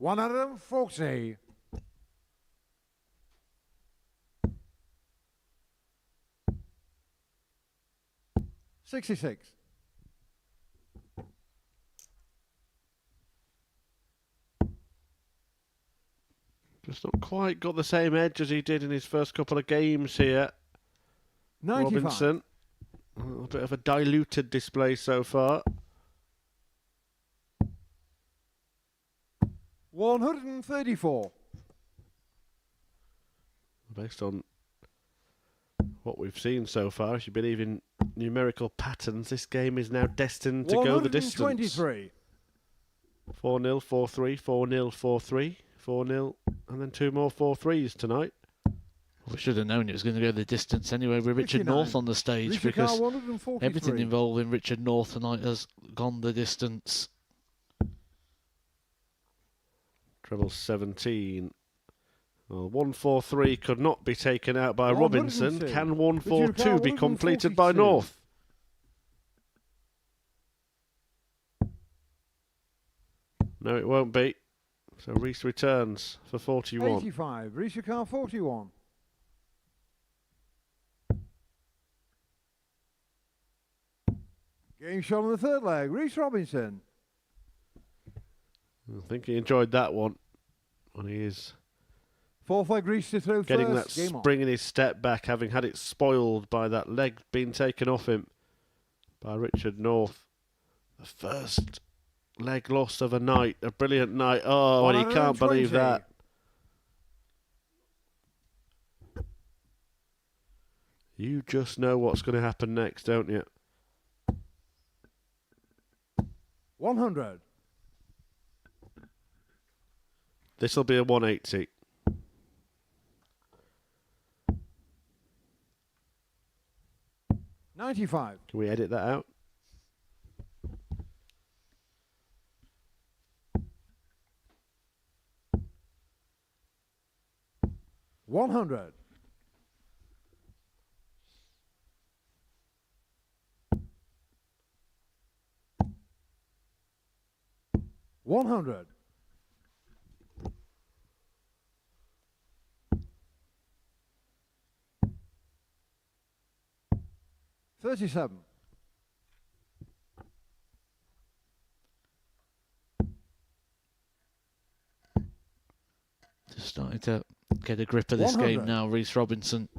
140. $66. Just not quite got the same edge as he did in his first couple of games here. 95. Robinson. A little bit of a diluted display so far. 134. Based on what we've seen so far, if you believe in numerical patterns, this game is now destined to go the distance. 123. 4-0, 4-3, 4-0, 4-3, 4-0, and then 2 more 4-3s tonight. We should have known it was going to go the distance anyway with Richard 59. North on the stage, Richard because Carr, 143. everything involving Richard North tonight has gone the distance. Treble 17. Well, 1-4-3 could not be taken out by Robinson. 102. Can Richard Carr, 1-4-2 be completed by 142. North? No, it won't be. So Reese returns for 41. 85. Richard Carr, 41. Game shot on the third leg. Reese Robinson. I think he enjoyed that one. And he is Fourth leg Reese to throw getting first. that Game on. spring in his step back, having had it spoiled by that leg being taken off him by Richard North. The first leg loss of a night, a brilliant night. Oh, and he can't 120. believe that. You just know what's going to happen next, don't you? 100. This will be a 180. $95. Can we edit that out? $100. $100. $37. Just starting to get a grip of this 100. game now, Reese Robinson.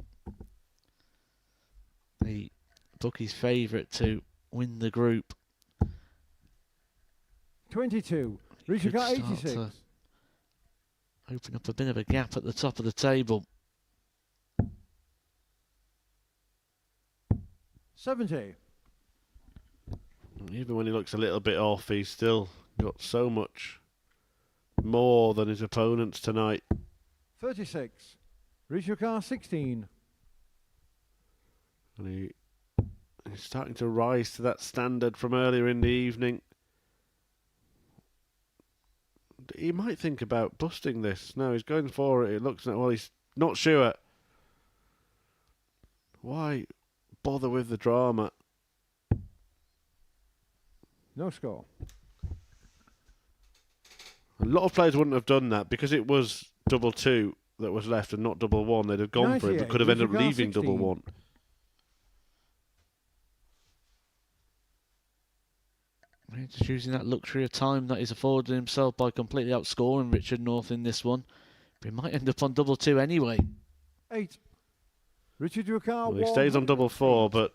The bookie's favourite to win the group. 22. He Richard could Carr, start 86. to open up a bit of a gap at the top of the table. 70. Even when he looks a little bit off, he's still got so much more than his opponents tonight. 36. Richard Carr, 16. And he's starting to rise to that standard from earlier in the evening. He might think about busting this. No, he's going for it. It looks like, well, he's not sure. Why bother with the drama? No score. A lot of players wouldn't have done that because it was double 2 that was left and not double 1. They'd have gone for it, but 98. could have ended up Richard Carr, leaving double 16. 1. Just using that luxury of time that he's afforded himself by completely outscoring Richard North in this one. But he might end up on double 2 anyway. 8. Richard Carr, Well, he stays on double 4, but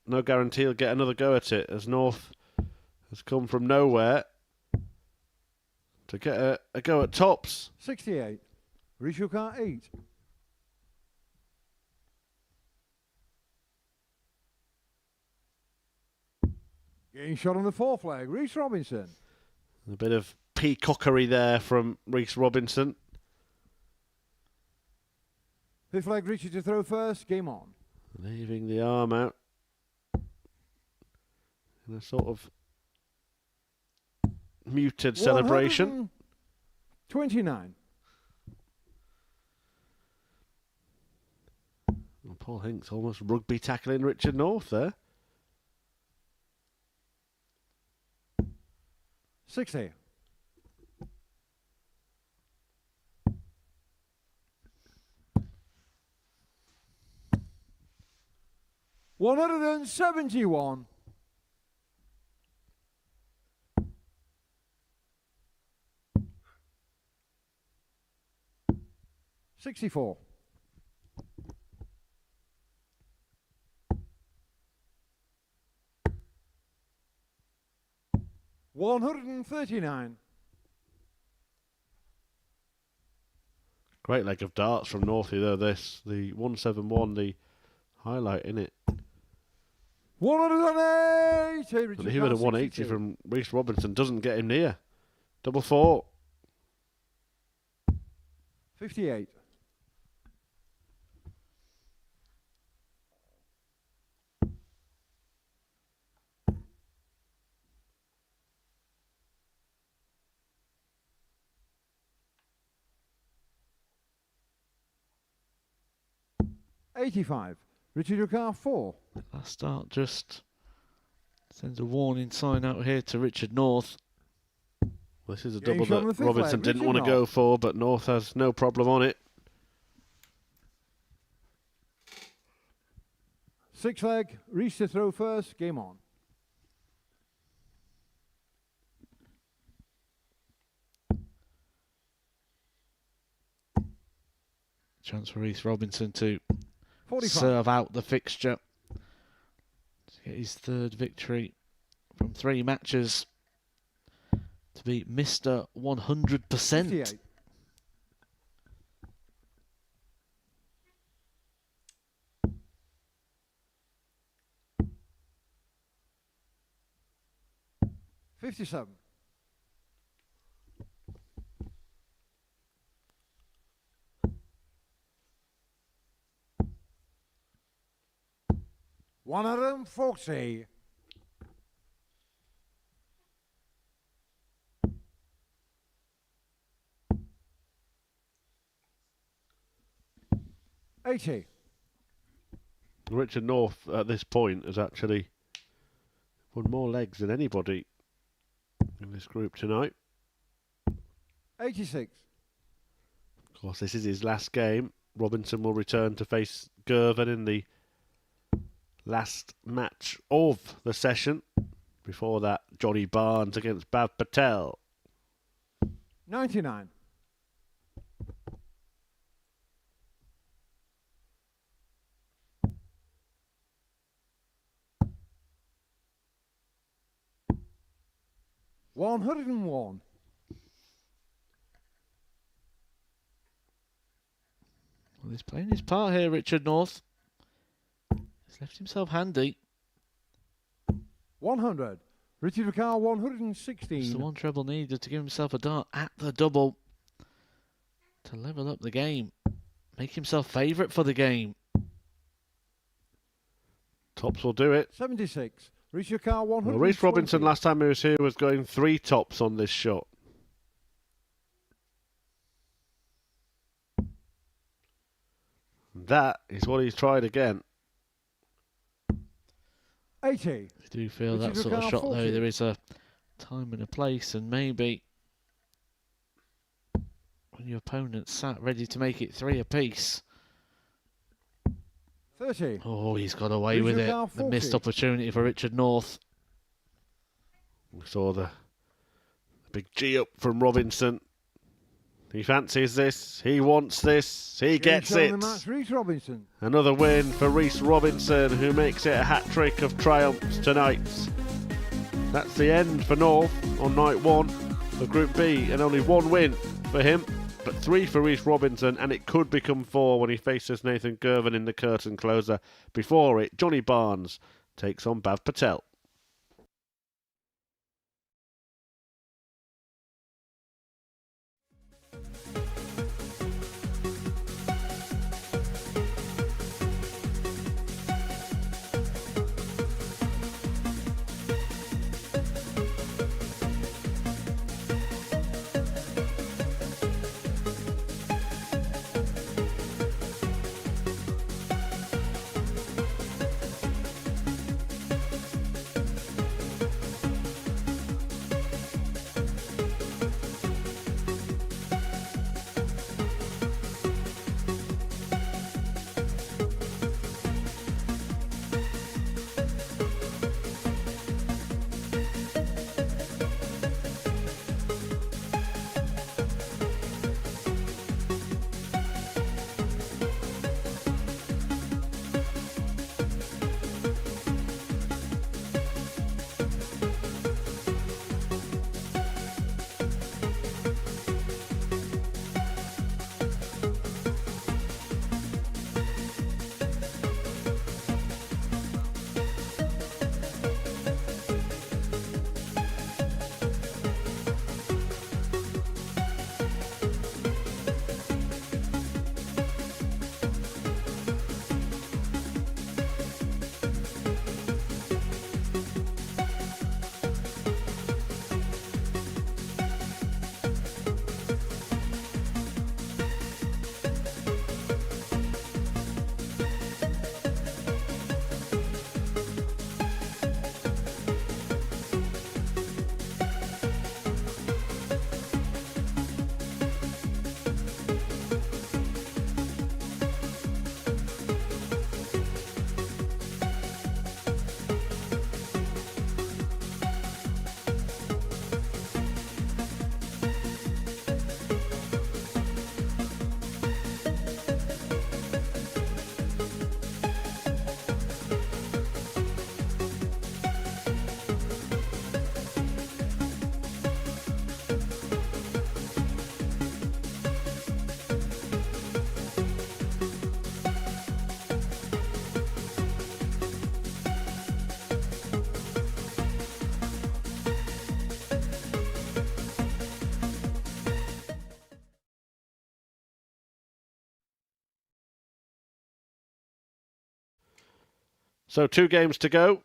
no guarantee he'll get another go at it as North has come from nowhere to get a go at tops. 68. Richard Carr, 8. Getting shot on the fourth leg. Reese Robinson. A bit of peacockery there from Reese Robinson. Fifth leg Richard to throw first. Game on. Leaving the arm out in a sort of muted celebration. 29. Well, Paul Hinks almost rugby tackling Richard North there. 60. 171. $64. 139. Great leg of darts from Northey though, this. The 171, the highlight in it. 180. But even a 180 from Reece Robinson doesn't get him near. Double four. 58. $85. Richard Ricard 4. That start just sends a warning sign out here to Richard North. Well, this is a Game double shot on the that fifth Robinson leg, didn't Richard want to go North. for, but North has no problem on it. 6 leg. Reese to throw first. Game on. Chance for Reece Robinson to 45. serve out the fixture to get his third victory from 3 matches to be Mr. 100%. 58. $57. $140. $80. Richard North at this point has actually won more legs than anybody in this group tonight. 86. Of course, this is his last game. Robinson will return to face Girvan in the last match of the session. Before that, Johnny Barnes against Bav Patel. 99. $101. Well, he's playing his part here, Richard North. He's left himself handy. 100. Richard Ricard 116. It's the one treble needed to give himself a dart at the double to level up the game. Make himself favourite for the game. Tops will do it. 76. Richard Ricard 120. Well, Reece Robinson last time he was here was going 3 tops on this shot. That is what he's tried again. 80. I do feel Richard that sort of Ricard shot 40. though, there is a time and a place, and maybe when your opponent's sat ready to make it 3 apiece. 30. Oh, he's got away with Richard it. Ricard The missed 40. opportunity for Richard North. We saw the big G up from Robinson. He fancies this. He wants this. He gets Game shot it. on the match, Reece Robinson. Another win for Reece Robinson, who makes it a hat-trick of triumphs tonight. That's the end for North on night 1 of Group B, and only 1 win for him, but 3 for Reece Robinson, and it could become 4 when he faces Nathan Girvan in the curtain closer. Before it, Johnny Barnes takes on Bav Patel. So 2 games to go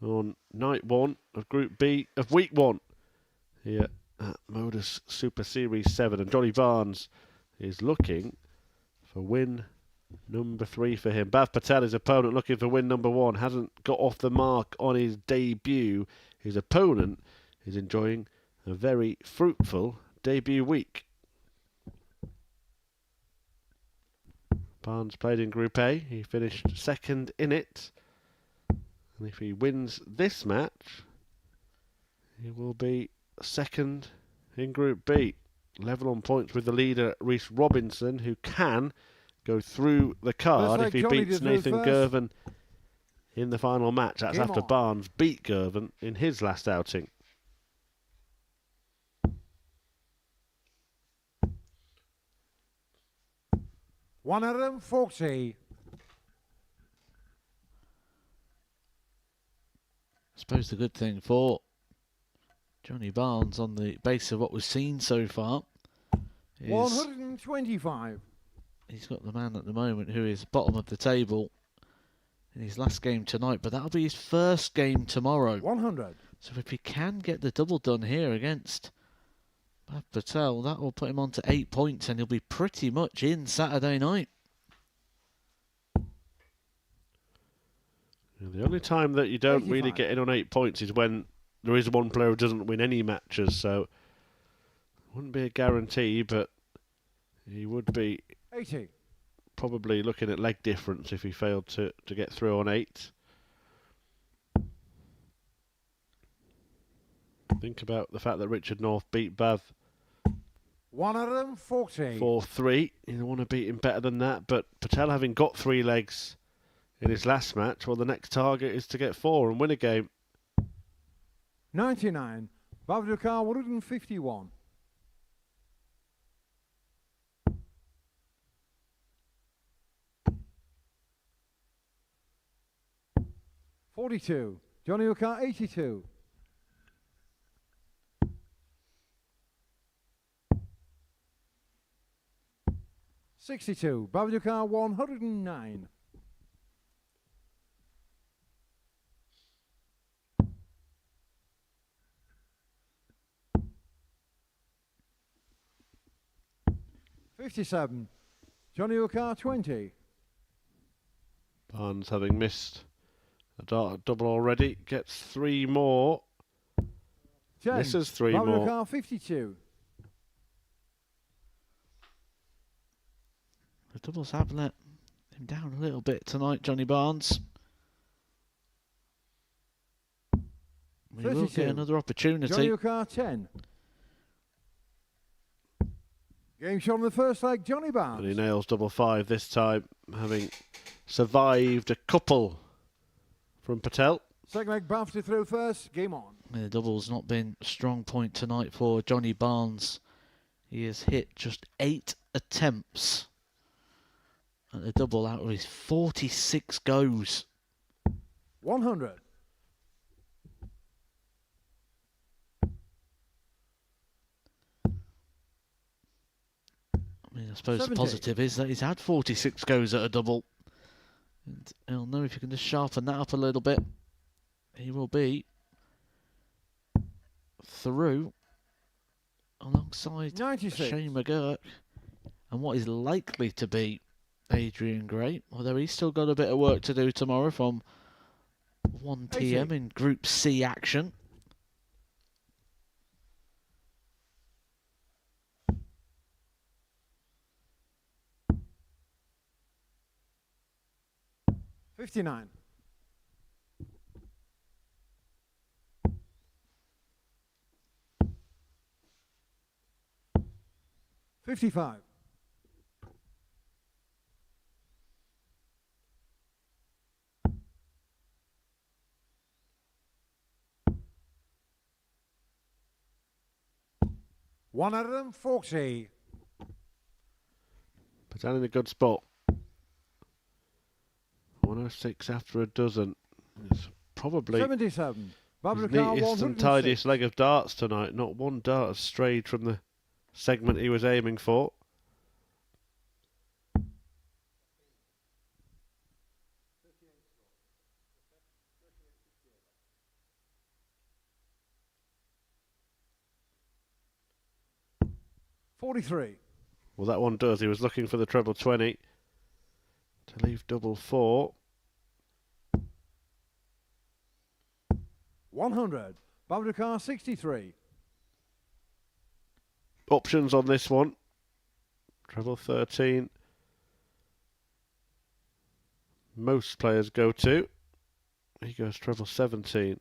on night 1 of Group B of Week 1 here at Modus Super Series 7. And Johnny Barnes is looking for win number 3 for him. Bhav Patel, his opponent, looking for win number 1. Hasn't got off the mark on his debut. His opponent is enjoying a very fruitful debut week. Barnes played in Group A. He finished 2nd in it. And if he wins this match, he will be 2nd in Group B. Level on points with the leader, Rhys Robinson, who can go through the card if he beats Nathan Girvan in the final match. That's after Barnes beat Girvan in his last outing. $140. I suppose the good thing for Johnny Barnes on the base of what we've seen so far is 125. He's got the man at the moment who is bottom of the table in his last game tonight, but that'll be his first game tomorrow. 100. So if he can get the double done here against Bhav Patel, that will put him on to 8 points and he'll be pretty much in Saturday night. The only time that you don't 85. really get in on 8 points is when there is one player who doesn't win any matches, so it wouldn't be a guarantee, but he would be 80. probably looking at leg difference if he failed to get through on 8. Think about the fact that Richard North beat Bhav 140. 4-3. You want to beat him better than that, but Patel, having got 3 legs in his last match, well, the next target is to get 4 and win a game. 99. Bavdukar 151. $42. Johnny Ukar 82. $62. Bavdukar 109. $57. Johnny Ukar 20. Barnes, having missed a double already, gets 3 more. 10. Misses 3 more. Bavdukar 52. The doubles have let him down a little bit tonight, Johnny Barnes. We will get another opportunity. Johnny Ukar 10. Game shot on the first leg, Johnny Barnes. And he nails double 5 this time, having survived a couple from Patel. Second leg, Bafta through first, game on. The double's not been a strong point tonight for Johnny Barnes. He has hit just 8 attempts at the double out of his 46 goes. 100. I suppose 70. the positive is that he's had 46 goes at a double. And he'll know if you can just sharpen that up a little bit. He will be through alongside 96. Shane McGurk and what is likely to be Adrian Gray, although he's still got a bit of work to do tomorrow from 1 p.m. in Group C action. $59. $55. $140. Patel in a good spot. 106 after a dozen. It's probably 77. his neatest and tidiest leg of darts tonight. Not one dart has strayed from the segment he was aiming for. 43. Well, that one does. He was looking for the treble 20 to leave double 4. 100. Babrakar 63. Options on this one. Treble 13. Most players go to. He goes treble 17.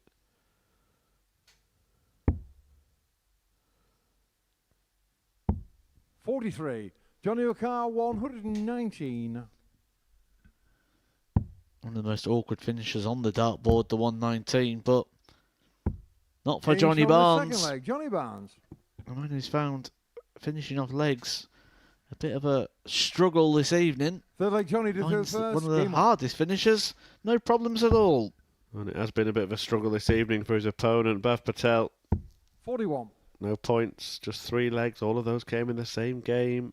$43. Johnny O'Carr 119. One of the most awkward finishes on the dartboard, the 119, but not for Johnny Barnes. Second leg, Johnny Barnes. The man who's found finishing off legs a bit of a struggle this evening. Third leg, Johnny to throw Finds first. one of the hardest finishers. No problems at all. And it has been a bit of a struggle this evening for his opponent, Bhav Patel. 41. No points, just 3 legs. All of those came in the same game.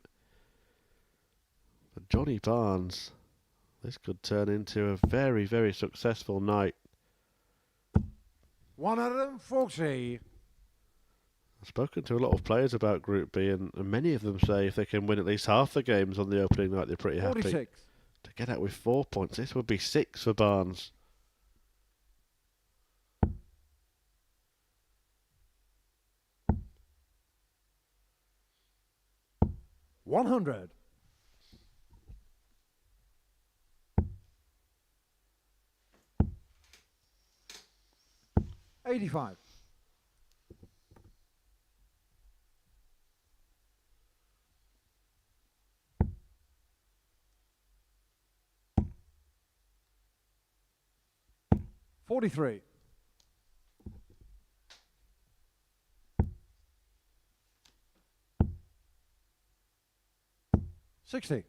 But Johnny Barnes, this could turn into a very, very successful night. 140. I've spoken to a lot of players about Group B, and many of them say if they can win at least half the games on the opening night, they're pretty happy. 46. To get out with 4 points, this would be 6 for Barnes. $100. $85. $43. $60.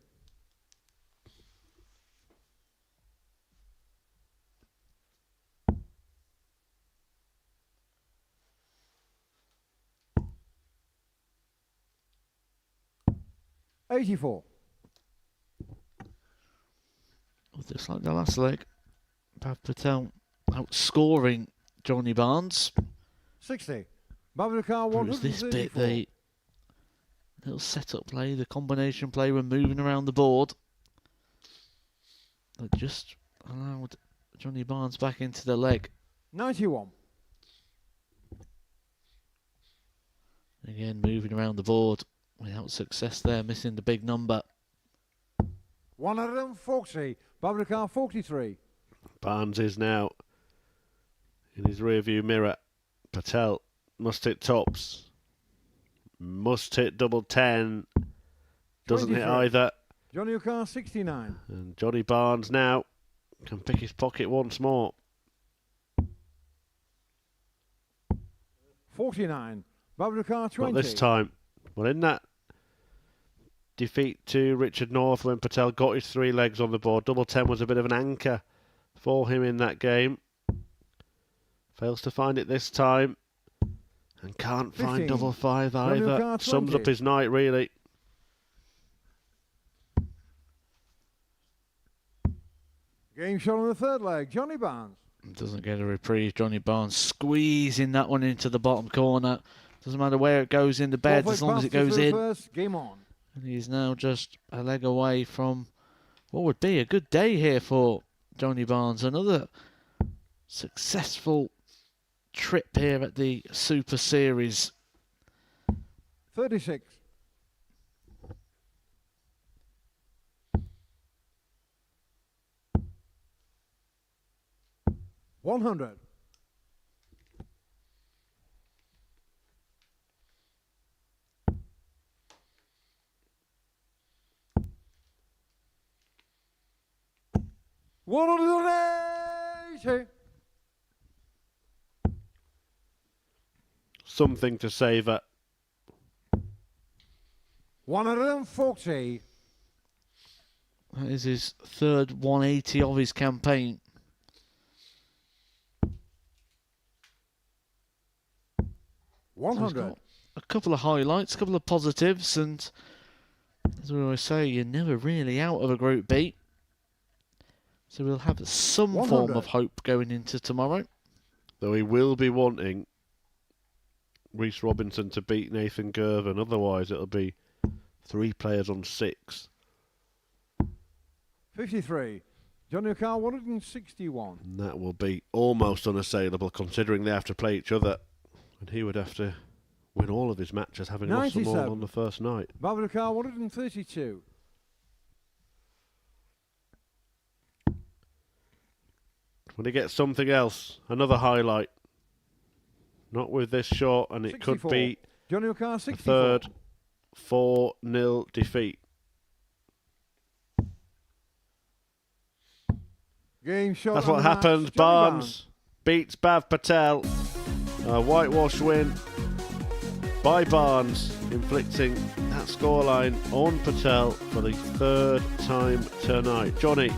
$84. Just like the last leg, Bhav Patel outscoring Johnny Barnes. 60. Babrakar It was this bit, the little setup play, the combination play when moving around the board, that just allowed Johnny Barnes back into the leg. 91. Again, moving around the board without success there, missing the big number. 140. Babrakar 43. Barnes is now in his rearview mirror. Patel must hit tops. Must hit double 10. Doesn't 23. hit either. Johnny O'Carr 69. And Johnny Barnes now can pick his pocket once more. 49. Babrakar 20. Not this time. Well, in that defeat to Richard North when Patel got his 3 legs on the board, double 10 was a bit of an anchor for him in that game. Fails to find it this time. And can't 15. find double 5 either. Sums up his night, really. Game shot on the third leg. Johnny Barnes. Doesn't get a reprieve. Johnny Barnes squeezing that one into the bottom corner. Doesn't matter where it goes in the bed as long as it goes in. First. Game on. And he's now just a leg away from what would be a good day here for Johnny Barnes. Another successful trip here at the Super Series. 36. $100. $180. Something to savour. 140. That is his third 180 of his campaign. So he's got a couple of highlights, a couple of positives, and as we always say, you're never really out of a Group B. So we'll have some 100. form of hope going into tomorrow. Though he will be wanting Reece Robinson to beat Nathan Girvan, otherwise it'll be 3 players on 6. 53. Johnny O'Carr 161. And that will be almost unassailable considering they have to play each other. And he would have to win all of his matches, having lost them all on the first night. Barbara O'Carr 132. When he gets something else, another highlight. Not with this shot, and it 64. could be Johnny O'Carr a 64. third 4-0 defeat. Game shot. That's on what the match. happens. Johnny Barnes beats Bav Patel. A whitewash win by Barnes, inflicting that scoreline on Patel for the 3rd time tonight. Johnny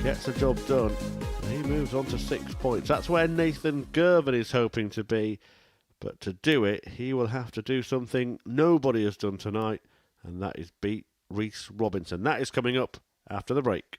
gets the job done. And he moves on to 6 points. That's where Nathan Girvan is hoping to be. But to do it, he will have to do something nobody has done tonight, and that is beat Reese Robinson. That is coming up after the break.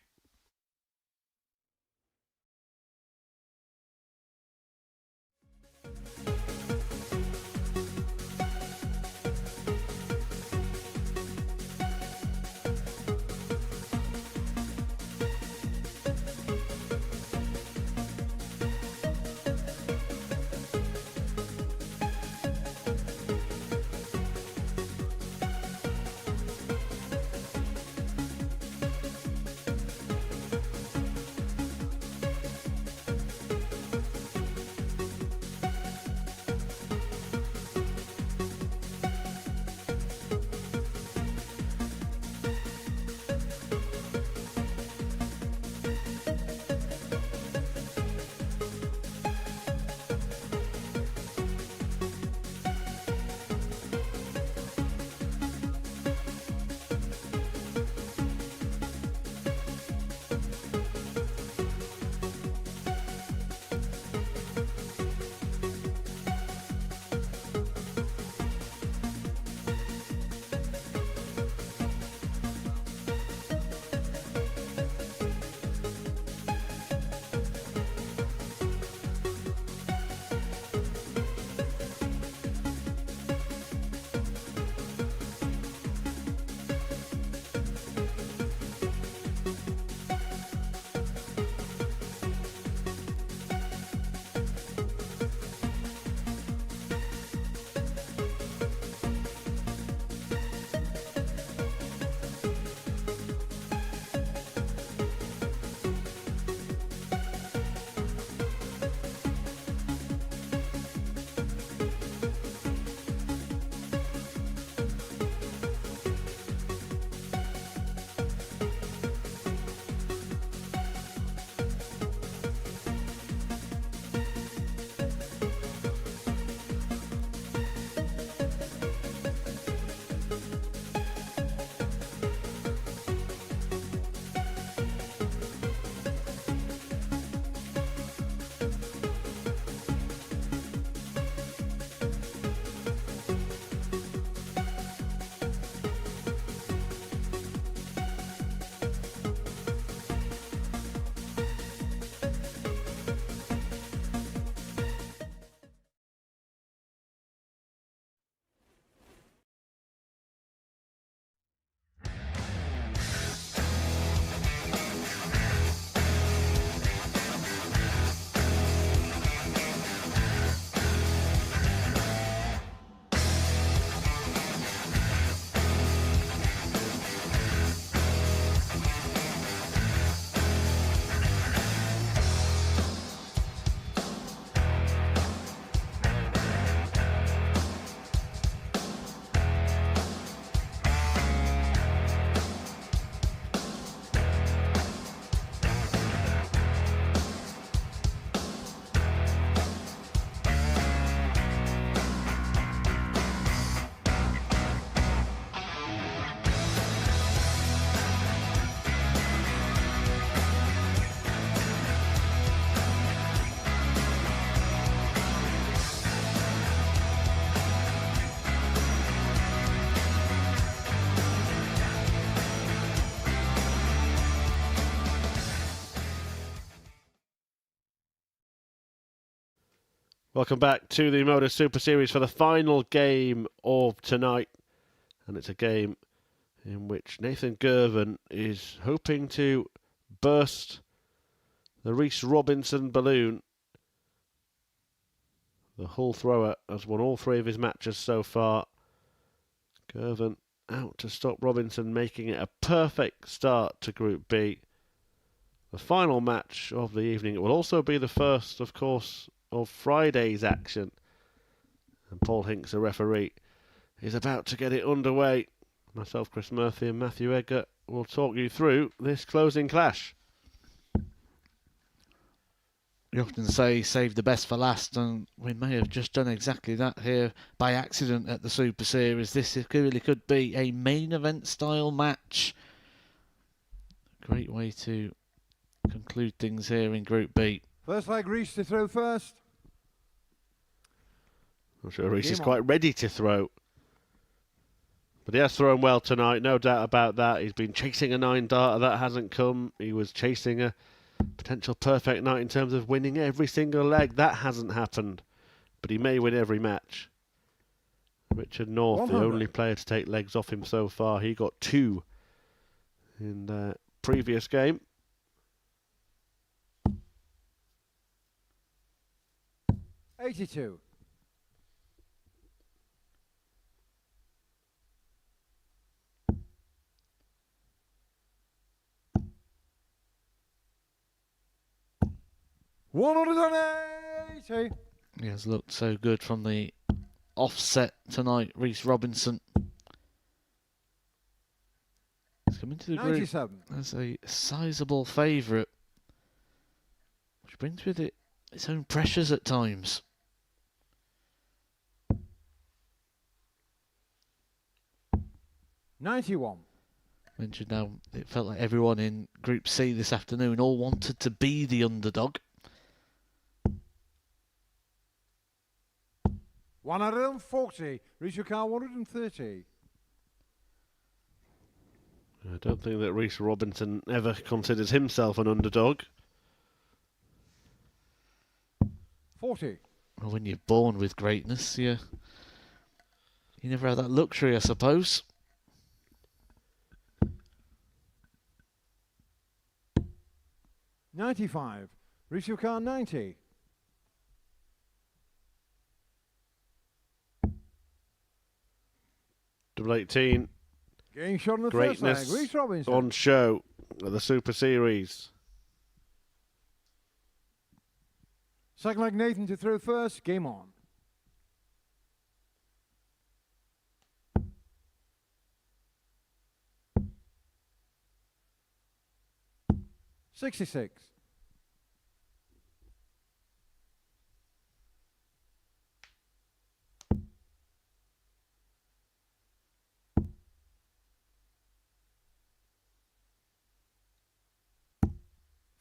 Welcome back to the MODUS Super Series for the final game of tonight. And it's a game in which Nathan Girvan is hoping to burst the Reece Robinson balloon. The Hull thrower has won all 3 of his matches so far. Girvan out to stop Robinson, making it a perfect start to Group B. The final match of the evening. It will also be the first, of course, of Friday's action. And Paul Hinks, the referee, is about to get it underway. Myself, Chris Murphy and Matthew Edgar will talk you through this closing clash. You often say save the best for last, and we may have just done exactly that here by accident at the Super Series. This really could be a main event style match. Great way to conclude things here in Group B. First leg, Reece to throw first. I'm sure Reece is quite ready to throw. But he has thrown well tonight, no doubt about that. He's been chasing a 9-darter, that hasn't come. He was chasing a potential perfect night in terms of winning every single leg. That hasn't happened. But he may win every match. Richard North, 100. the only player to take legs off him so far. He got 2 in the previous game. $82. $180. He has looked so good from the offset tonight, Reece Robinson. He's coming to the group 97. as a sizable favourite, which brings with it its own pressures at times. $91. Mentioned how it felt like everyone in Group C this afternoon all wanted to be the underdog. 140. Reece your car 130. I don't think that Reece Robinson ever considers himself an underdog. 40. Well, when you're born with greatness, you never have that luxury, I suppose. $95. Reece your car 90. Double 18. Getting shot in the Greatness first leg. Reece Robinson. on show at the Super Series. Second leg, Nathan to throw first. Game on. $66.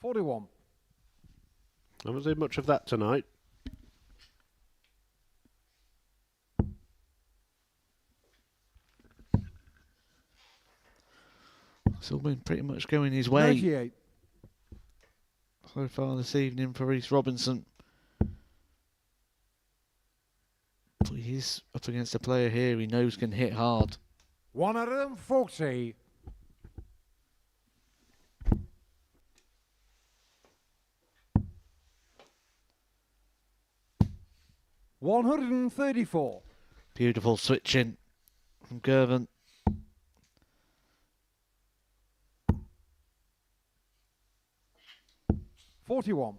$41. I haven't seen much of that tonight. It's all been pretty much going his way 98. so far this evening for Reece Robinson. But he's up against a player here he knows can hit hard. 140. $134. Beautiful switching from Girvan. $41.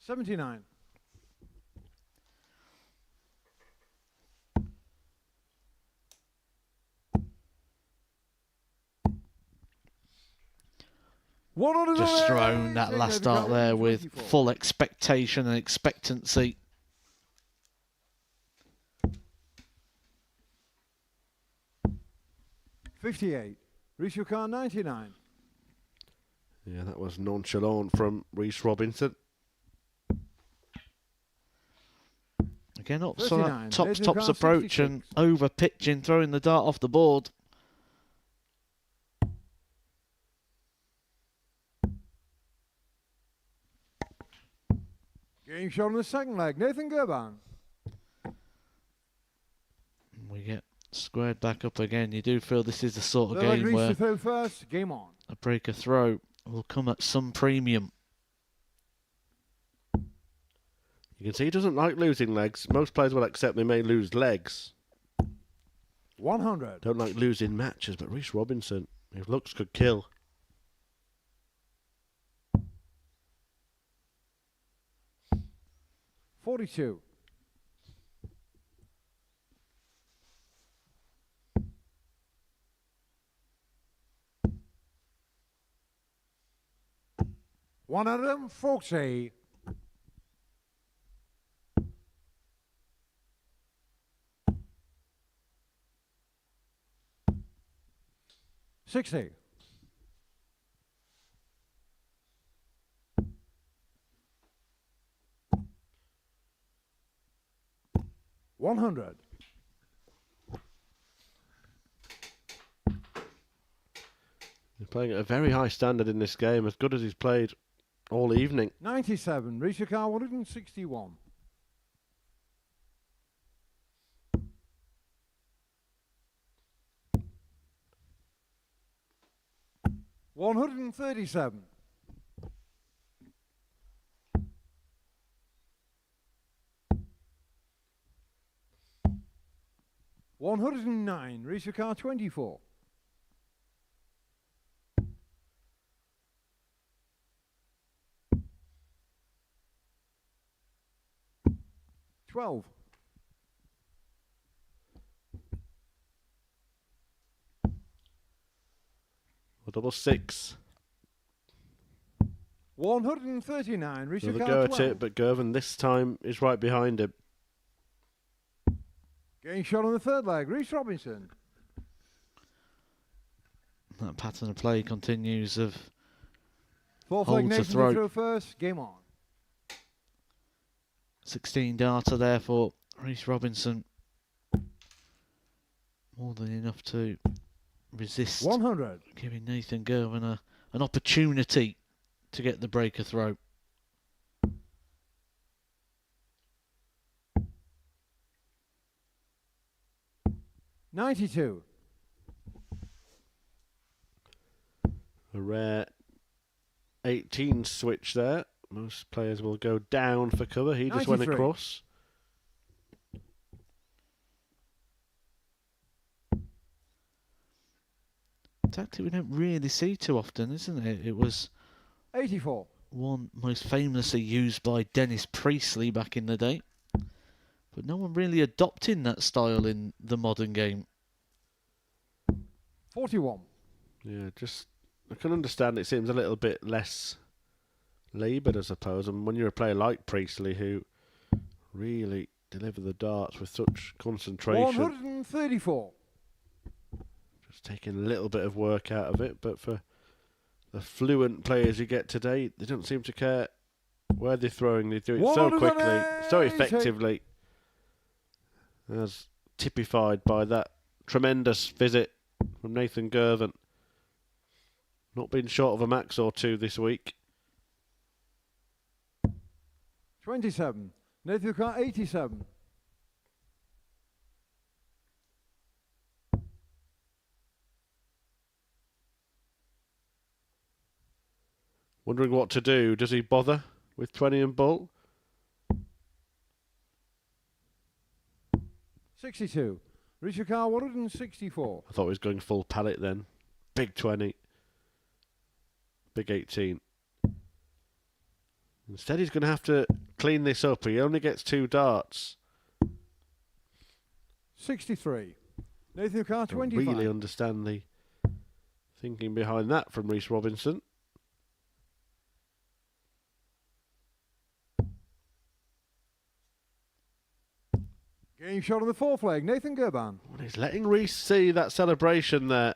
$79. Just thrown that last start there with full expectation and expectancy. $58. Reece your car 99. Yeah, that was nonchalant from Reece Robinson. Again, up 39. tops Nathan Carr, approach 66. and over pitching, throwing the dart off the board. Game shot on the second leg. Nathan Girvan. We get squared back up again. You do feel this is the sort of Third leg game reached where the throw first. Game on. a breaker throw will come at some premium. You can see he doesn't like losing legs. Most players will accept they may lose legs. 100. Don't like losing matches, but Reece Robinson, his looks could kill. $42. $140. $60. $100. He's playing at a very high standard in this game, as good as he's played all evening. 97. Reach car 161. $137. $109. Reach car 24. $12. A double six. 139. Reach Another car go 12. at it, but Girvan this time is right behind him. Getting shot on the third leg. Reece Robinson. That pattern of play continues of Fourth hold leg. to Nathan throw. to throw first. Game on. 16 darter there for Reece Robinson. More than enough to resist 100. giving Nathan Girvan an opportunity to get the breaker throw. $92. A rare 18 switch there. Most players will go down for cover. He just went 93. across. Tactic we don't really see too often, isn't it? It was 84. one most famously used by Dennis Priestley back in the day. But no one really adopting that style in the modern game. 41. Yeah, just I can understand it seems a little bit less laboured, I suppose. And when you're a player like Priestley, who really deliver the darts with such concentration, 134. just taking a little bit of work out of it. But for the fluent players you get today, they don't seem to care where they're throwing. They do it so quickly, so effectively, as typified by that tremendous visit from Nathan Girvan. Not been short of a max or two this week. 27. Nathan car 87. Wondering what to do. Does he bother with 20 and bull? 62. Richard car 164. I thought he was going full pallet then. Big 20. Big 18. Instead he's going to have to clean this up. He only gets 2 darts. 63. Nathan car Don't 25. really understand the thinking behind that from Reece Robinson. Game shot on the fourth leg. Nathan Girvan. Well, he's letting Reece see that celebration there.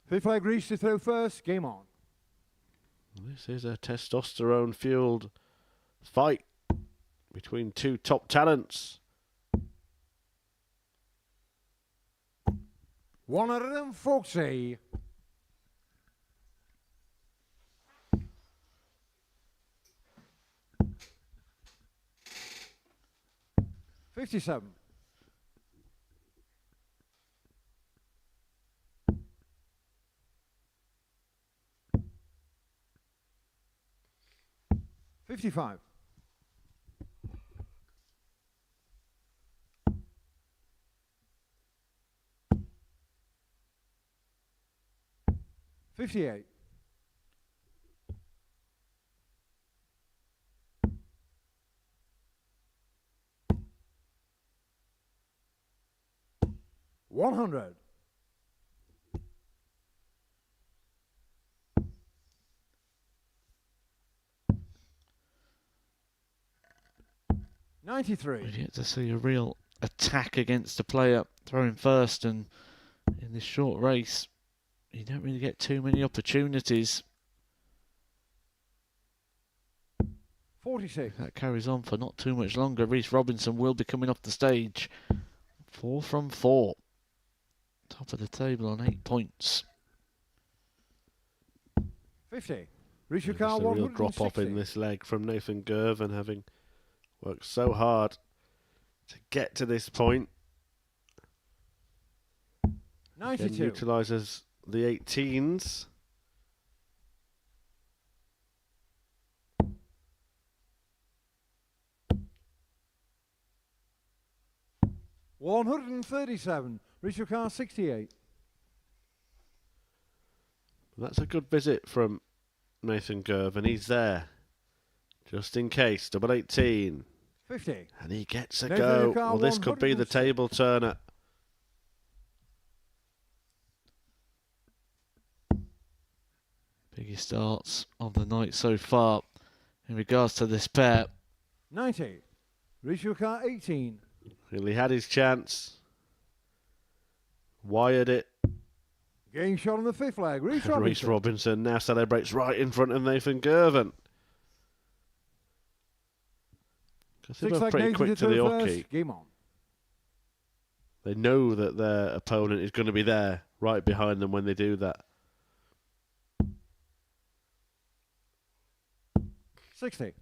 Fifth leg reached to throw first. Game on. This is a testosterone-fueled fight between two top talents. 140. 57. $55. 58. 100. 93. We've yet to see a real attack against a player throwing first, and in this short race, you don't really get too many opportunities. 46. If that carries on for not too much longer, Reece Robinson will be coming off the stage. 4 from 4. Top of the table on 8 points. 50. Richard There's Carr, a real drop off 160. in this leg from Nathan Girvan, having worked so hard to get to this point. 92. Utilises the 18s. $137. Richard Carr, 68. That's a good visit from Nathan Girvan. He's there. Just in case. Double 18. 50. And he gets a Nathan go. Carr, Well, this could be the 106. table turner. Biggest starts of the night so far in regards to this pair. 90. Richard Carr, 18. Well, he had his chance. Wired it. Game shot on the fifth leg. Reece Robinson. Reece Robinson now celebrates right in front of Nathan Girvan. Because they Six were leg pretty Nathan quick to to the throw hockey. first. Game on. They know that their opponent is going to be there, right behind them when they do that. 60.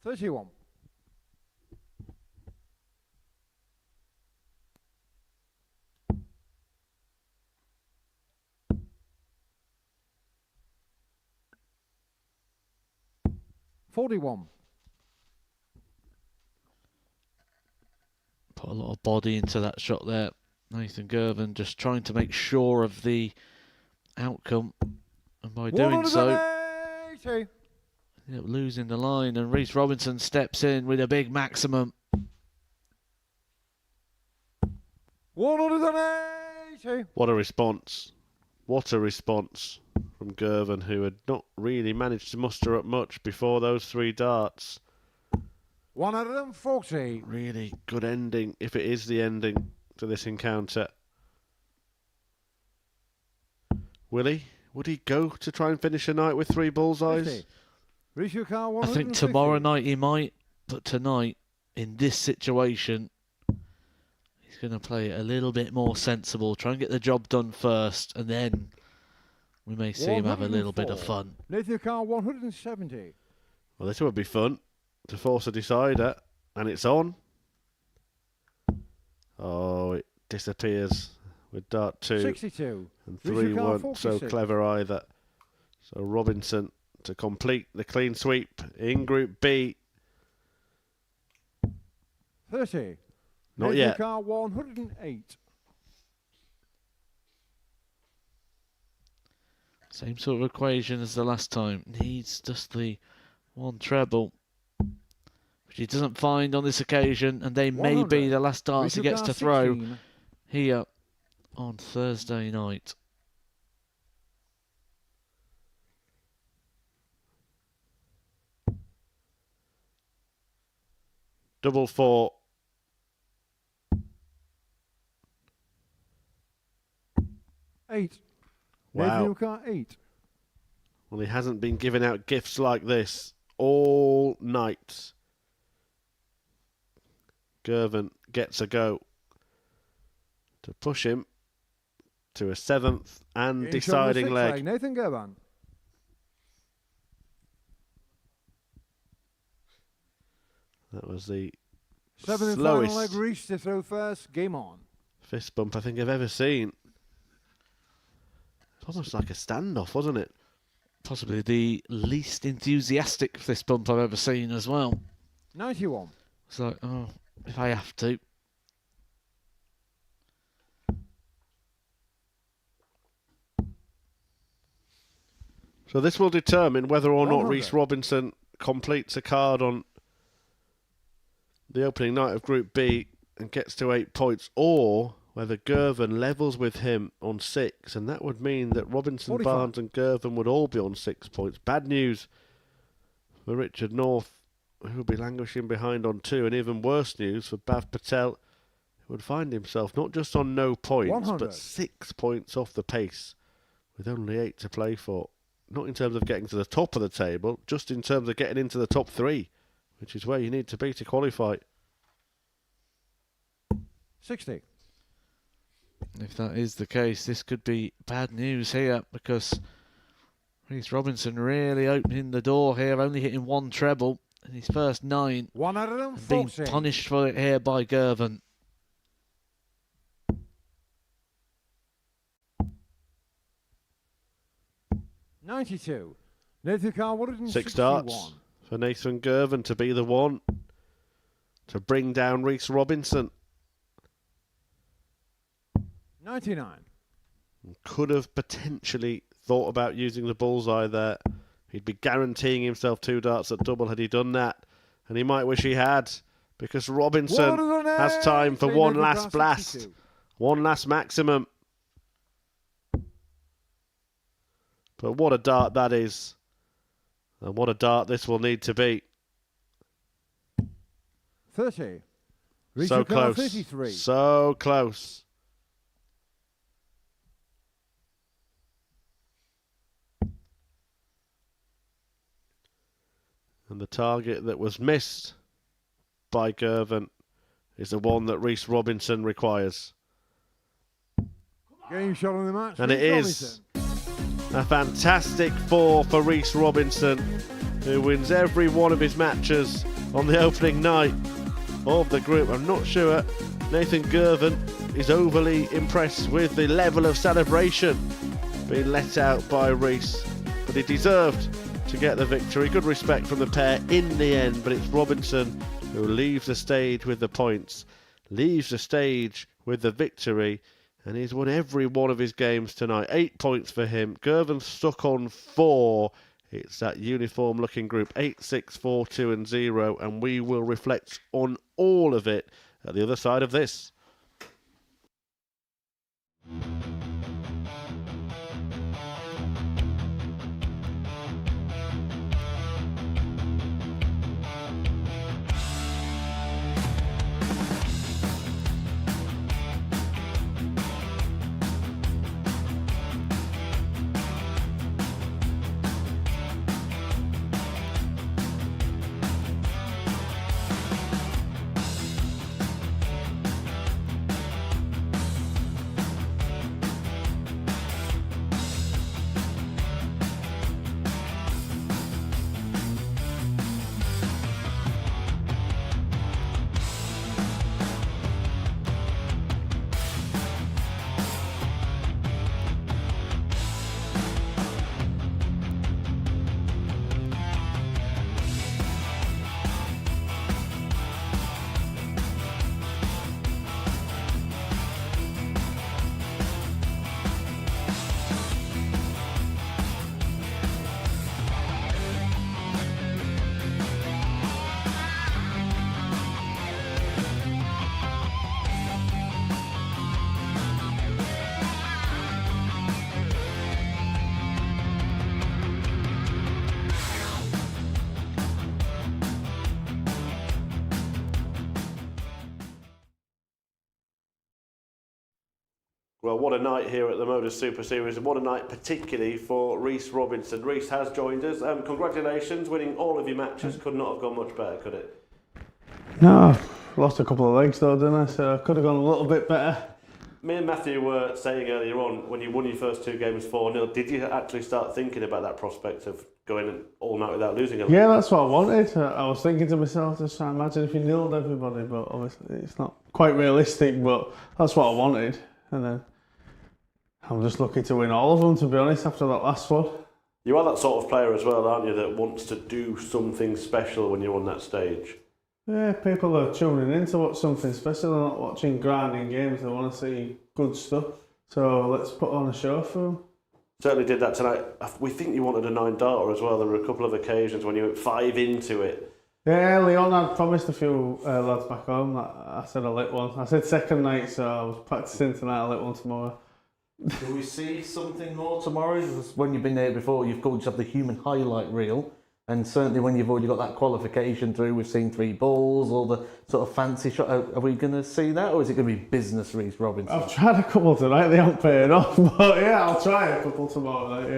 $31. 41. Put a lot of body into that shot there. Nathan Girvan just trying to make sure of the outcome. And by doing so, 180. ended up losing the line. And Reece Robinson steps in with a big maximum. 180. What a response. What a response from Girvan, who had not really managed to muster up much before those 3 darts. 140. Really good ending, if it is the ending to this encounter. Will he? Would he go to try and finish a night with 3 bullseyes? 50. Richard Carr, I 150. think tomorrow night he might, but tonight, in this situation, he's going to play it a little bit more sensible. Try and get the job done first, and then we may see him have a little bit of 104. fun. Nathan Carr, 170. Well, this would be fun to force a decider, and it's on. Oh, it disappears with dart 2. 62. And Richard 3 Carr, weren't so 46. clever either. So Robinson to complete the clean sweep in Group B. 30. Not Nathan yet. Carr, 108. Same sort of equation as the last time. Needs just the 1 treble, which he doesn't find on this occasion, and they may be 100. the last darts he Richard gets Carr, to throw 16. here on Thursday night. Double 4. Eight. Wow. Nathan Carr, 8. Well, he hasn't been giving out gifts like this all night. Girvan gets a go to push him to a 7th and Game deciding shot on the 6th leg. Nathan Girvan. That was the 7th and slowest final leg, Reese to throw first. Game on. fist bump I think I've ever seen. It's almost like a standoff, wasn't it? Possibly the least enthusiastic fist bump I've ever seen as well. 91. It's like, oh, if I have to. So this will determine whether or not 100. Reese Robinson completes a card on the opening night of Group B and gets to 8 points, or whether Girvan levels with him on 6, and that would mean that Robinson, 45. Barnes and Girvan would all be on 6 points. Bad news for Richard North, who will be languishing behind on 2, and even worse news for Bav Patel, who would find himself not just on no points, 100. but 6 points off the pace, with only 8 to play for. Not in terms of getting to the top of the table, just in terms of getting into the top 3, which is where you need to be to qualify. 60. If that is the case, this could be bad news here, because Reese Robinson really opening the door here, only hitting 1 treble in his first 9. 140. Being punished for it here by Girvan. $92. Nathan Carr, 6 starts for Nathan Girvan to be the one to bring down Reese Robinson. 99. Could have potentially thought about using the bullseye there. He'd be guaranteeing himself 2 darts at double had he done that. And he might wish he had, because Robinson has time for one last blast. One last maximum. But what a dart that is. And what a dart this will need to be. 30. So Richard Carr, close. 53. So close. And the target that was missed by Girvan is the one that Reese Robinson requires. Game shot on the match. And it Reese is a fantastic 4 for Reese Robinson, who wins every one of his matches on the opening night of the group. I'm not sure Nathan Girvan is overly impressed with the level of celebration being let out by Reese, but he deserved to get the victory. Good respect from the pair in the end, but it's Robinson who leaves the stage with the points, leaves the stage with the victory, and he's won every one of his games tonight. 8 points for him. Girvan stuck on 4. It's that uniform looking group, 8, 6, 4, 2 and 0, and we will reflect on all of it at the other side of this. Well, what a night here at the MODUS Super Series, and what a night particularly for Reese Robinson. Reese has joined us. Congratulations, winning all of your matches. Could not have gone much better, could it? No, lost a couple of legs though, didn't I? So I could have gone a little bit better. Me and Matthew were saying earlier on, when you won your first 2 games 4-0, did you actually start thinking about that prospect of going all night without losing a Yeah, that's what I wanted. I was thinking to myself, just imagine if you nilled everybody, but obviously it's not quite realistic, but that's what I wanted. And then I'm just lucky to win all of them, to be honest, after that last one. You are that sort of player as well, aren't you, that wants to do something special when you're on that stage? Yeah, people are tuning in to watch something special. They're not watching grinding games, they want to see good stuff. So let's put on a show for them. Certainly did that tonight. We think you wanted a 9-darter as well. There were a couple of occasions when you went 5 into it. Yeah, early on I'd promised a few lads back home that I said I lit one. I said second night, so I was practising tonight, I lit one tomorrow. Do we see something more tomorrow? Because when you've been there before, you've got to have the human highlight reel. And certainly when you've already got that qualification through, we've seen 3 balls, all the sort of fancy shot. Are we going to see that, or is it going to be business, Reece Robinson? I've tried a couple tonight, they haven't paid off, but yeah, I'll try a couple tomorrow night,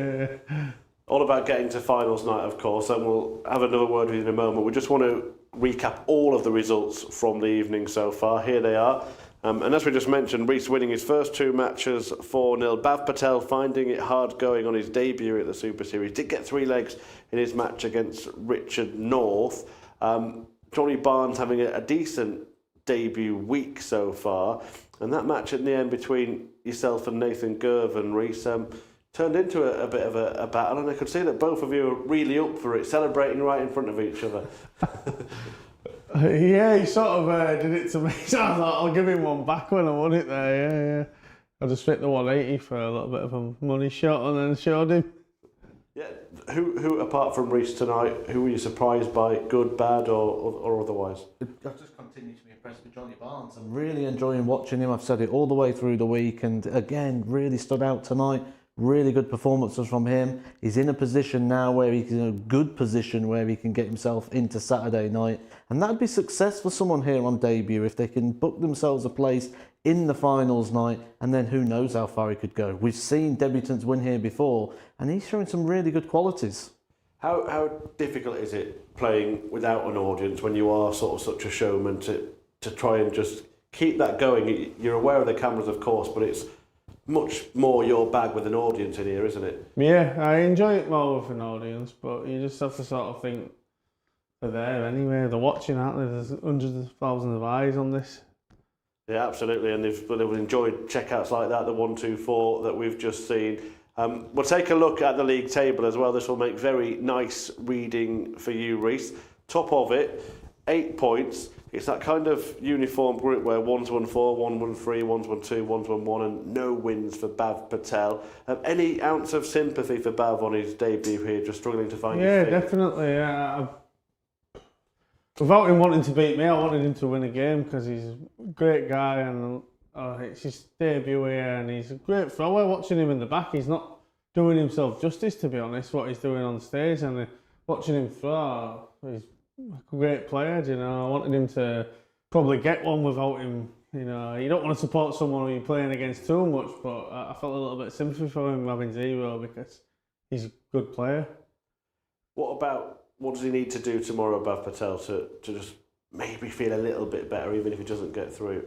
yeah. All about getting to finals night, of course, and we'll have another word with you in a moment. We just want to recap all of the results from the evening so far. Here they are. And as we just mentioned, Reece winning his first 2 matches 4-0. Bav Patel finding it hard going on his debut at the Super Series. Did get 3 legs in his match against Richard North. Johnny Barnes having a decent debut week so far. And that match in the end between yourself and Nathan Girvan, Reece, turned into a bit of a battle. And I could see that both of you are really up for it, celebrating right in front of each other. Yeah, he sort of did it to me, so I thought I'll give him one back when I won it there, yeah. I just hit the 180 for a little bit of a money shot and then showed him. Yeah, who apart from Reece tonight, who were you surprised by, good, bad or otherwise? I've just continued to be impressed with Johnny Barnes. I'm really enjoying watching him. I've said it all the way through the week, and again, really stood out tonight. Really good performances from him. He's in a position now where he's in a good position where he can get himself into Saturday night. And that'd be success for someone here on debut if they can book themselves a place in the finals night, and then who knows how far he could go. We've seen debutants win here before, and he's showing some really good qualities. How difficult is it playing without an audience when you are sort of such a showman to try and just keep that going? You're aware of the cameras, of course, but it's much more your bag with an audience in here, isn't it? Yeah, I enjoy it more with an audience, but you just have to sort of think they're there anyway. They're watching, aren't they? There's hundreds of thousands of eyes on this. Yeah, absolutely, and they've enjoyed checkouts like that, the 1-2-4 that we've just seen. We'll take a look at the league table as well. This will make very nice reading for you, Reece. Top of it, 8 points. It's that kind of uniform group where one's won 4, one won 3, one's won 2, one's won 1, and no wins for Bav Patel. Any ounce of sympathy for Bav on his debut here, just struggling to find his feet? Yeah, definitely. Yeah. Without him wanting to beat me, I wanted him to win a game because he's a great guy and it's his debut here and he's a great thrower. Watching him in the back, he's not doing himself justice, to be honest, what he's doing on stage, and watching him throw, he's a great player, you know. I wanted him to probably get one without him, you know. You don't want to support someone who you're playing against too much, but I felt a little bit of sympathy for him having 0 because he's a good player. What does he need to do tomorrow, Bav Patel, to just maybe feel a little bit better, even if he doesn't get through?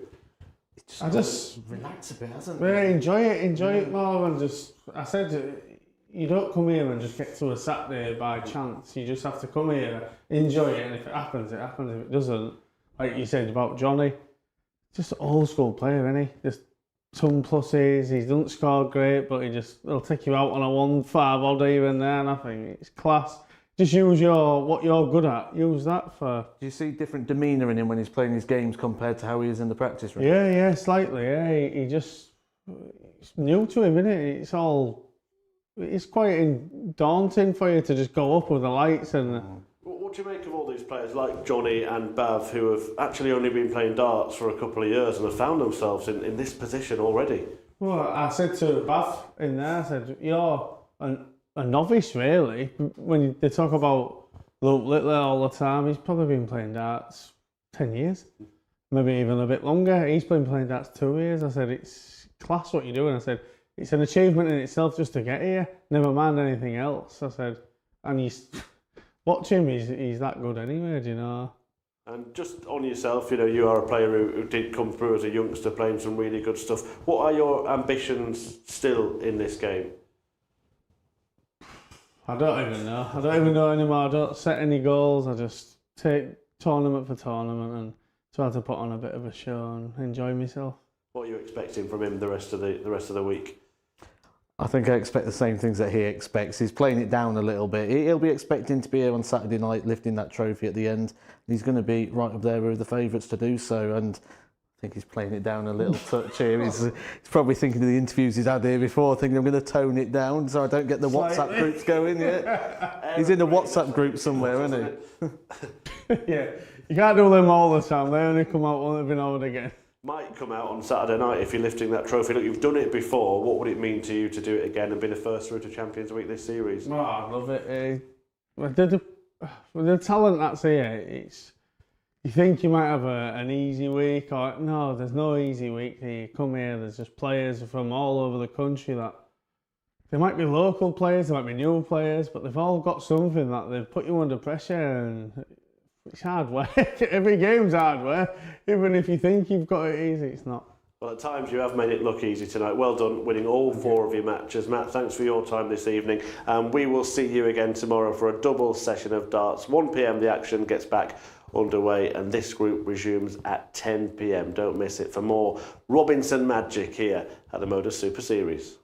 I just relax a bit, hasn't he? Yeah, enjoy it more, and just, I said, you don't come here and just get to a Saturday by chance. You just have to come here, enjoy it, and if it happens, it happens. If it doesn't, like you said about Johnny, just an old school player, isn't he? Just some pluses. He doesn't score great, but he'll take you out on a 1-5 odd even there, and I think it's class. Just use what you're good at. Use that for. Do you see different demeanour in him when he's playing his games compared to how he is in the practice room? Yeah, slightly. Yeah, it's new to him, isn't it? It's quite daunting for you to just go up with the lights and. What do you make of all these players like Johnny and Bav who have actually only been playing darts for a couple of years and have found themselves in this position already? Well, I said to Bav in there, I said, you're a novice, really. When they talk about Luke Littler all the time, he's probably been playing darts 10 years, maybe even a bit longer. He's been playing darts 2 years. I said, it's class what you're doing. I said, it's an achievement in itself just to get here, never mind anything else. I said, and watch him, he's that good anyway, do you know? And just on yourself, you are a player who did come through as a youngster playing some really good stuff. What are your ambitions still in this game? I don't even know. I don't even know anymore. I don't set any goals. I just take tournament for tournament and try to put on a bit of a show and enjoy myself. What are you expecting from him the rest of the week? I think I expect the same things that he expects. He's playing it down a little bit. He'll be expecting to be here on Saturday night lifting that trophy at the end. He's going to be right up there with the favourites to do so, and I think he's playing it down a little touch here. He's probably thinking of the interviews he's had here before, thinking I'm going to tone it down so I don't get the WhatsApp groups going yet. He's in a WhatsApp group somewhere, isn't he? Yeah, you can't do them all the time. They only come out once every now and again. Might come out on Saturday night if you're lifting that trophy. Look, you've done it before. What would it mean to you to do it again and be the first through to Champions Week this series? Oh, I love it. With the talent that's here, you think you might have an easy week, or no, there's no easy week. You come here, there's just players from all over the country that they might be local players, they might be new players, but they've all got something that they've put you under pressure, and it's hard work. Every game's hard work. Even if you think you've got it easy, it's not. Well, at times you have made it look easy tonight. Well done, winning all 4 of your matches. Matt, thanks for your time this evening. We will see you again tomorrow for a double session of darts. 1 p.m. the action gets back underway, and this group resumes at 10 p.m. Don't miss it for more Robinson magic here at the MODUS Super Series.